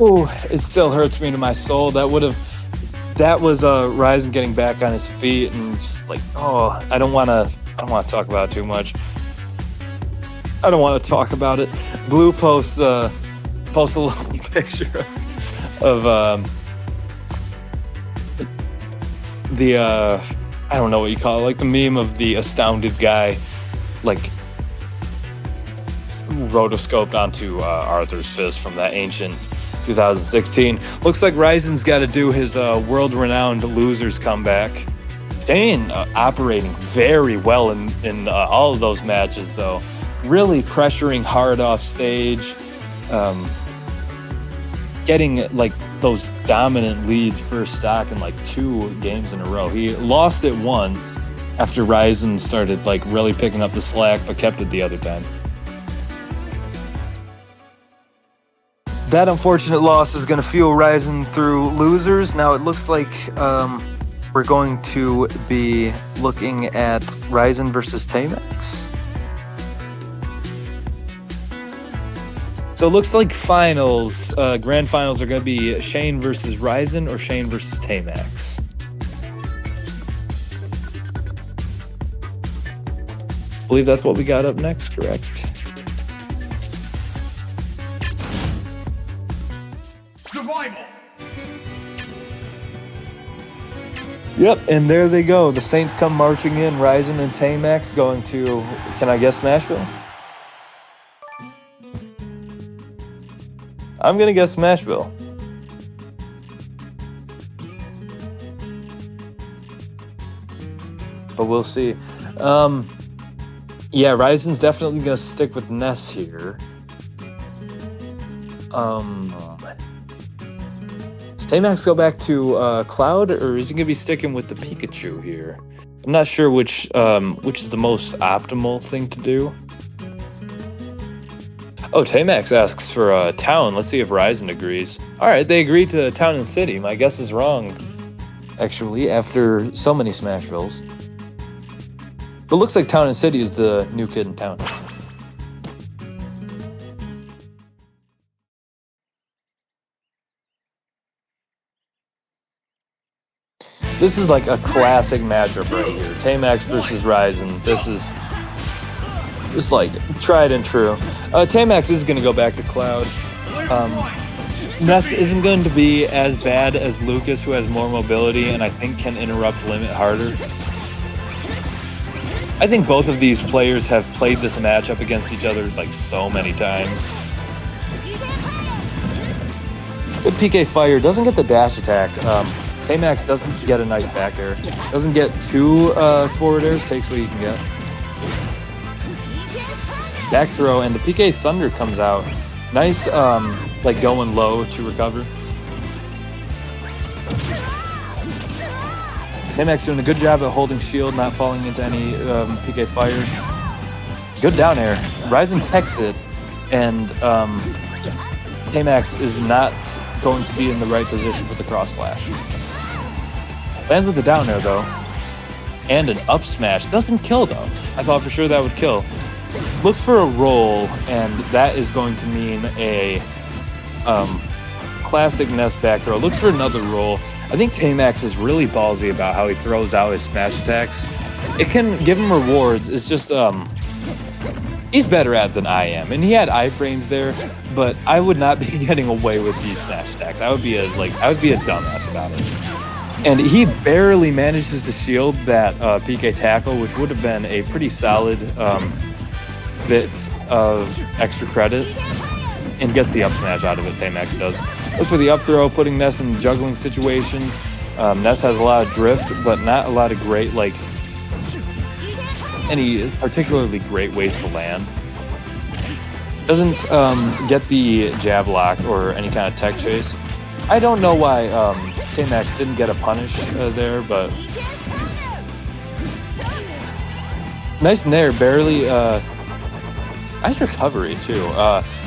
Oh, it still hurts me to my soul. That was Ryzen getting back on his feet and just like, oh, I don't want to talk about it too much. I don't want to talk about it. Blue posts a little picture of the I don't know what you call it, like the meme of the astounded guy, like rotoscoped onto Arthur's fist from that ancient 2016. Looks like Ryzen's got to do his world-renowned losers comeback. Shane operating very well in all of those matches, though. Really pressuring hard off stage, getting like those dominant leads first stock in like 2 games in a row. He lost it once after Ryzen started like really picking up the slack, but kept it the other time. That unfortunate loss is going to fuel Ryzen through losers. Now it looks like we're going to be looking at Ryzen versus Tamex. So it looks like finals, grand finals are going to be Shane versus Ryzen or Shane versus Tamex. I believe that's what we got up next, correct? Survival. Yep, and there they go. The Saints come marching in. Ryzen and Tamex going to, can I guess Smashville? I'm going to guess Smashville. But we'll see. Yeah, Ryzen's definitely going to stick with Ness here. Does Tamax go back to Cloud, or is he going to be sticking with the Pikachu here? I'm not sure which is the most optimal thing to do. Oh, Tamax asks for Town. Let's see if Ryzen agrees. All right, they agree to Town and City. My guess is wrong, actually, after so many Smashvilles. But it looks like Town and City is the new kid in town. This is like a classic matchup right here. Tamax versus Ryzen. This is just like tried and true. Tamax is going to go back to Cloud. Ness isn't going to be as bad as Lucas, who has more mobility and I think can interrupt Limit harder. I think both of these players have played this matchup against each other like so many times. Good PK fire, doesn't get the dash attack. Tamax doesn't get a nice back air. Doesn't get 2 forward airs, takes what you can get. Back throw, and the PK Thunder comes out. Nice, like going low to recover. Tamax doing a good job at holding shield, not falling into any PK fire. Good down air. Ryzen techs it, and Tamax is not going to be in the right position for the cross slash. Lands with the down air though, and an up smash. Doesn't kill though. I thought for sure that would kill. Looks for a roll, and that is going to mean a classic Ness back throw. Looks for another roll. I think Tamax is really ballsy about how he throws out his smash attacks. It can give him rewards. It's just he's better at it than I am, and he had iframes there, but I would not be getting away with these smash attacks. I would be a dumbass about it. And he barely manages to shield that PK tackle, which would have been a pretty solid bit of extra credit, and gets the up smash out of it. Tamax does. Looks for the up throw, putting Ness in a juggling situation. Ness has a lot of drift, but not a lot of great, like, any particularly great ways to land. Doesn't get the jab lock or any kind of tech chase. I don't know why Tamax didn't get a punish there, but nice nair, barely. Nice recovery too.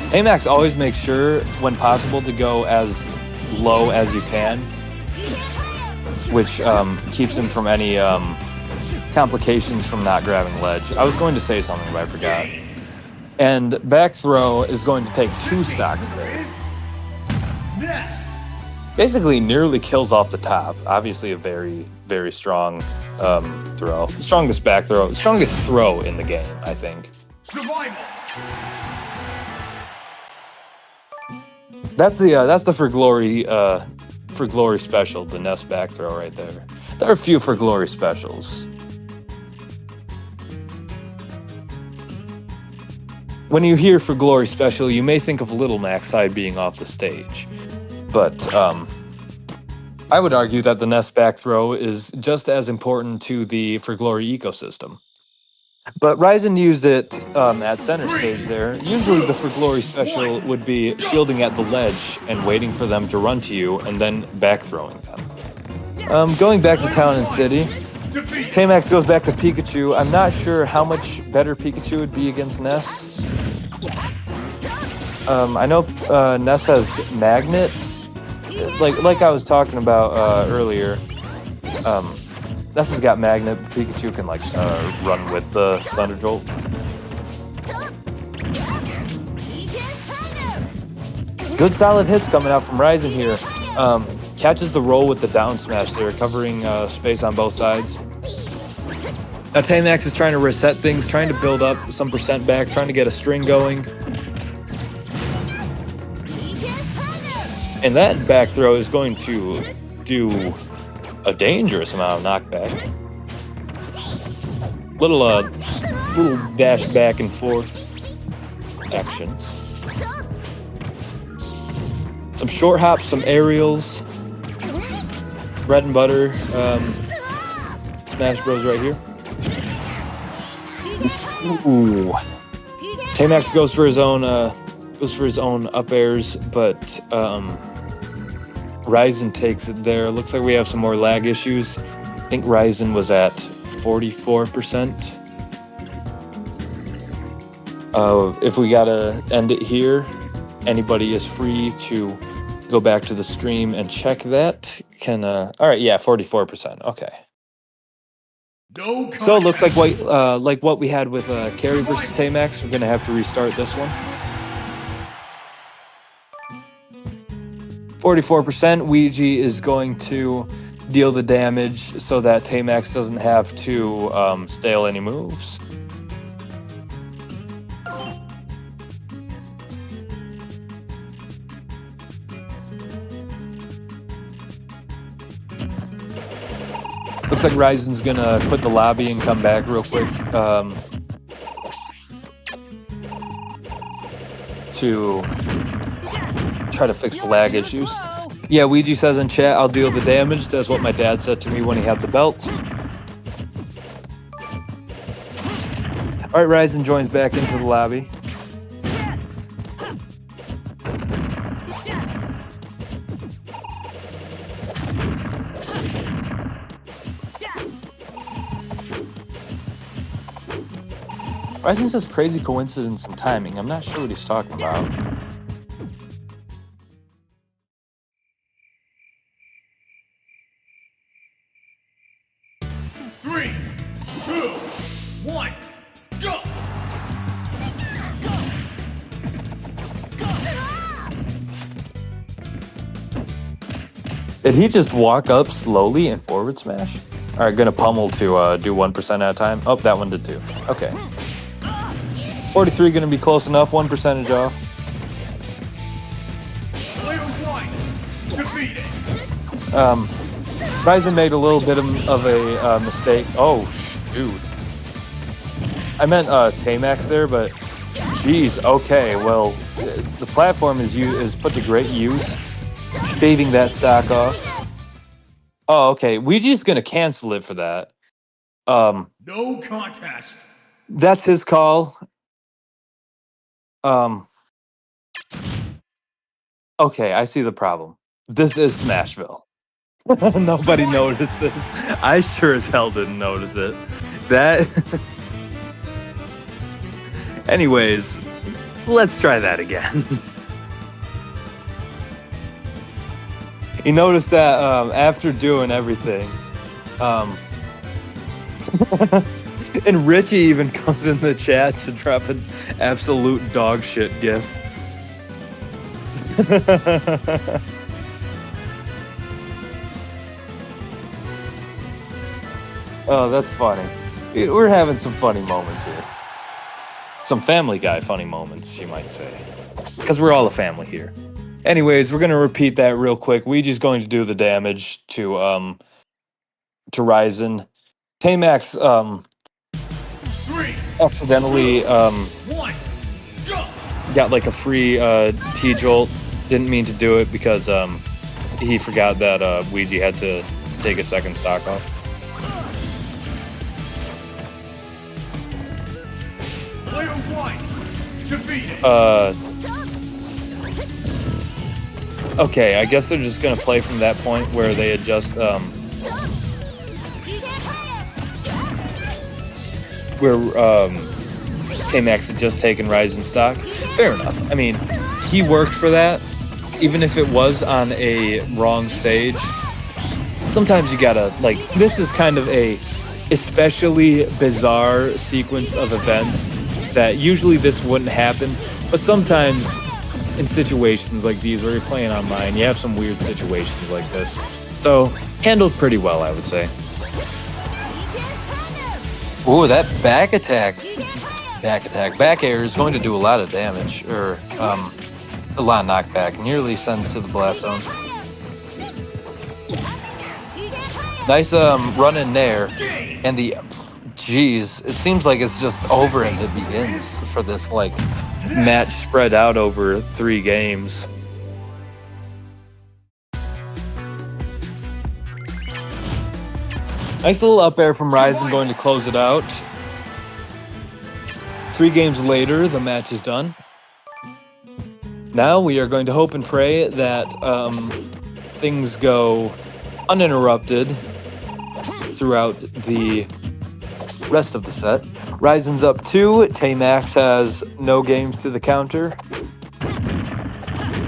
Tamax always makes sure, when possible, to go as low as you can, which keeps him from any complications from not grabbing ledge. I was going to say something, but I forgot. And back throw is going to take 2 stocks there. Basically nearly kills off the top. Obviously a very, very strong throw. Strongest back throw. Strongest throw in the game, I think. Survival. That's the for glory special, the Ness back throw right there. There are a few for glory specials. When you hear for glory special, you may think of Little Max side being off the stage. But I would argue that the Ness back throw is just as important to the For Glory ecosystem. But Ryzen used it at center stage there. Usually the For Glory special would be shielding at the ledge and waiting for them to run to you and then back throwing them. Going back to Town and City, K-Max goes back to Pikachu. I'm not sure how much better Pikachu would be against Ness. I know Ness has Magnet. Like I was talking about earlier. Ness has got Magnet. Pikachu can like run with the Thunder Jolt. Good solid hits coming out from Ryzen here. Catches the roll with the down smash there, covering space on both sides. Now Tamax is trying to reset things, trying to build up some percent back, trying to get a string going. And that back throw is going to do a dangerous amount of knockback. Little dash back and forth action. Some short hops, some aerials. Bread and butter. Smash Bros right here. Ooh. Tamax goes for his own up airs, but Ryzen takes it there. Looks like we have some more lag issues. I think Ryzen was at 44%. If we gotta end it here, anybody is free to go back to the stream and check that. All right, yeah, 44%. Okay. No So it looks like what we had with Carry versus Tamax. We're gonna have to restart this one. 44%. Ouija is going to deal the damage so that Tamax doesn't have to stale any moves. Looks like Ryzen's gonna quit the lobby and come back real quick to try to fix the lag issues. Yeah, Ouija says in chat, I'll deal the damage. That's what my dad said to me when he had the belt. All right, Ryzen joins back into the lobby. Ryzen says crazy coincidence and timing. I'm not sure what he's talking about. Three, two, one, go! Did he just walk up slowly and forward smash? All right, gonna pummel to do 1% at a time. Oh, that one did too. Okay. 43 gonna be close enough, 1% off. Player one, defeated. Ryzen made a little bit of a mistake. Oh, shoot. I meant Tamax there, but geez, okay. Well, the platform is put to great use, shaving that stock off. Oh, okay. Ouija's gonna cancel it for that. No contest. That's his call. Okay, I see the problem. This is Smashville. Nobody noticed this. I sure as hell didn't notice it. That. Anyways, let's try that again. You noticed that after doing everything, and Richie even comes in the chat to drop an absolute dog shit gif. Oh, that's funny. We're having some funny moments here. Some Family Guy funny moments, you might say. Because we're all a family here. Anyways, we're going to repeat that real quick. Ouija's going to do the damage to Ryzen. Tamax accidentally One, go! got like a free T-Jolt. Didn't mean to do it because he forgot that Ouija had to take a second stock off. defeated. Okay, I guess they're just gonna play from that point where they had just where Tamax had just taken Ryzen stock. Fair enough. I mean, he worked for that, even if it was on a wrong stage. Sometimes you gotta, like, this is kind of a especially bizarre sequence of events that usually this wouldn't happen, but sometimes in situations like these where you're playing online, you have some weird situations like this. So, handled pretty well, I would say. Ooh, that back air is going to do a lot of damage, or a lot of knockback. Nearly sends to the blast zone. Nice run in there, and the, geez, it seems like it's just over as it begins for this like Match spread out over 3 games. Nice little up air from Ryzen going to close it out. 3 games later, the match is done. Now we are going to hope and pray that things go uninterrupted throughout the rest of the set. Ryzen's up 2. Tamax has no games to the counter.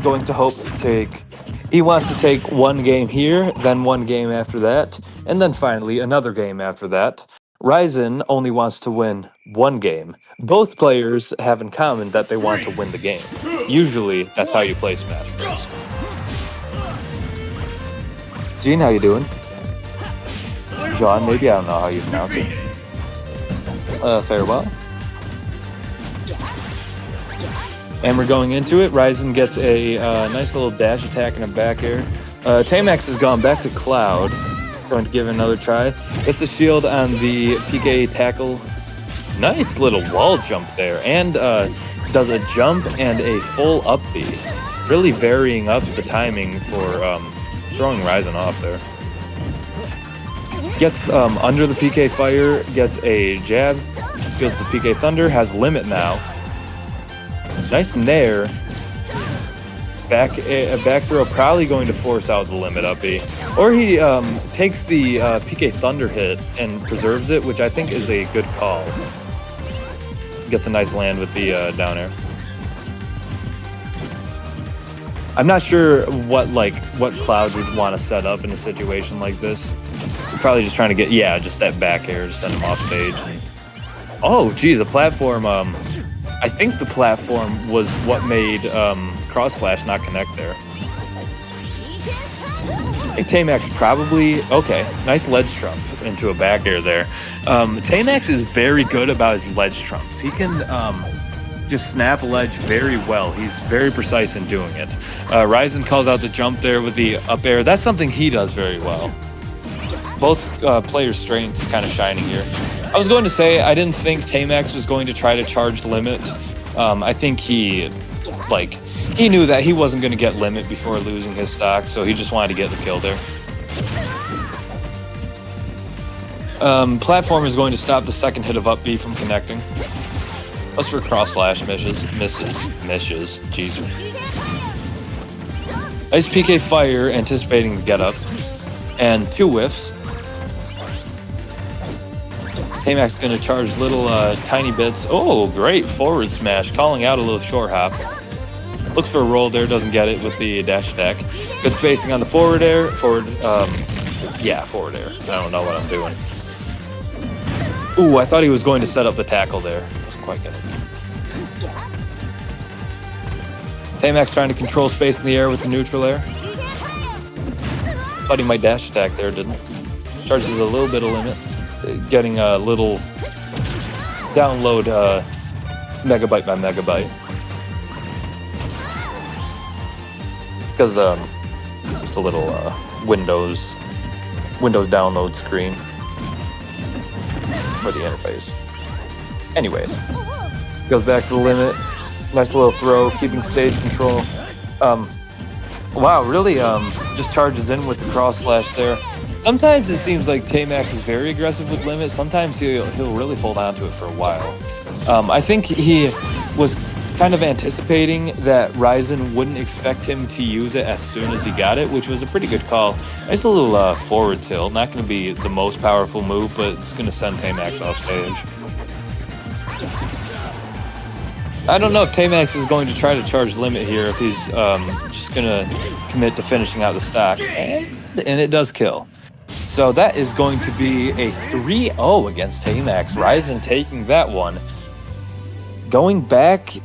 Going to hope to take... He wants to take 1 game here, then 1 game after that, and then finally another game after that. Ryzen only wants to win 1 game. Both players have in common that they want to win the game. Usually, that's how you play Smash Bros. Gene, how you doing? John, maybe, I don't know how you pronounce it. Farewell. And we're going into it. Ryzen gets a nice little dash attack and a back air. Tamax has gone back to Cloud. Going to give it another try. Gets the shield on the PK tackle. Nice little wall jump there. And does a jump and a full up B. Really varying up the timing for throwing Ryzen off there. Gets under the PK fire, gets a jab, feels the PK thunder, has limit now. Nice nair. Back throw, probably going to force out the limit up B. Or he takes the PK thunder hit and preserves it, which I think is a good call. Gets a nice land with the down air. I'm not sure what Cloud would want to set up in a situation like this. Probably just trying to get, yeah, just that back air to send him off stage. Oh, geez, the platform, I think the platform was what made Cross Slash not connect there. I think Tamax probably, okay, nice ledge trump into a back air there. Tamax is very good about his ledge trumps. He can just snap a ledge very well. He's very precise in doing it. Ryzen calls out the jump there with the up air. That's something he does very well. Both players' strengths kind of shining here. I was going to say, I didn't think Tamax was going to try to charge limit. I think he knew that he wasn't going to get limit before losing his stock, so he just wanted to get the kill there. Platform is going to stop the second hit of up B from connecting. Plus for cross slash misses. Jeez. Nice PK fire, anticipating the get up. And 2 whiffs. Tamax going to charge little tiny bits. Oh, great forward smash, calling out a little short hop. Looks for a roll there, doesn't get it with the dash attack. Good spacing on the forward air. Forward air. I don't know what I'm doing. Ooh, I thought he was going to set up the tackle there. Wasn't quite good. Tamax trying to control space in the air with the neutral air. Thought he might dash attack there, didn't. Charges a little bit of limit. Getting a little download megabyte by megabyte. Because just a little Windows download screen for the interface. Anyways, goes back to the limit. Nice little throw, keeping stage control. Wow, really just charges in with the cross slash there. Sometimes it seems like Tamax is very aggressive with limit. Sometimes he'll really hold on to it for a while. I think he was kind of anticipating that Ryzen wouldn't expect him to use it as soon as he got it, which was a pretty good call. Nice little forward tilt. Not going to be the most powerful move, but it's going to send Tamax off stage. I don't know if Tamax is going to try to charge limit here, if he's just going to commit to finishing out the stock. And it does kill. So that is going to be a 3-0 against Tamax. Ryzen taking that one. Going back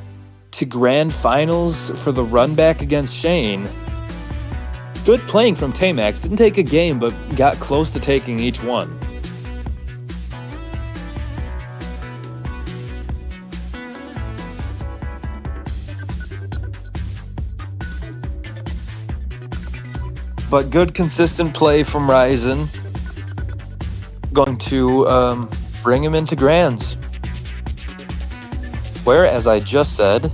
to grand finals for the run back against Shane. Good playing from Tamax. Didn't take a game, but got close to taking each one. But good consistent play from Ryzen. Going to bring him into grands. Where, as I just said,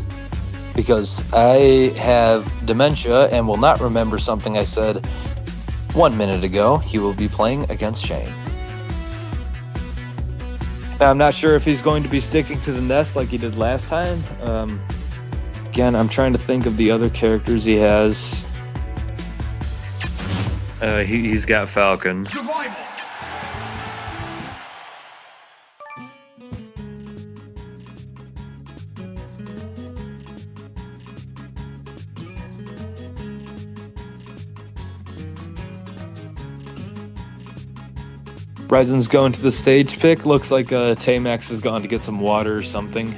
because I have dementia and will not remember something I said 1 minute ago, he will be playing against Shane. Now, I'm not sure if he's going to be sticking to the nest like he did last time. Again, I'm trying to think of the other characters he has. He's got Falcon. Survival. Ryzen's going to the stage pick. Looks like Tamax has gone to get some water or something.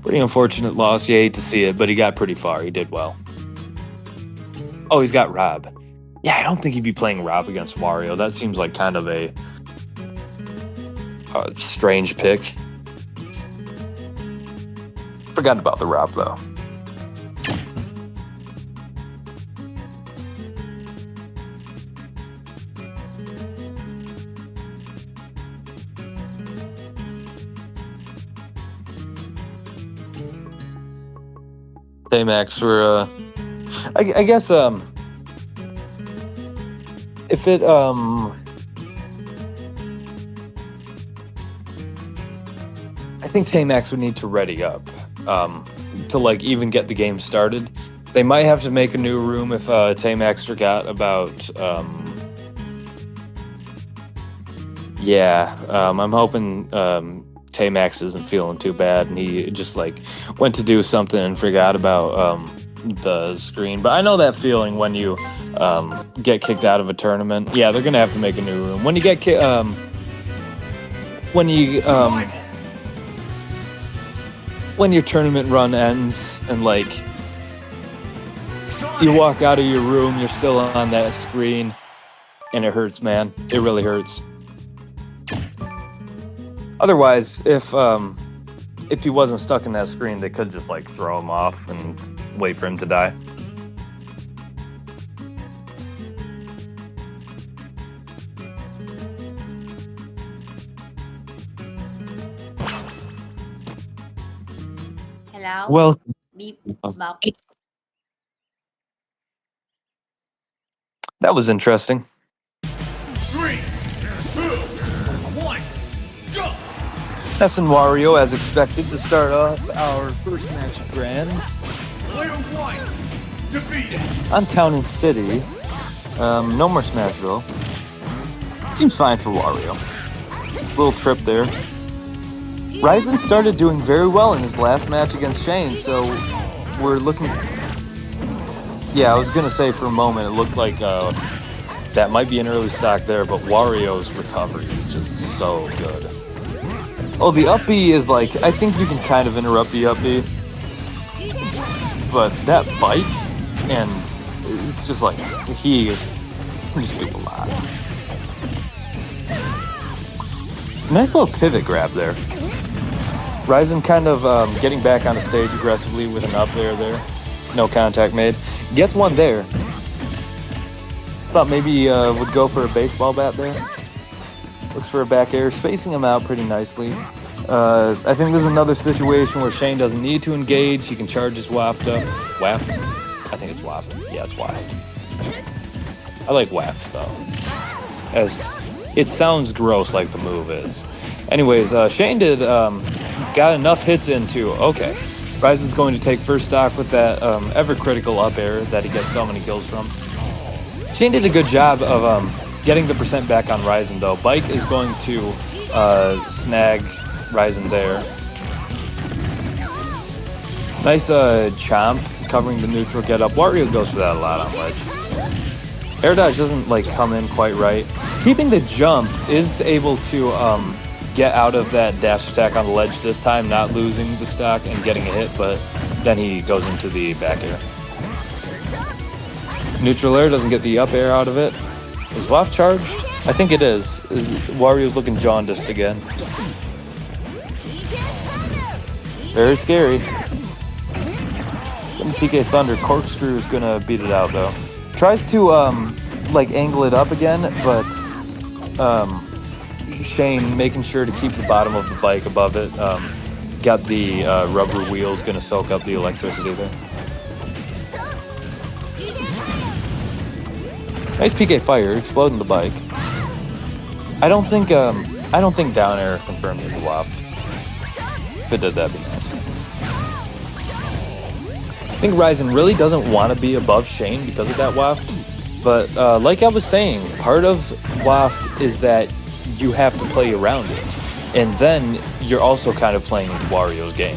Pretty unfortunate loss. You hate to see it, but he got pretty far. He did well. Oh, he's got Rob. Yeah, I don't think he'd be playing Rob against Wario. That seems like kind of a strange pick. Forgot about the Rob, though. Tamax for I guess if it I think Tamax would need to ready up to like even get the game started. They might have to make a new room if Tamax forgot about I'm hoping Tamax isn't feeling too bad and he just like went to do something and forgot about the screen. But I know that feeling when you get kicked out of a tournament. Yeah, they're gonna have to make a new room. When you get when your tournament run ends and like you walk out of your room, you're still on that screen and it hurts, man. It really hurts. Otherwise, if he wasn't stuck in that screen, they could just like throw him off and wait for him to die. Hello. Well, Beep. Bop. that was interesting. 3, 2, 1, go! Ness and Wario, as expected, to start off our first match of Grands. Player 1 defeated. On Town and City. No more Smashville. Seems fine for Wario. Little trip there. Ryzen started doing very well in his last match against Shane, so we're looking... Yeah, I was going to say for a moment, it looked like that might be an early stock there, but Wario's recovery is just so good. Oh, the up B is like... I think you can kind of interrupt the up B. But that bite, and it's just like, he can just do a lot. Nice little pivot grab there. Ryzen kind of getting back on the stage aggressively with an up there. No contact made. Gets one there. Thought maybe would go for a baseball bat there. Looks for a back air, spacing him out pretty nicely. I think this is another situation where Shane doesn't need to engage. He can charge his waft up. Waft? I think it's waft. Yeah, it's waft. I like waft though. It sounds gross like the move is. Anyways, Shane got enough hits into, okay. Ryzen's going to take first stock with that ever critical up air that he gets so many kills from. Shane did a good job of getting the percent back on Ryzen though. Bike is going to snag Ryzen there. Nice chomp covering the neutral get up. Wario goes for that a lot on ledge. Air dodge doesn't like come in quite right. Keeping the jump is able to get out of that dash attack on the ledge this time, not losing the stock and getting a hit, but then he goes into the back air. Neutral air doesn't get the up air out of it. Is Waft charged? I think it is. Wario's looking jaundiced again. Very scary. PK Thunder, Corkscrew is gonna beat it out though. Tries to like angle it up again, but Shane making sure to keep the bottom of the bike above it. Got the rubber wheels, gonna soak up the electricity there. Nice PK fire, exploding the bike. I don't think down air confirmed the waft. If it did, that'd be nice. I think Ryzen really doesn't want to be above Shane because of that waft, but like I was saying, part of waft is that you have to play around it, and then you're also kind of playing Wario's game.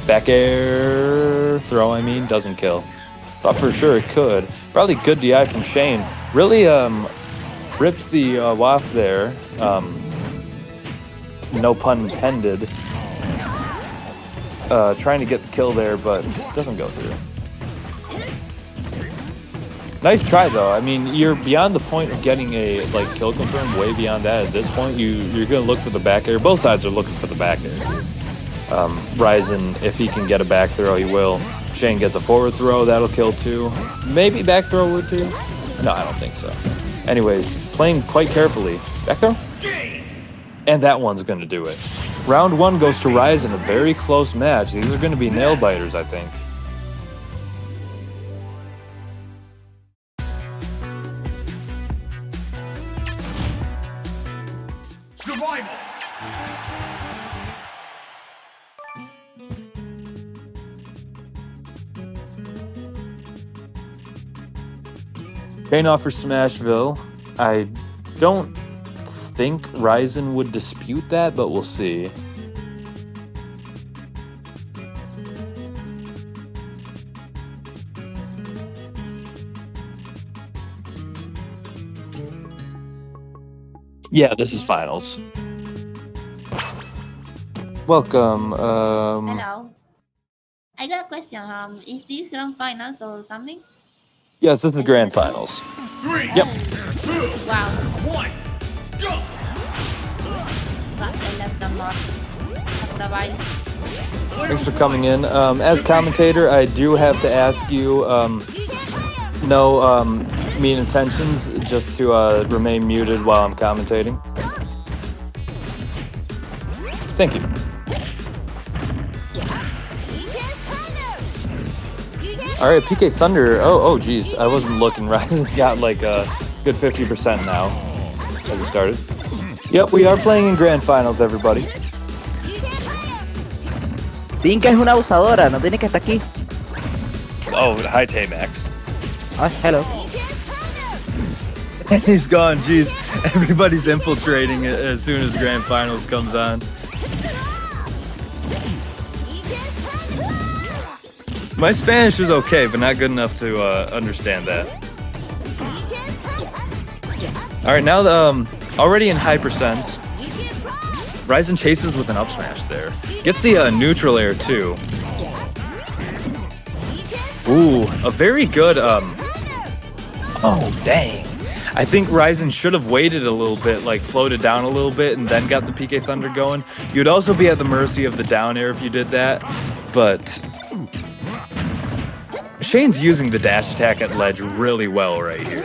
Back air throw, I mean, doesn't kill. Thought for sure it could. Probably good DI from Shane. Really rips the waft there. No pun intended. Trying to get the kill there, but doesn't go through. Nice try though. I mean, you're beyond the point of getting a like kill confirm. Way beyond that at this point. You're gonna look for the back air. Both sides are looking for the back air. Ryzen, if he can get a back throw, he will. Shane gets a forward throw, that'll kill too. Maybe back throw would too. No, I don't think so. Anyways, playing quite carefully. Back throw, and that one's gonna do it. Round one goes to Ryzen, a very close match. These are going to be nail biters, I think. Survival. Shane offers Smashville. I don't think Ryzen would dispute that, but we'll see. Yeah, this is finals. Welcome. Hello. I got a question. Is this grand finals or something? Yes, this is grand finals. 3, Yep. 2, Wow. 1, go! I left the mark. Bye. Thanks for coming in. As commentator, I do have to ask you, no mean intentions, just to remain muted while I'm commentating. Thank you. All right, PK Thunder. Oh, geez, I wasn't looking. Ryzen got like a good 50% now as we started. Yep, we are playing in grand finals, everybody. Tinka es una abusadora, no tiene que estar aquí. Oh, hi, Taymax. Ah, hello. He's gone, jeez. Everybody's infiltrating it as soon as grand finals comes on. My Spanish is okay, but not good enough to understand that. All right, now already in high percents. Ryzen chases with an up smash there. Gets the neutral air too. Ooh, a very good oh dang. I think Ryzen should have waited a little bit, like floated down a little bit and then got the PK Thunder going. You'd also be at the mercy of the down air if you did that, but Shane's using the dash attack at ledge really well right here.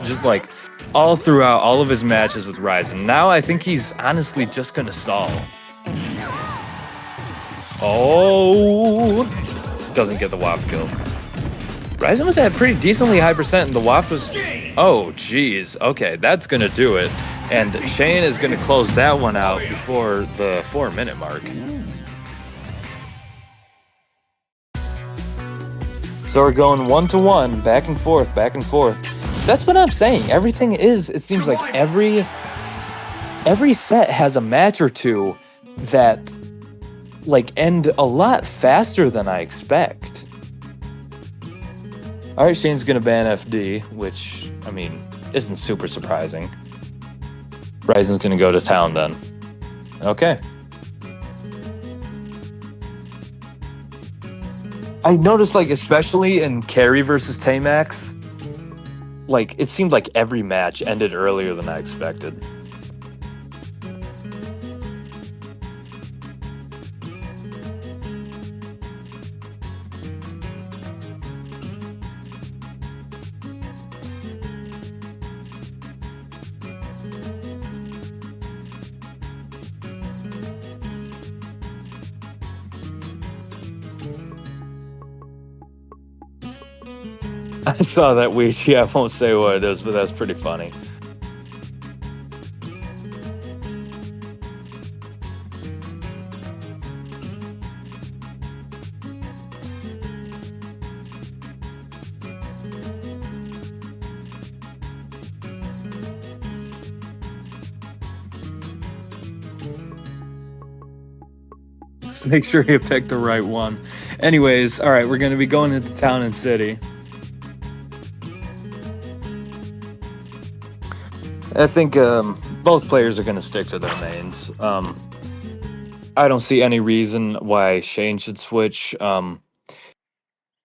Just like all throughout all of his matches with Ryzen. Now I think he's honestly just gonna stall. Oh, doesn't get the waft kill. Ryzen was at pretty decently high percent and the waft was, oh geez, okay, that's gonna do it. And Shane is gonna close that one out before the 4-minute mark. So we're going 1-to-1, back and forth, back and forth. That's what I'm saying. Everything is, it seems like every set has a match or two that like end a lot faster than I expect. All right, Shane's gonna ban FD, which, I mean, isn't super surprising. Ryzen's gonna go to town then. Okay. I noticed, like, especially in Carry versus Tamax, like, it seemed like every match ended earlier than I expected. I saw that weech. Yeah, I won't say what it is, but that's pretty funny. Just make sure you pick the right one. Anyways, all right, we're going to be going into town and city. I think both players are going to stick to their mains. I don't see any reason why Shane should switch.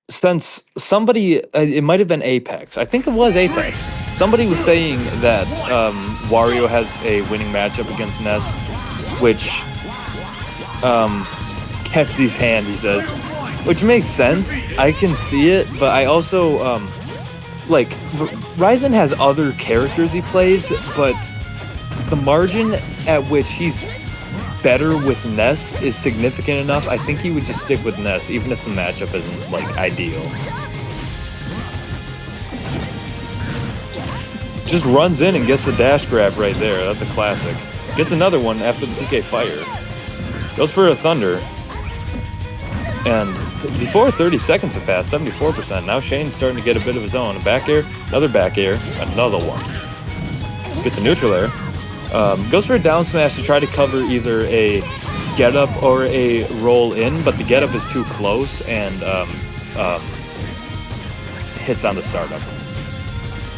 Since somebody, it might have been Apex. I think it was Apex. Somebody was saying that Wario has a winning matchup against Ness, which catch these hand, he says. Which makes sense. I can see it, but I also... like, Ryzen has other characters he plays, but the margin at which he's better with Ness is significant enough. I think he would just stick with Ness, even if the matchup isn't, like, ideal. Just runs in and gets the dash grab right there. That's a classic. Gets another one after the PK fire. Goes for a Thunder. And before 30 seconds have passed, 74%. Now Shane's starting to get a bit of his own. A back air, another back air, another one. Gets a neutral air. Goes for a down smash to try to cover either a get up or a roll in, but the get up is too close and hits on the startup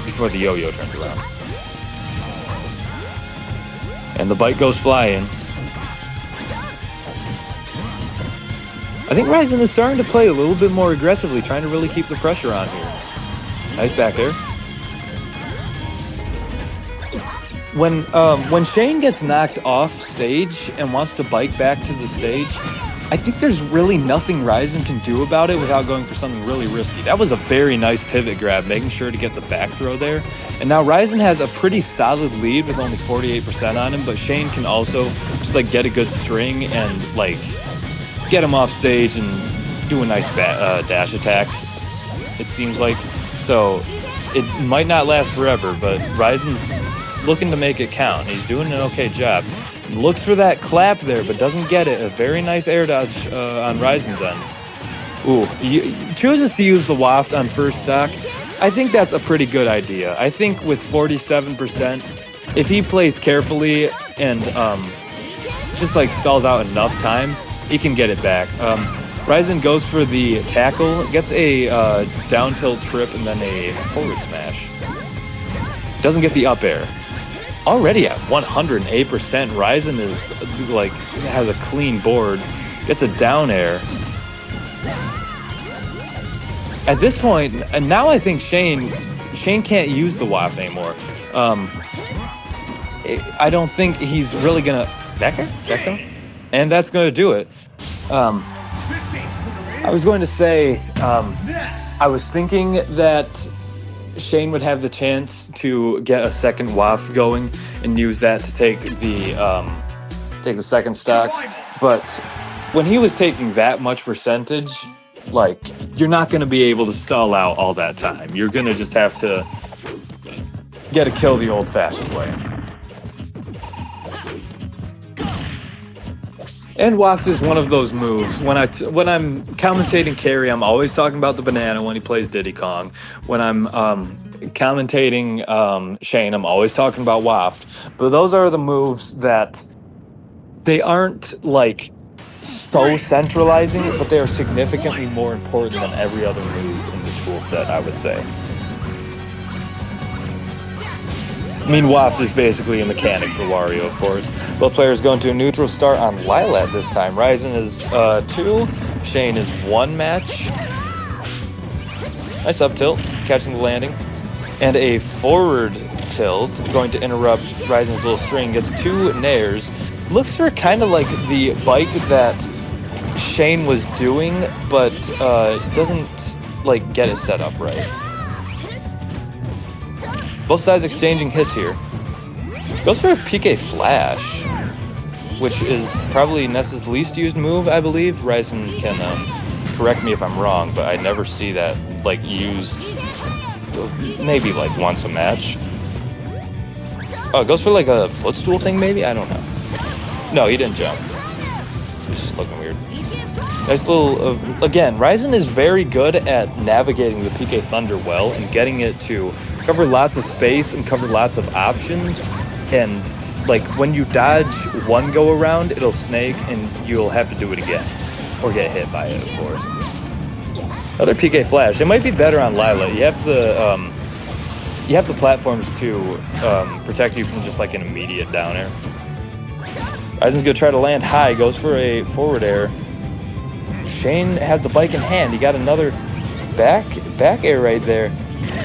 before the yo-yo turns around. And the bite goes flying. I think Ryzen is starting to play a little bit more aggressively, trying to really keep the pressure on here. Nice back air. When Shane gets knocked off stage and wants to bike back to the stage, I think there's really nothing Ryzen can do about it without going for something really risky. That was a very nice pivot grab, making sure to get the back throw there. And now Ryzen has a pretty solid lead with only 48% on him, but Shane can also just like get a good string and like get him off stage and do a nice dash attack, it seems like. So it might not last forever, but Ryzen's looking to make it count. He's doing an okay job. Looks for that clap there, but doesn't get it. A very nice air dodge on Ryzen's end. Ooh, he chooses to use the waft on first stock. I think that's a pretty good idea. I think with 47%, if he plays carefully and just like stalls out enough time, he can get it back. Ryzen goes for the tackle, gets a down tilt trip and then a forward smash. Doesn't get the up air. Already at 108%, Ryzen is like has a clean board. Gets a down air. At this point, and now I think Shane can't use the waft anymore. I don't think he's really gonna back air, and that's gonna do it. I was going to say, I was thinking that Shane would have the chance to get a second waft going and use that to take the second stock, but when he was taking that much percentage, like, you're not going to be able to stall out all that time. You're going to just have to get a kill the old-fashioned way. And waft is one of those moves. When I'm commentating carry, I'm always talking about the banana when he plays Diddy Kong. When I'm commentating Shane, I'm always talking about waft. But those are the moves that they aren't like so centralizing, but they are significantly more important than every other move in the tool set, I would say. I mean, waft is basically a mechanic for Wario, of course. Both players go into a neutral start on Lilat this time. Ryzen is 2, Shane is 1 match. Nice up tilt, catching the landing. And a forward tilt, going to interrupt Ryzen's little string, gets 2 nairs. Looks for kind of like the bike that Shane was doing, but doesn't like get it set up right. Both sides exchanging hits here. Goes for a PK Flash, which is probably Ness's least used move, I believe. Ryzen can correct me if I'm wrong, but I never see that like used maybe like once a match. Oh, it goes for like a footstool thing maybe? I don't know. No, he didn't jump. It's just looking weird. Nice little, again, Ryzen is very good at navigating the PK Thunder well and getting it to cover lots of space and cover lots of options. And like when you dodge one go around, it'll snake and you'll have to do it again or get hit by it, of course. Another PK Flash. It might be better on Lila. You have the platforms to protect you from just like an immediate down air. Ryzen's gonna try to land high, goes for a forward air. Shane has the bike in hand. He got another back air right there.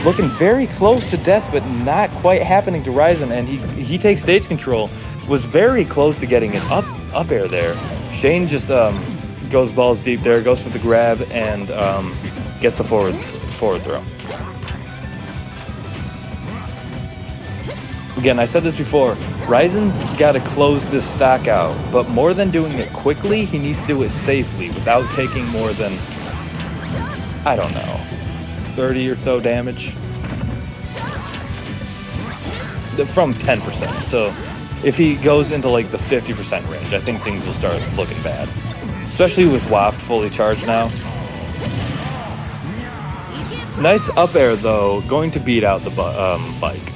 Looking very close to death, but not quite happening to Ryzen, and he takes stage control. Was very close to getting an up air there. Shane just goes balls deep there, goes for the grab, and gets the forward throw. Again, I said this before, Ryzen's got to close this stock out, but more than doing it quickly, he needs to do it safely without taking more than, I don't know, 30 or so damage from 10%. So if he goes into like the 50% range, I think things will start looking bad, especially with waft fully charged now. Nice up air though, going to beat out the bike.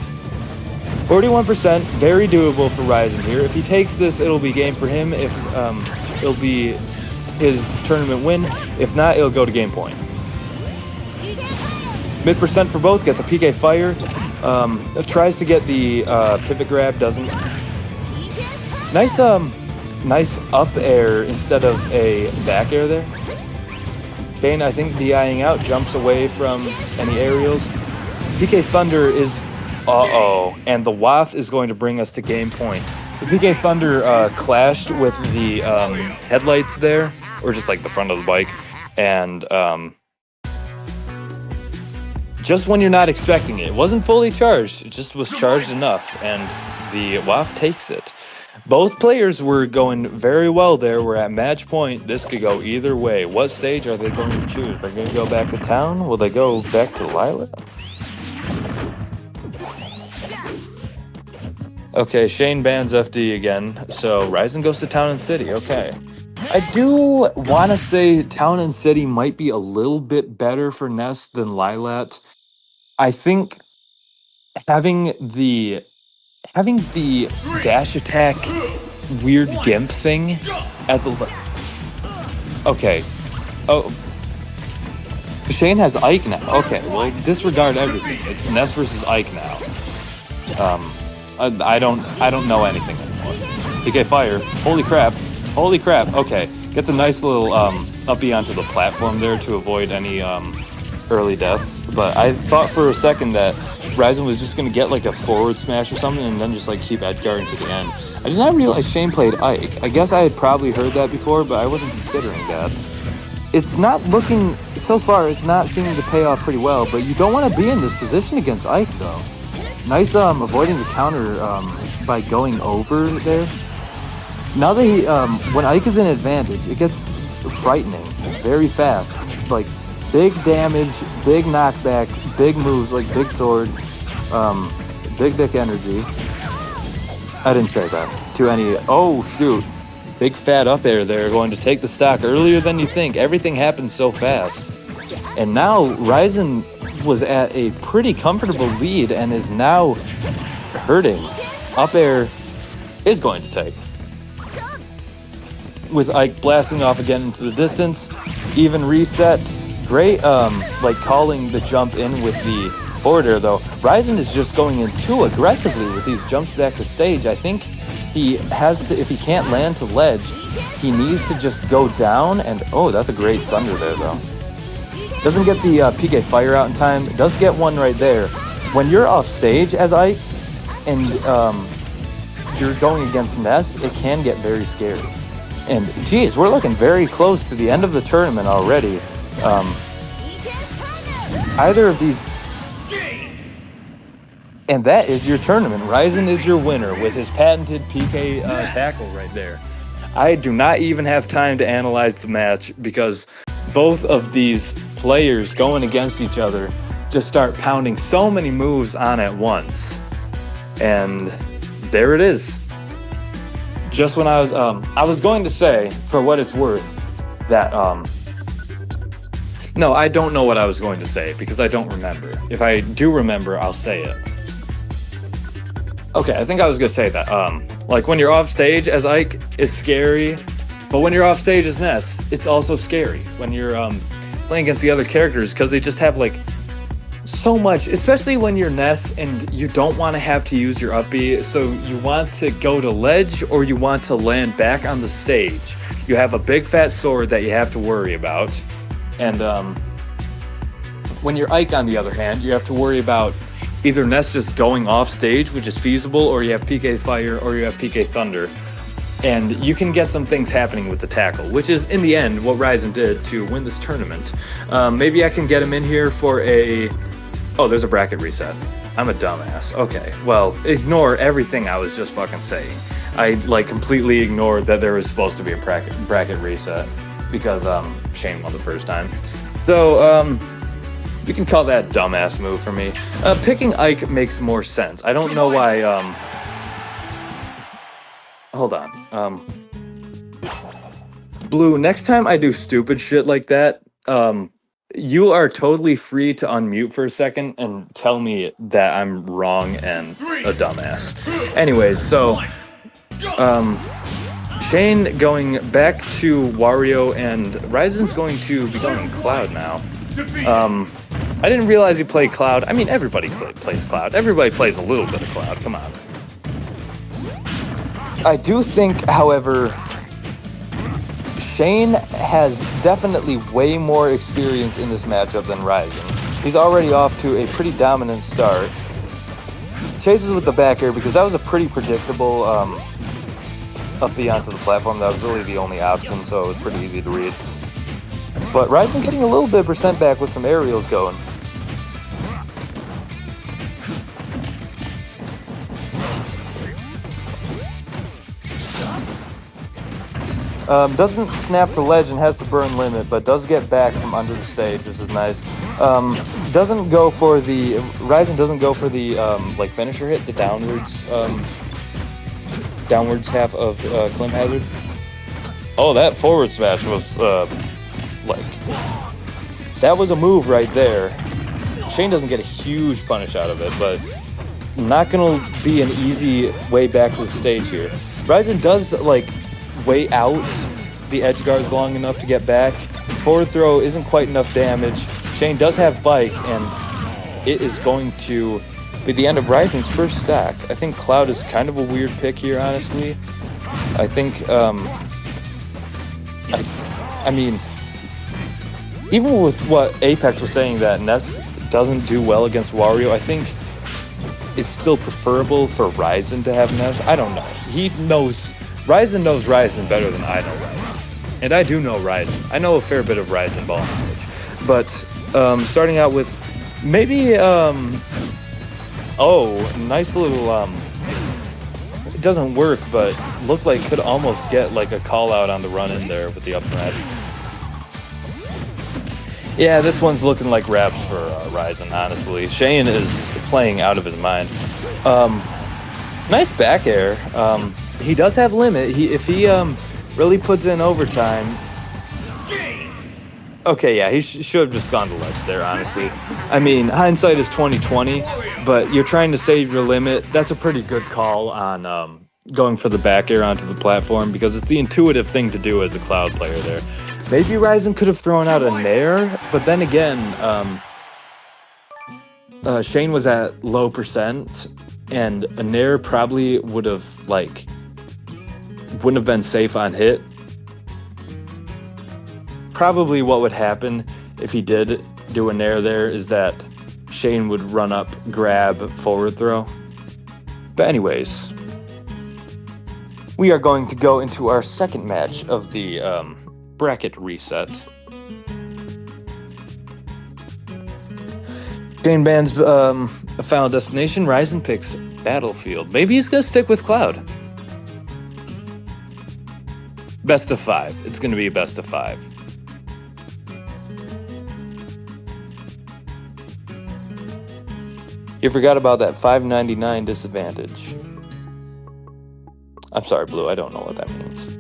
41%, very doable for Ryzen here. If he takes this, it'll be game for him. If it'll be his tournament win. If not, it'll go to game point. Mid percent for both, gets a PK fire. Tries to get the pivot grab, doesn't. Nice up air instead of a back air there. Shane, I think DIing out, jumps away from any aerials. PK Thunder is and the waft is going to bring us to game point. The PK Thunder clashed with the headlights there, or just like the front of the bike, and just when you're not expecting it. It wasn't fully charged, it just was charged enough, and the waft takes it. Both players were going very well there. We're at match point. This could go either way. What stage are they going to choose? They're going to go back to town? Will they go back to Lila? Okay, Shane bans FD again, so Ryzen goes to Town and City, okay. I do want to say Town and City might be a little bit better for Ness than Lilat. I think having the dash attack weird gimp thing at the... Okay. Oh. Shane has Ike now. Okay, well, disregard everything. It's Ness versus Ike now. I don't know anything anymore. PK fire. Holy crap. Holy crap. Okay. Gets a nice little uppie onto the platform there to avoid any early deaths. But I thought for a second that Ryzen was just going to get like a forward smash or something and then just like keep edgeguarding to the end. I did not realize Shane played Ike. I guess I had probably heard that before, but I wasn't considering that. It's not looking, so far, it's not seeming to pay off pretty well, but you don't want to be in this position against Ike though. Nice avoiding the counter by going over there. Now that he, when Ike is in advantage, it gets frightening very fast. Like, big damage, big knockback, big moves, like big sword, big dick energy. I didn't say that to any, oh shoot. Big fat up air there, going to take the stock earlier than you think. Everything happened so fast. And now Ryzen was at a pretty comfortable lead and is now hurting. Up air is going to take. With Ike blasting off again into the distance. Even reset. Great, like calling the jump in with the forward air though. Ryzen is just going in too aggressively with these jumps back to stage. I think he has to, if he can't land to ledge, he needs to just go down and, oh, that's a great thunder there though. Doesn't get the PK fire out in time. Does get one right there. When you're off stage as Ike and you're going against Ness, it can get very scary. And geez, we're looking very close to the end of the tournament already. Either of these, and that is your tournament. Ryzen is your winner with his patented PK tackle right there. I do not even have time to analyze the match because both of these players going against each other just start pounding so many moves on at once. And there it is. Just when I was going to say, for what it's worth, that, no, I don't know what I was going to say because I don't remember. If I do remember, I'll say it. Okay, I think I was gonna say that, like when you're off stage as Ike, it's scary, but when you're off stage as Ness, it's also scary when you're, playing against the other characters because they just have like so much, especially when you're Ness and you don't want to have to use your up B, so you want to go to ledge or you want to land back on the stage. You have a big fat sword that you have to worry about, and when you're Ike on the other hand, you have to worry about either Ness just going off stage, which is feasible, or you have PK fire or you have PK thunder. And you can get some things happening with the tackle, which is, in the end, what Ryzen did to win this tournament. Maybe I can get him in here for a... Oh, there's a bracket reset. I'm a dumbass. Okay, well, ignore everything I was just fucking saying. I, like, completely ignored that there was supposed to be a bracket reset because Shane won the first time. So, you can call that a dumbass move for me. Picking Ike makes more sense. I don't know why... Hold on. Blue, next time I do stupid shit like that, you are totally free to unmute for a second and tell me that I'm wrong and a dumbass. Anyways, so Shane going back to Wario and Ryzen's going to be going Cloud now. I didn't realize he played Cloud. I mean, everybody plays Cloud. Everybody plays a little bit of Cloud. Come on. I do think, however, Shane has definitely way more experience in this matchup than Ryzen. He's already off to a pretty dominant start. Chases with the back air because that was a pretty predictable up B onto the platform. That was really the only option, so it was pretty easy to read. But Ryzen getting a little bit of percent back with some aerials going. Doesn't snap to ledge and has to burn limit, but does get back from under the stage, which is nice. Doesn't go for the Ryzen doesn't go for the like finisher hit, the downwards half of Clim Hazard. Oh, that forward smash was like that was a move right there. Shane doesn't get a huge punish out of it, but not gonna be an easy way back to the stage here. Ryzen does like wait out the edge guards long enough to get back. Forward throw isn't quite enough damage. Shane does have bike, and it is going to be the end of Ryzen's first stack. I think Cloud is kind of a weird pick here, honestly. I think, I mean, even with what Apex was saying that Ness doesn't do well against Wario, I think it's still preferable for Ryzen to have Ness. I don't know. Ryzen knows Ryzen better than I know Ryzen. And I do know Ryzen. I know a fair bit of Ryzen ball knowledge. But starting out with maybe, oh, nice little, it doesn't work, but looked like could almost get like a call out on the run in there with the up smash. Yeah, this one's looking like raps for Ryzen, honestly. Shane is playing out of his mind. Nice back air. He does have limit. If Really puts in overtime. Okay, yeah, he should have just gone to ledge there, honestly. I mean, hindsight is 20/20, but you're trying to save your limit. That's a pretty good call on going for the back air onto the platform because it's the intuitive thing to do as a Cloud player there. Maybe Ryzen could have thrown out a Nair, but then again, Shane was at low percent, and a Nair probably would have, like, wouldn't have been safe on hit. Probably what would happen if he did do a Nair there is that Shane would run up, grab, forward throw. But anyways, we are going to go into our second match of the bracket reset. Shane bans a Final Destination. Ryzen picks Battlefield. Maybe he's going to stick with Cloud. Best of 5. It's going to be a best of 5. You forgot about that 599 disadvantage. I'm sorry, Blue. I don't know what that means.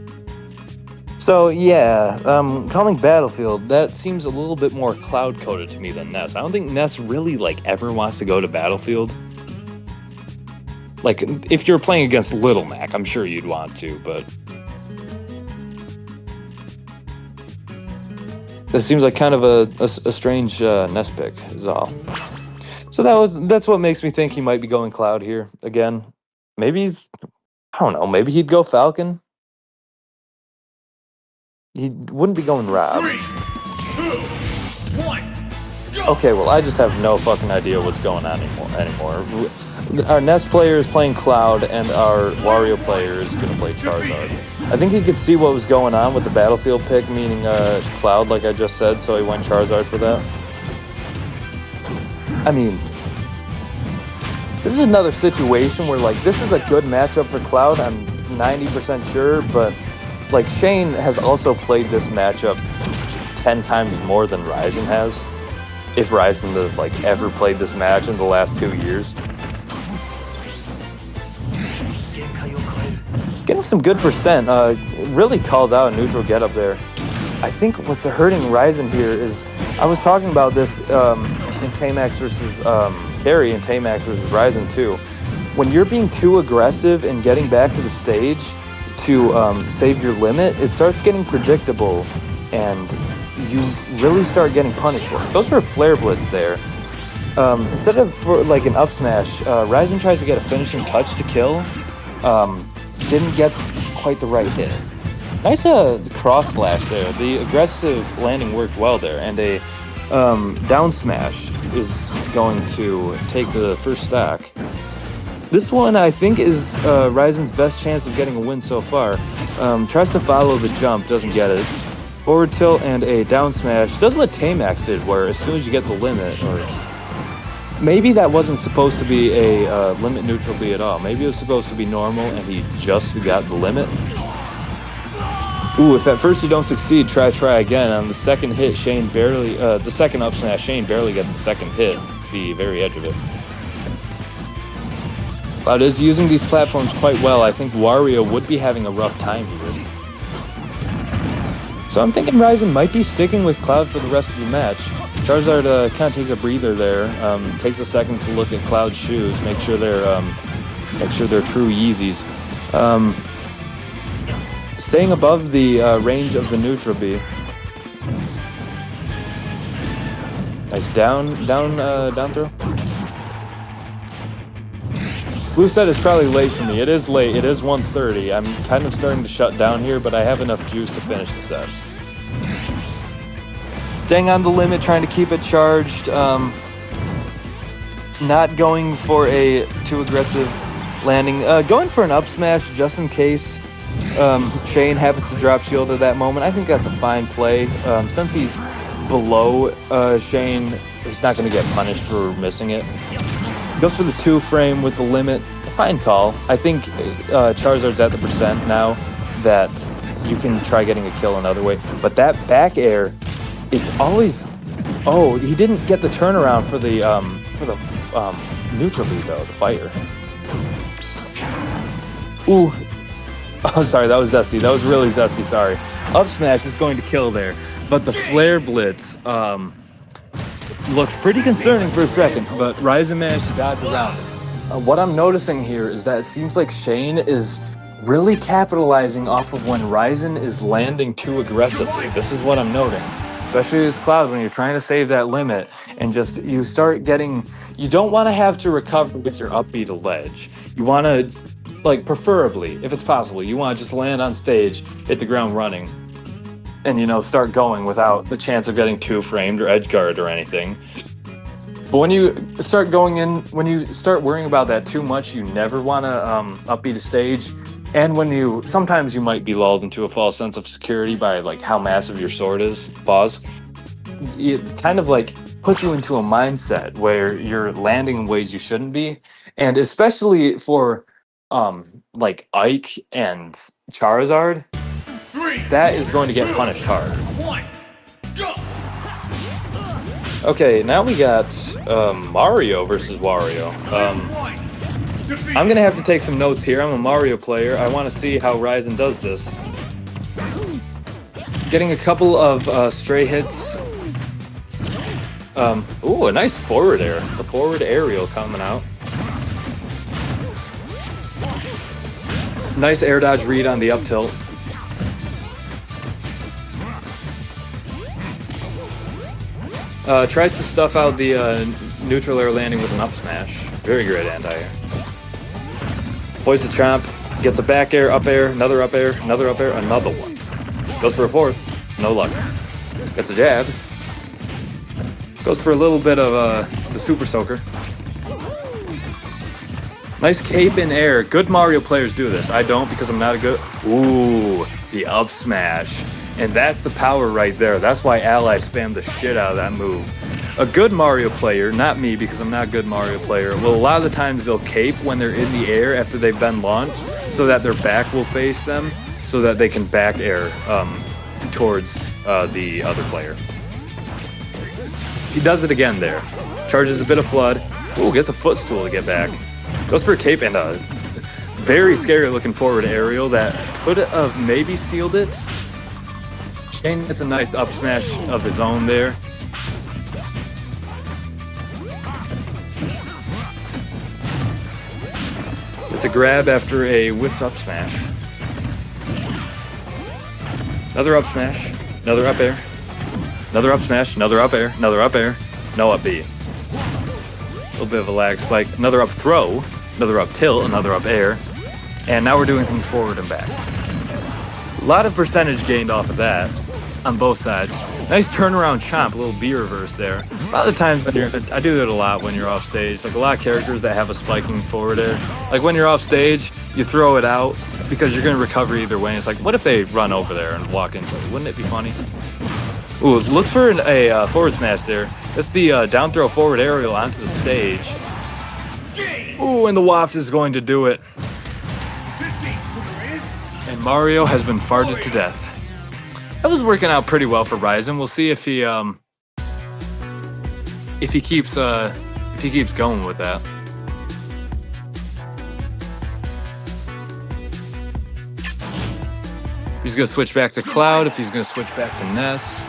So, yeah, calling Battlefield, that seems a little bit more cloud-coded to me than Ness. I don't think Ness really, like, ever wants to go to Battlefield. Like, if you're playing against Little Mac, I'm sure you'd want to, but... This seems like kind of a strange Ness pick, is all. So that's what makes me think he might be going Cloud here again. Maybe I don't know, maybe he'd go Falcon. He wouldn't be going Rob. 3, 2, 1, go! Okay, well, I just have no fucking idea what's going on anymore. Our Nest player is playing Cloud, and our Wario player is going to play Charizard. I think he could see what was going on with the Battlefield pick, meaning Cloud, like I just said, so he went Charizard for that. I mean, this is another situation where, like, this is a good matchup for Cloud, I'm 90% sure, but, like, Shane has also played this matchup 10 times more than Ryzen has. If Ryzen has, like, ever played this match in the last 2 years. Getting some good percent, really calls out a neutral get up there. I think what's hurting Ryzen here is, I was talking about this in Tamax versus Carry and Tamax versus Ryzen 2. When you're being too aggressive and getting back to the stage to save your limit, it starts getting predictable and you really start getting punished for it. Goes for a Flare Blitz there. Instead of for like an up smash, Ryzen tries to get a finishing touch to kill. Didn't get quite the right hit. Nice cross slash there. The aggressive landing worked well there, and a down smash is going to take the first stack. This one, I think, is Ryzen's best chance of getting a win so far. Tries to follow the jump, doesn't get it. Forward tilt and a down smash does what Tamax did, where as soon as you get the limit, or maybe that wasn't supposed to be a limit neutral B at all. Maybe it was supposed to be normal, and he just got the limit. Ooh, if at first you don't succeed, try again. On the second hit, Shane barely, the second up smash, Shane barely gets the second hit, the very edge of it. Cloud is using these platforms quite well. I think Wario would be having a rough time here. So I'm thinking Ryzen might be sticking with Cloud for the rest of the match. Charizard kind of takes a breather there, takes a second to look at Cloud's shoes, make sure they're true Yeezys. Staying above the range of the neutral B. Nice down throw. Blue set is probably late for me. It is late. It is 1:30. I'm kind of starting to shut down here, but I have enough juice to finish the set. Staying on the limit, trying to keep it charged. Not going for a too aggressive landing. Going for an up smash just in case Shane happens to drop shield at that moment. I think that's a fine play. Since he's below Shane, he's not going to get punished for missing it. Goes for the 2-frame with the limit. Fine call. I think Charizard's at the percent now that you can try getting a kill another way. But that back air, it's always... Oh, he didn't get the turnaround for the neutral beat though, the fire. Ooh. Oh, sorry, that was zesty. That was really zesty. Sorry. Up smash is going to kill there, but the flare blitz looked pretty concerning for a second. But Ryzen managed to dodge around it. What I'm noticing here is that it seems like Shane is really capitalizing off of when Ryzen is landing too aggressively. This is what I'm noting, especially as Cloud when you're trying to save that limit and just you start getting. You don't want to have to recover with your up B to ledge. You want to. Like, preferably, if it's possible, you want to just land on stage, hit the ground running, and, you know, start going without the chance of getting two framed or edge guard or anything. But when you start going in, when you start worrying about that too much, you never want to upbeat a stage. And when you, sometimes you might be lulled into a false sense of security by, like, how massive your sword is, pause. It kind of, like, puts you into a mindset where you're landing in ways you shouldn't be. And especially for like Ike and Charizard, that is going to get punished hard. Okay, now we got Mario versus Wario. I'm gonna have to take some notes here. I'm a Mario player. I want to see how Ryzen does this. Getting a couple of stray hits. Ooh, a nice forward air. The forward aerial coming out. Nice air dodge read on the up tilt. Tries to stuff out the neutral air landing with an up smash. Very great anti-air. Poise the chomp, gets a back air, another up air, another up air, another one. Goes for a fourth, no luck. Gets a jab. Goes for a little bit of the super soaker. Nice cape in air. Good Mario players do this. I don't because I'm not a good... Ooh, the up smash. And that's the power right there. That's why Ally spammed the shit out of that move. A good Mario player, not me because I'm not a good Mario player, well, a lot of the times they'll cape when they're in the air after they've been launched so that their back will face them so that they can back air towards the other player. He does it again there. Charges a bit of flood. Ooh, gets a footstool to get back. Goes for a cape and a very scary looking forward aerial that could have maybe sealed it. Shane gets a nice up smash of his own there. It's a grab after a whiffed up smash. Another up smash. Another up air. Another up smash. Another up air. Another up air. No up B. A little bit of a lag spike. Another up throw. Another up tilt. Another up air. And now we're doing things forward and back. A lot of percentage gained off of that on both sides. Nice turnaround chomp, a little B reverse there. A lot of the times, I do it a lot when you're off stage. Like a lot of characters that have a spiking forward air. Like when you're off stage, you throw it out because you're going to recover either way. It's like, what if they run over there and walk into it? Wouldn't it be funny? Ooh, look for a forward smash there. That's the down throw forward aerial onto the stage. Ooh, and the waft is going to do it. And Mario has been farted to death. That was working out pretty well for Ryzen. We'll see if he keeps going with that. If he's gonna switch back to Cloud, if he's gonna switch back to Ness.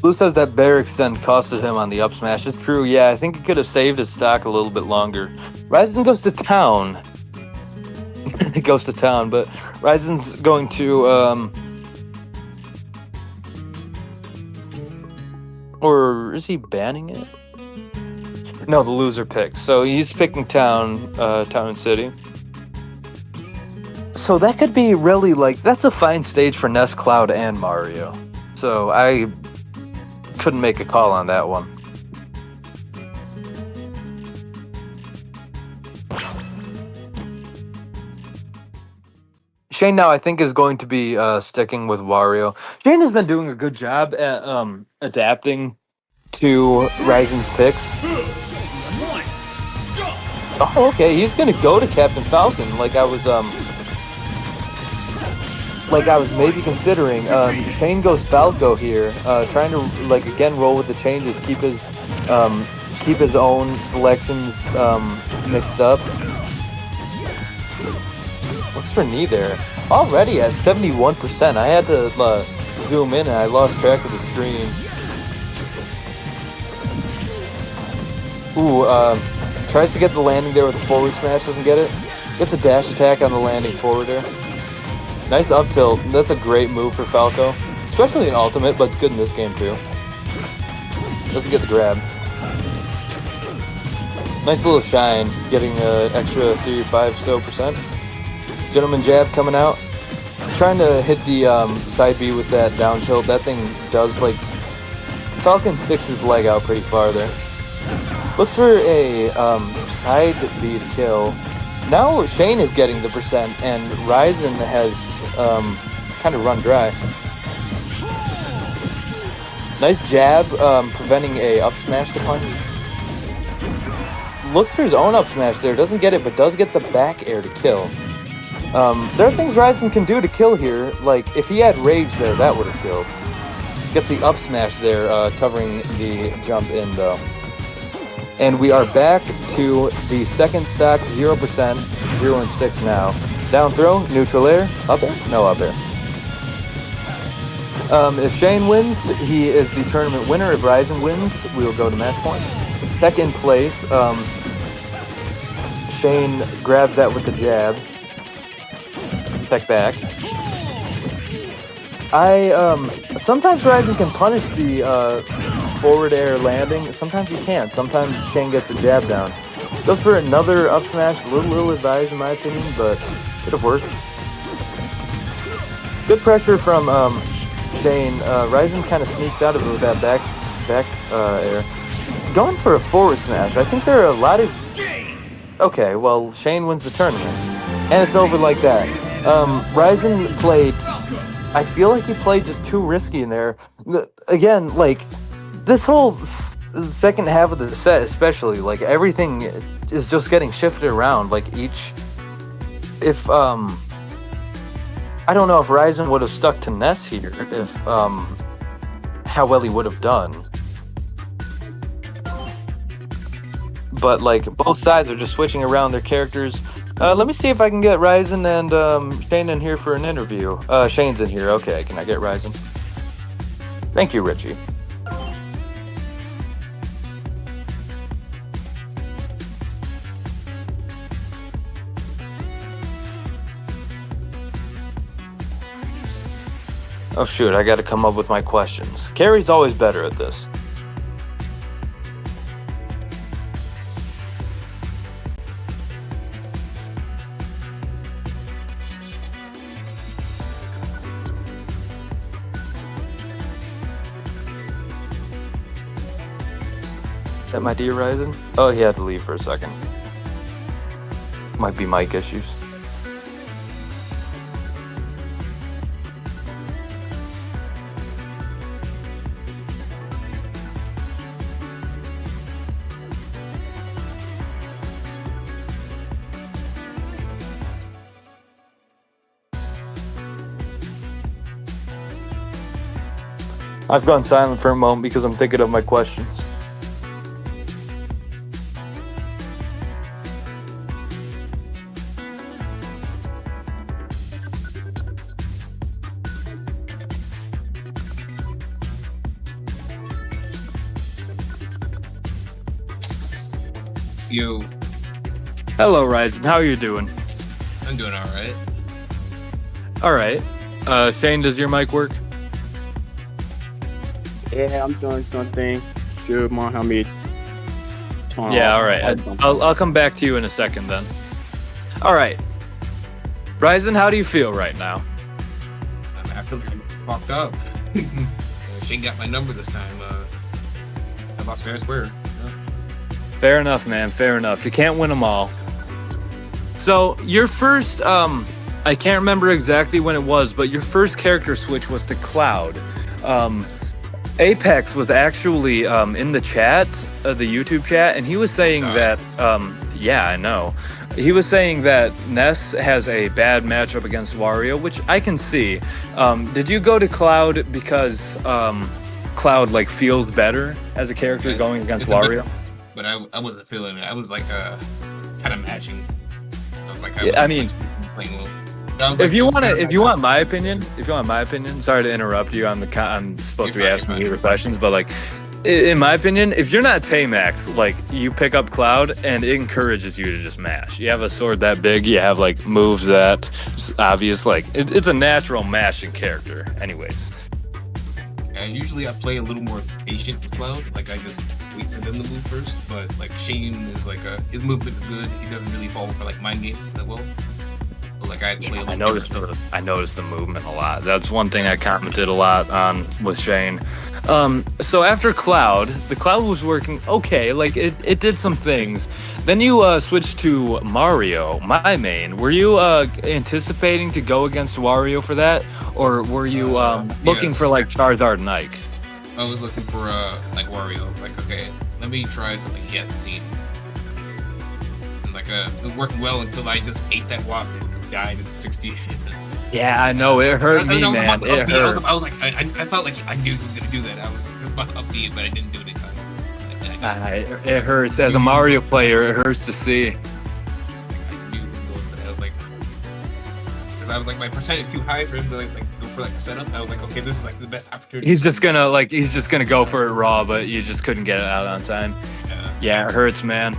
Blue says that bear extend costed him on the up smash. It's true, yeah. I think he could have saved his stock a little bit longer. Ryzen goes to town. He goes to town, but Ryzen's going to or is he banning it? No, the loser pick. So he's picking town, town and city. So that could be really like that's a fine stage for Ness, Cloud, and Mario. So I couldn't make a call on that one. Shane now I think is going to be sticking with Wario. Shane has been doing a good job at adapting to Ryzen's picks. 2, 1, go! Oh, okay, he's gonna go to Captain Falcon like I was like I was maybe considering. Shane goes Falco here, trying to like again roll with the changes, keep his own selections mixed up. Looks for knee there. Already at 71%. I had to zoom in and I lost track of the screen. Ooh, tries to get the landing there with a forward smash, doesn't get it. Gets a dash attack on the landing forward there. Nice up tilt. That's a great move for Falco. Especially in Ultimate, but it's good in this game too. Doesn't get the grab. Nice little shine, getting an extra 35 so percent. Gentleman jab coming out. Trying to hit the side B with that down tilt. That thing does like... Falcon sticks his leg out pretty far there. Looks for a side B to kill. Now Shane is getting the percent and Ryzen has kind of run dry. Nice jab, preventing a up smash to punch. Looks for his own up smash there. Doesn't get it, but does get the back air to kill. There are things Ryzen can do to kill here. Like, if he had rage there, that would have killed. Gets the up smash there, covering the jump in, though. And we are back to the second stock, 0%, 0 and 6 now. Down throw, neutral air, up air? No up air. If Shane wins, he is the tournament winner. If Ryzen wins, we will go to match point. Tech in place. Shane grabs that with the jab. Tech back. Sometimes Ryzen can punish the forward air landing. Sometimes he can't. Sometimes Shane gets the jab down. Goes for another up smash. A little advised in my opinion, but could have worked. Good pressure from Shane. Ryzen kind of sneaks out of it with that back air. Going for a forward smash. I think there are a lot of... Okay, well, Shane wins the tournament. And it's over like that. Ryzen played... I feel like he played just too risky in there. Again, like, this whole second half of the set especially, like, everything is just getting shifted around. Like, if, I don't know if Ryzen would have stuck to Ness here, if, how well he would have done. But, like, both sides are just switching around their characters. Let me see if I can get Ryzen and Shane in here for an interview. Shane's in here. Okay, can I get Ryzen? Thank you, Richie. Oh shoot, I gotta come up with my questions. Carrie's always better at this. That my dear Ryzen? Oh, he had to leave for a second. Might be mic issues. I've gone silent for a moment because I'm thinking of my questions. You. Hello, Ryzen. How are you doing? I'm doing all right. All right. Shane, does your mic work? Yeah, I'm doing something. Sure, Mohammed. Yeah, all right. I'll come back to you in a second then. All right. Ryzen, how do you feel right now? I'm actually fucked up. Shane got my number this time. I lost fair and square. Fair enough, man. Fair enough. You can't win them all. So your first, I can't remember exactly when it was, but your first character switch was to Cloud. Apex was actually in the chat, the YouTube chat, and he was saying that, yeah, I know. he was saying that Ness has a bad matchup against Wario, which I can see. Did you go to Cloud because Cloud like feels better as a character going against Wario? But I wasn't feeling it. I was like kind of matching. I was like, I mean, playing well. If you want my opinion, sorry to interrupt you. I'm supposed to be asking you the questions, but like, in my opinion, if you're not Tamax, like you pick up Cloud and it encourages you to just mash. You have a sword that big, you have like moves that obvious, like it's a natural mashing character. Anyways. Usually I play a little more patient with Cloud. Like I just wait for them to move first. But like Shane is like his movement is good. He doesn't really fall for like mind games that well. Like I noticed the movement a lot. That's one thing I commented a lot on with Shane. So after Cloud, the Cloud was working okay. Like it did some things. Then you switched to Mario, my main. Were you anticipating to go against Wario for that, or were you looking for like Charizard and Ike? I was looking for like Wario. Like okay, let me try something he hasn't seen. And like it worked well until I just ate that walk. Died at 60. Yeah, I know it hurt me, man. It hurt. I was like, I felt like I knew he was gonna do that. I was about to upbeat, but I didn't do it in time. It hurts as a Mario player. It hurts to see. I knew he was going, but I was like, my percentage is too high for him to like go for like a setup. I was like, okay, this is like the best opportunity. He's just gonna go for it raw, but you just couldn't get it out on time. Yeah, it hurts, man.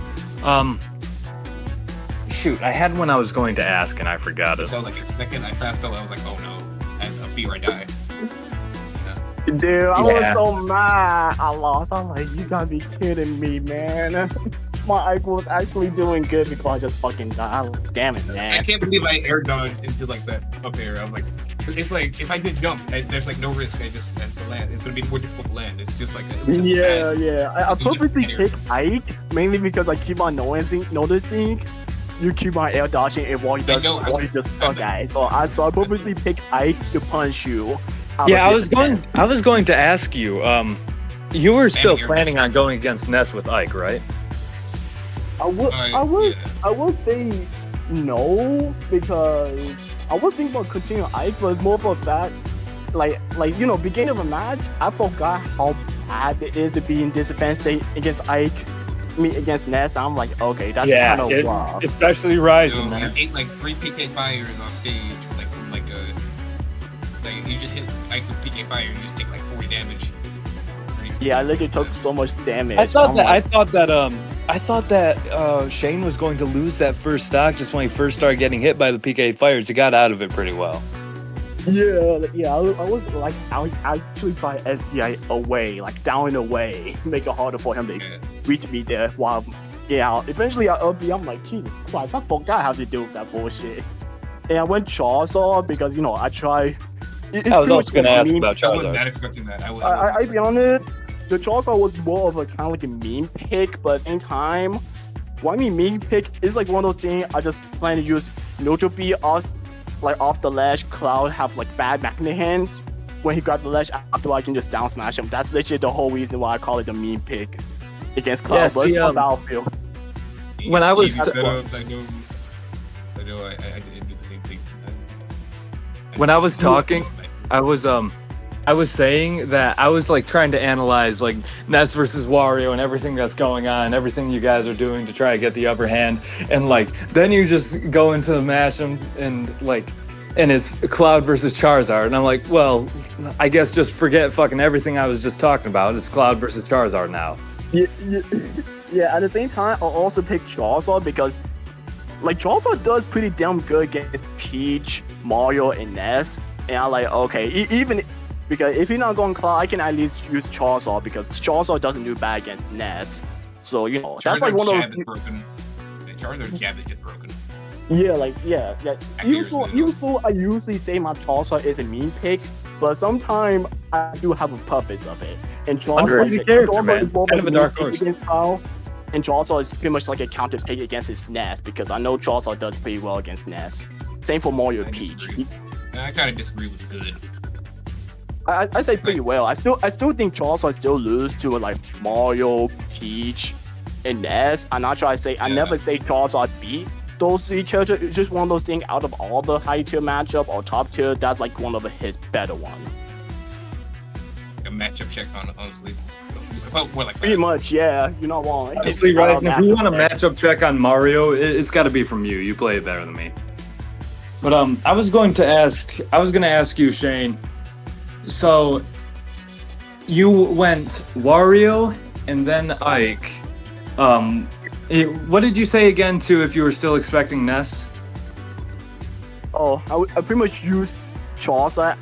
Shoot, I had one I was going to ask and I forgot it. So like a second, I fast out. I was like, oh no, I feel I die. Dude, I was so mad. I lost. I'm like, you gotta be kidding me, man. My Ike was actually doing good before I just fucking died. Damn it, man. I can't believe I air dodged into like that up air. I was like, it's like if I did jump, there's like no risk. I just have to land. It's gonna be more difficult to land. It's just like I purposely picked Ike mainly because I keep on noticing. You keep on air dodging and while you just stuck at it. So I purposely picked Ike to punch you. Yeah, I was going to ask you. You were still planning on going against Ness with Ike, right? I would say no because I was thinking about continuing Ike, but it's more for a fact, like you know, beginning of a match, I forgot how bad it is to be in this advanced state against Ike. Against Ness, I'm like, okay, that's kind of rough. Especially Ryzen. I ate like 3 PK fires on stage, like from like you just hit like with PK fire, you just take like 40 damage. Yeah, I literally took so much damage. I thought that Shane was going to lose that first stock just when he first started getting hit by the PK fires. He got out of it pretty well. Yeah, I was like, I actually try SCI away, like down and away, make it harder for him to reach me there. While eventually I LB, I'm like, Jesus Christ, I forgot how to deal with that bullshit. And I went Charizard because I try. I was also gonna ask about Charizard. I wasn't that expecting that. I be honest, the Charizard was more of a kind of like a meme pick, but at the same time, what I mean meme pick is like one of those things I just plan to use neutral B us. Like off the ledge, Cloud have like bad magnet hands. When he got the ledge, after I can just down smash him. That's literally the whole reason why I call it the meme pick against Cloud. But it's on Battlefield. When I was I know I didn't do the same thing sometimes. When I was talking, I was saying that I was like trying to analyze like Ness versus Wario and everything that's going on, everything you guys are doing to try to get the upper hand, and like then you just go into the match and it's Cloud versus Charizard, and I'm like, well, I guess just forget fucking everything I was just talking about. It's Cloud versus Charizard now. Yeah. At the same time, I'll also pick Charizard because like Charizard does pretty damn good against Peach, Mario, and Ness, and I'm like, okay, even. Because if you're not going Cloud, I can at least use Charizard because Charizard doesn't do bad against Ness. So, that's like one of those... Charizard jab is just broken. Yeah. Usually I usually say my Charizard is a meme pick, but sometimes I do have a purpose of it. And Charizard is more kind of a dark horse. And Charizard is pretty much like a counter pick against his Ness because I know Charizard does pretty well against Ness. Same for Mario Peach. I kind of disagree with good. I say pretty well. I still think Charizard still lose to like Mario, Peach, and Ness. I'm not sure I never say Charizard beat those three characters, it's just one of those things out of all the high tier matchup or top tier, that's like one of his better one. A matchup check on honestly. Well, more like Pretty that. much, yeah. You're not wrong. Honestly, Ryzen, if you want a matchup check on Mario, it's got to be from you. You play it better than me. But I was going to ask you, Shane. So you went Wario and then Ike. What did you say again to if you were still expecting Ness? Oh, I pretty much used Chaucer.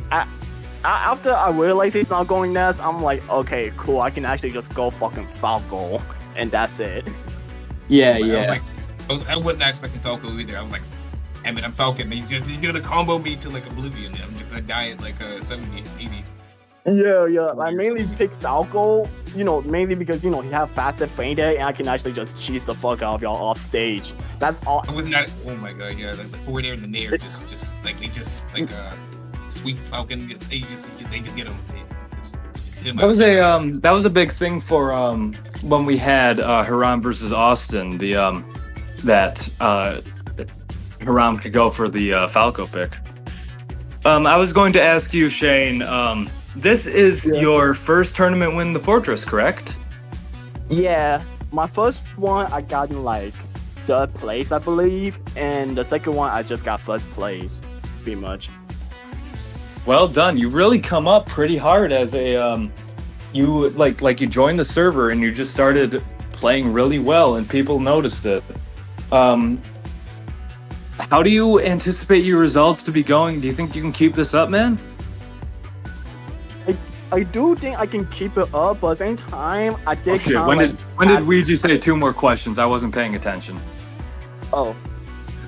After I realized he's not going Ness, I'm like, okay, cool. I can actually just go fucking Falco, and that's it. Yeah, I wasn't expecting Falco either. I was like, damn it, I'm Falcon. You're gonna combo me to like oblivion. I'm just gonna die at like 70, 80. Yeah. I mainly picked Falco, mainly because, he have fast and faint and I can actually just cheese the fuck out of y'all off stage. That's all. I was not. Oh my god, yeah, like the forward air and the nair just like they just like sweep Falcon. They just get him. That was a big thing for when we had Haram versus Austin. That Haram could go for the Falco pick. I was going to ask you, Shane. This is your first tournament win the Fortress, correct? Yeah, my first one I got in like third place, I believe, and the second one I just got first place, pretty much. Well done. You've really come up pretty hard as a you you joined the server and you just started playing really well and people noticed it. How do you anticipate your results to be going? Do you think you can keep this up, man? I do think I can keep it up, but at the same time, I did Okay, when did Ouija say 2 more questions? I wasn't paying attention. Oh.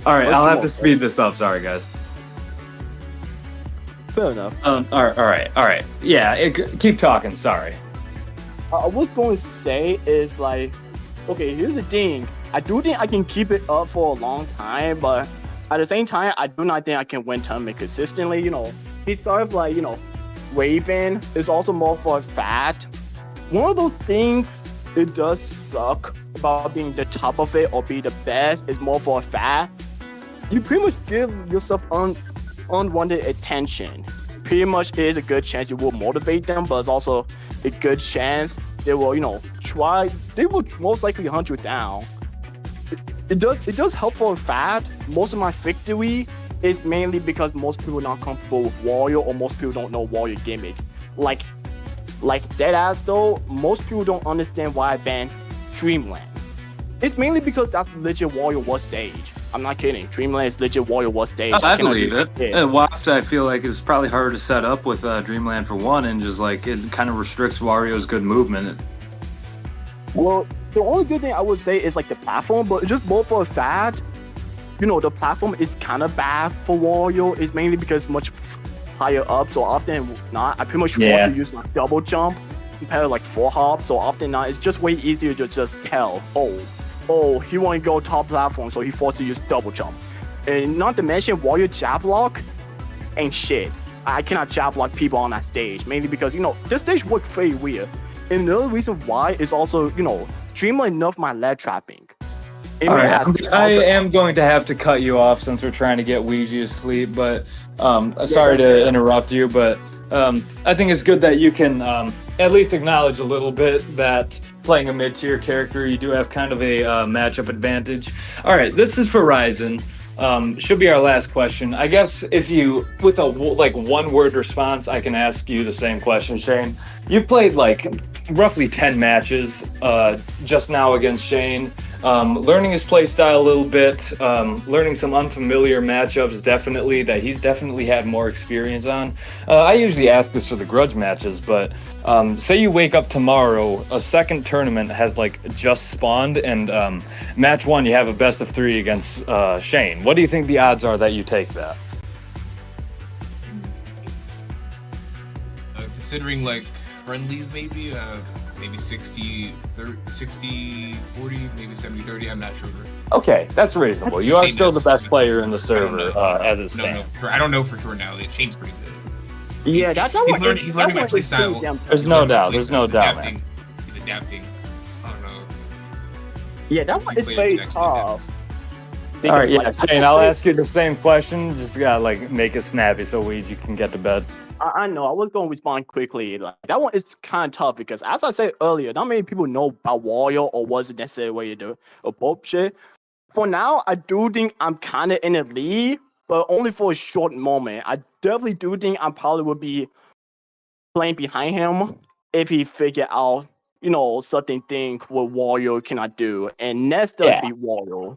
All right, What's I'll two have more? to speed this up. Sorry, guys. Fair enough. All right. Yeah, keep talking. Sorry. I was going to say is like, okay, here's the thing. I do think I can keep it up for a long time, but at the same time, I do not think I can win tournament consistently. Besides like, Raven is also more for a fact. One of those things, it does suck about being the top of it or be the best is more for a fact. You pretty much give yourself unwanted attention. Pretty much is a good chance you will motivate them, but it's also a good chance they will, they will most likely hunt you down. It does help for a fact. Most of my victory is mainly because most people are not comfortable with Wario or most people don't know Wario gimmick. Like deadass though, most people don't understand why I banned Dreamland. It's mainly because that's legit Wario War stage. I'm not kidding. Dreamland is legit Wario War stage. I believe it. Yeah. And Waft, I feel like it's probably harder to set up with Dreamland for one, and just like it kind of restricts Wario's good movement. Well, the only good thing I would say is like the platform, but just more for a fact, the platform is kind of bad for Wario. It's mainly because it's much higher up, so often not. I pretty much forced to use my double jump compared to like 4 hop, so often not. It's just way easier to just tell, oh, he want to go top platform, so he forced to use double jump. And not to mention Wario jab block ain't shit. I cannot jab block people on that stage, mainly because, this stage works very weird. And the other reason why is also, Dreamland nerfed my leg trapping. All right, I am going to have to cut you off since we're trying to get Ouija asleep, but sorry to interrupt you, but I think it's good that you can at least acknowledge a little bit that playing a mid-tier character, you do have kind of a matchup advantage. All right, this is for Ryzen. Should be our last question. I guess if you, with a one-word response, I can ask you the same question, Shane. You've played roughly 10 matches just now against Shane. Learning his play style a little bit, learning some unfamiliar matchups definitely that he's definitely had more experience on. I usually ask this for the grudge matches, but say you wake up tomorrow, a second tournament has just spawned, and match 1 you have a best of 3 against Shane. What do you think the odds are that you take that? Considering friendlies, maybe 60, 40, maybe 70, 30. I'm not sure. Okay, that's reasonable. You are still the best player in the server as it stands. I don't know for sure now. Shane's pretty good. Yeah, He's learning my play style. There's no doubt. There's no doubt, man. He's adapting. I don't know. Yeah, that one is very tough. All right, Because, yeah, like, I Shane, can I'll say- ask you the same question. Just gotta like make it snappy so Ouija can get to bed. I know. I was going to respond quickly. Like that one is kind of tough because, as I said earlier, not many people know about Wario or was it necessary way to do it or bullshit. For now, I do think I'm kind of in the lead, but only for a short moment. I definitely do think I probably would be playing behind him if he figure out, certain thing what Wario cannot do, and next does Yeah. beat Wario.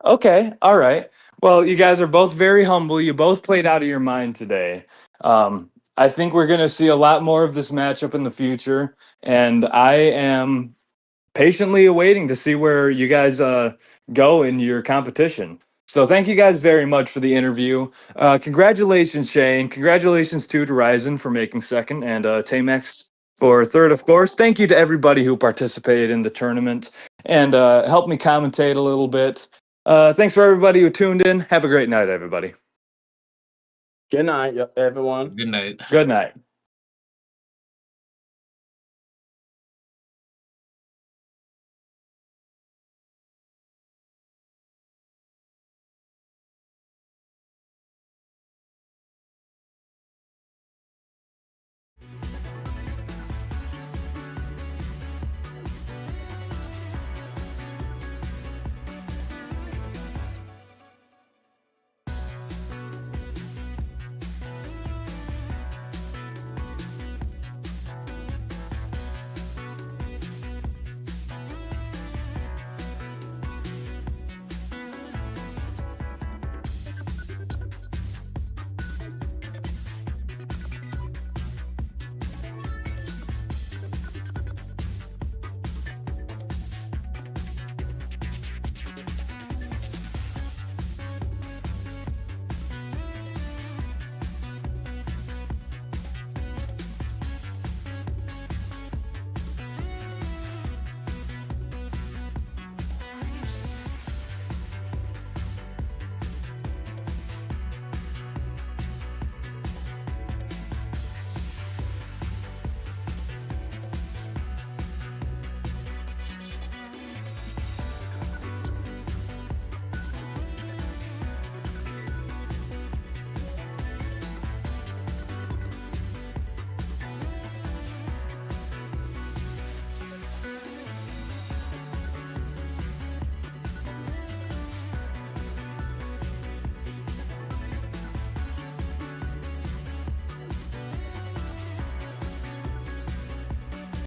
Okay, all right. Well, you guys are both very humble. You both played out of your mind today. I think we're going to see a lot more of this matchup in the future, and I am patiently awaiting to see where you guys go in your competition. So thank you guys very much for the interview. Congratulations, Shane. Congratulations to Horizon for making second, and Tamex for third, of course. Thank you to everybody who participated in the tournament and helped me commentate a little bit. Thanks for everybody who tuned in. Have a great night, everybody. Good night, everyone. Good night. Good night.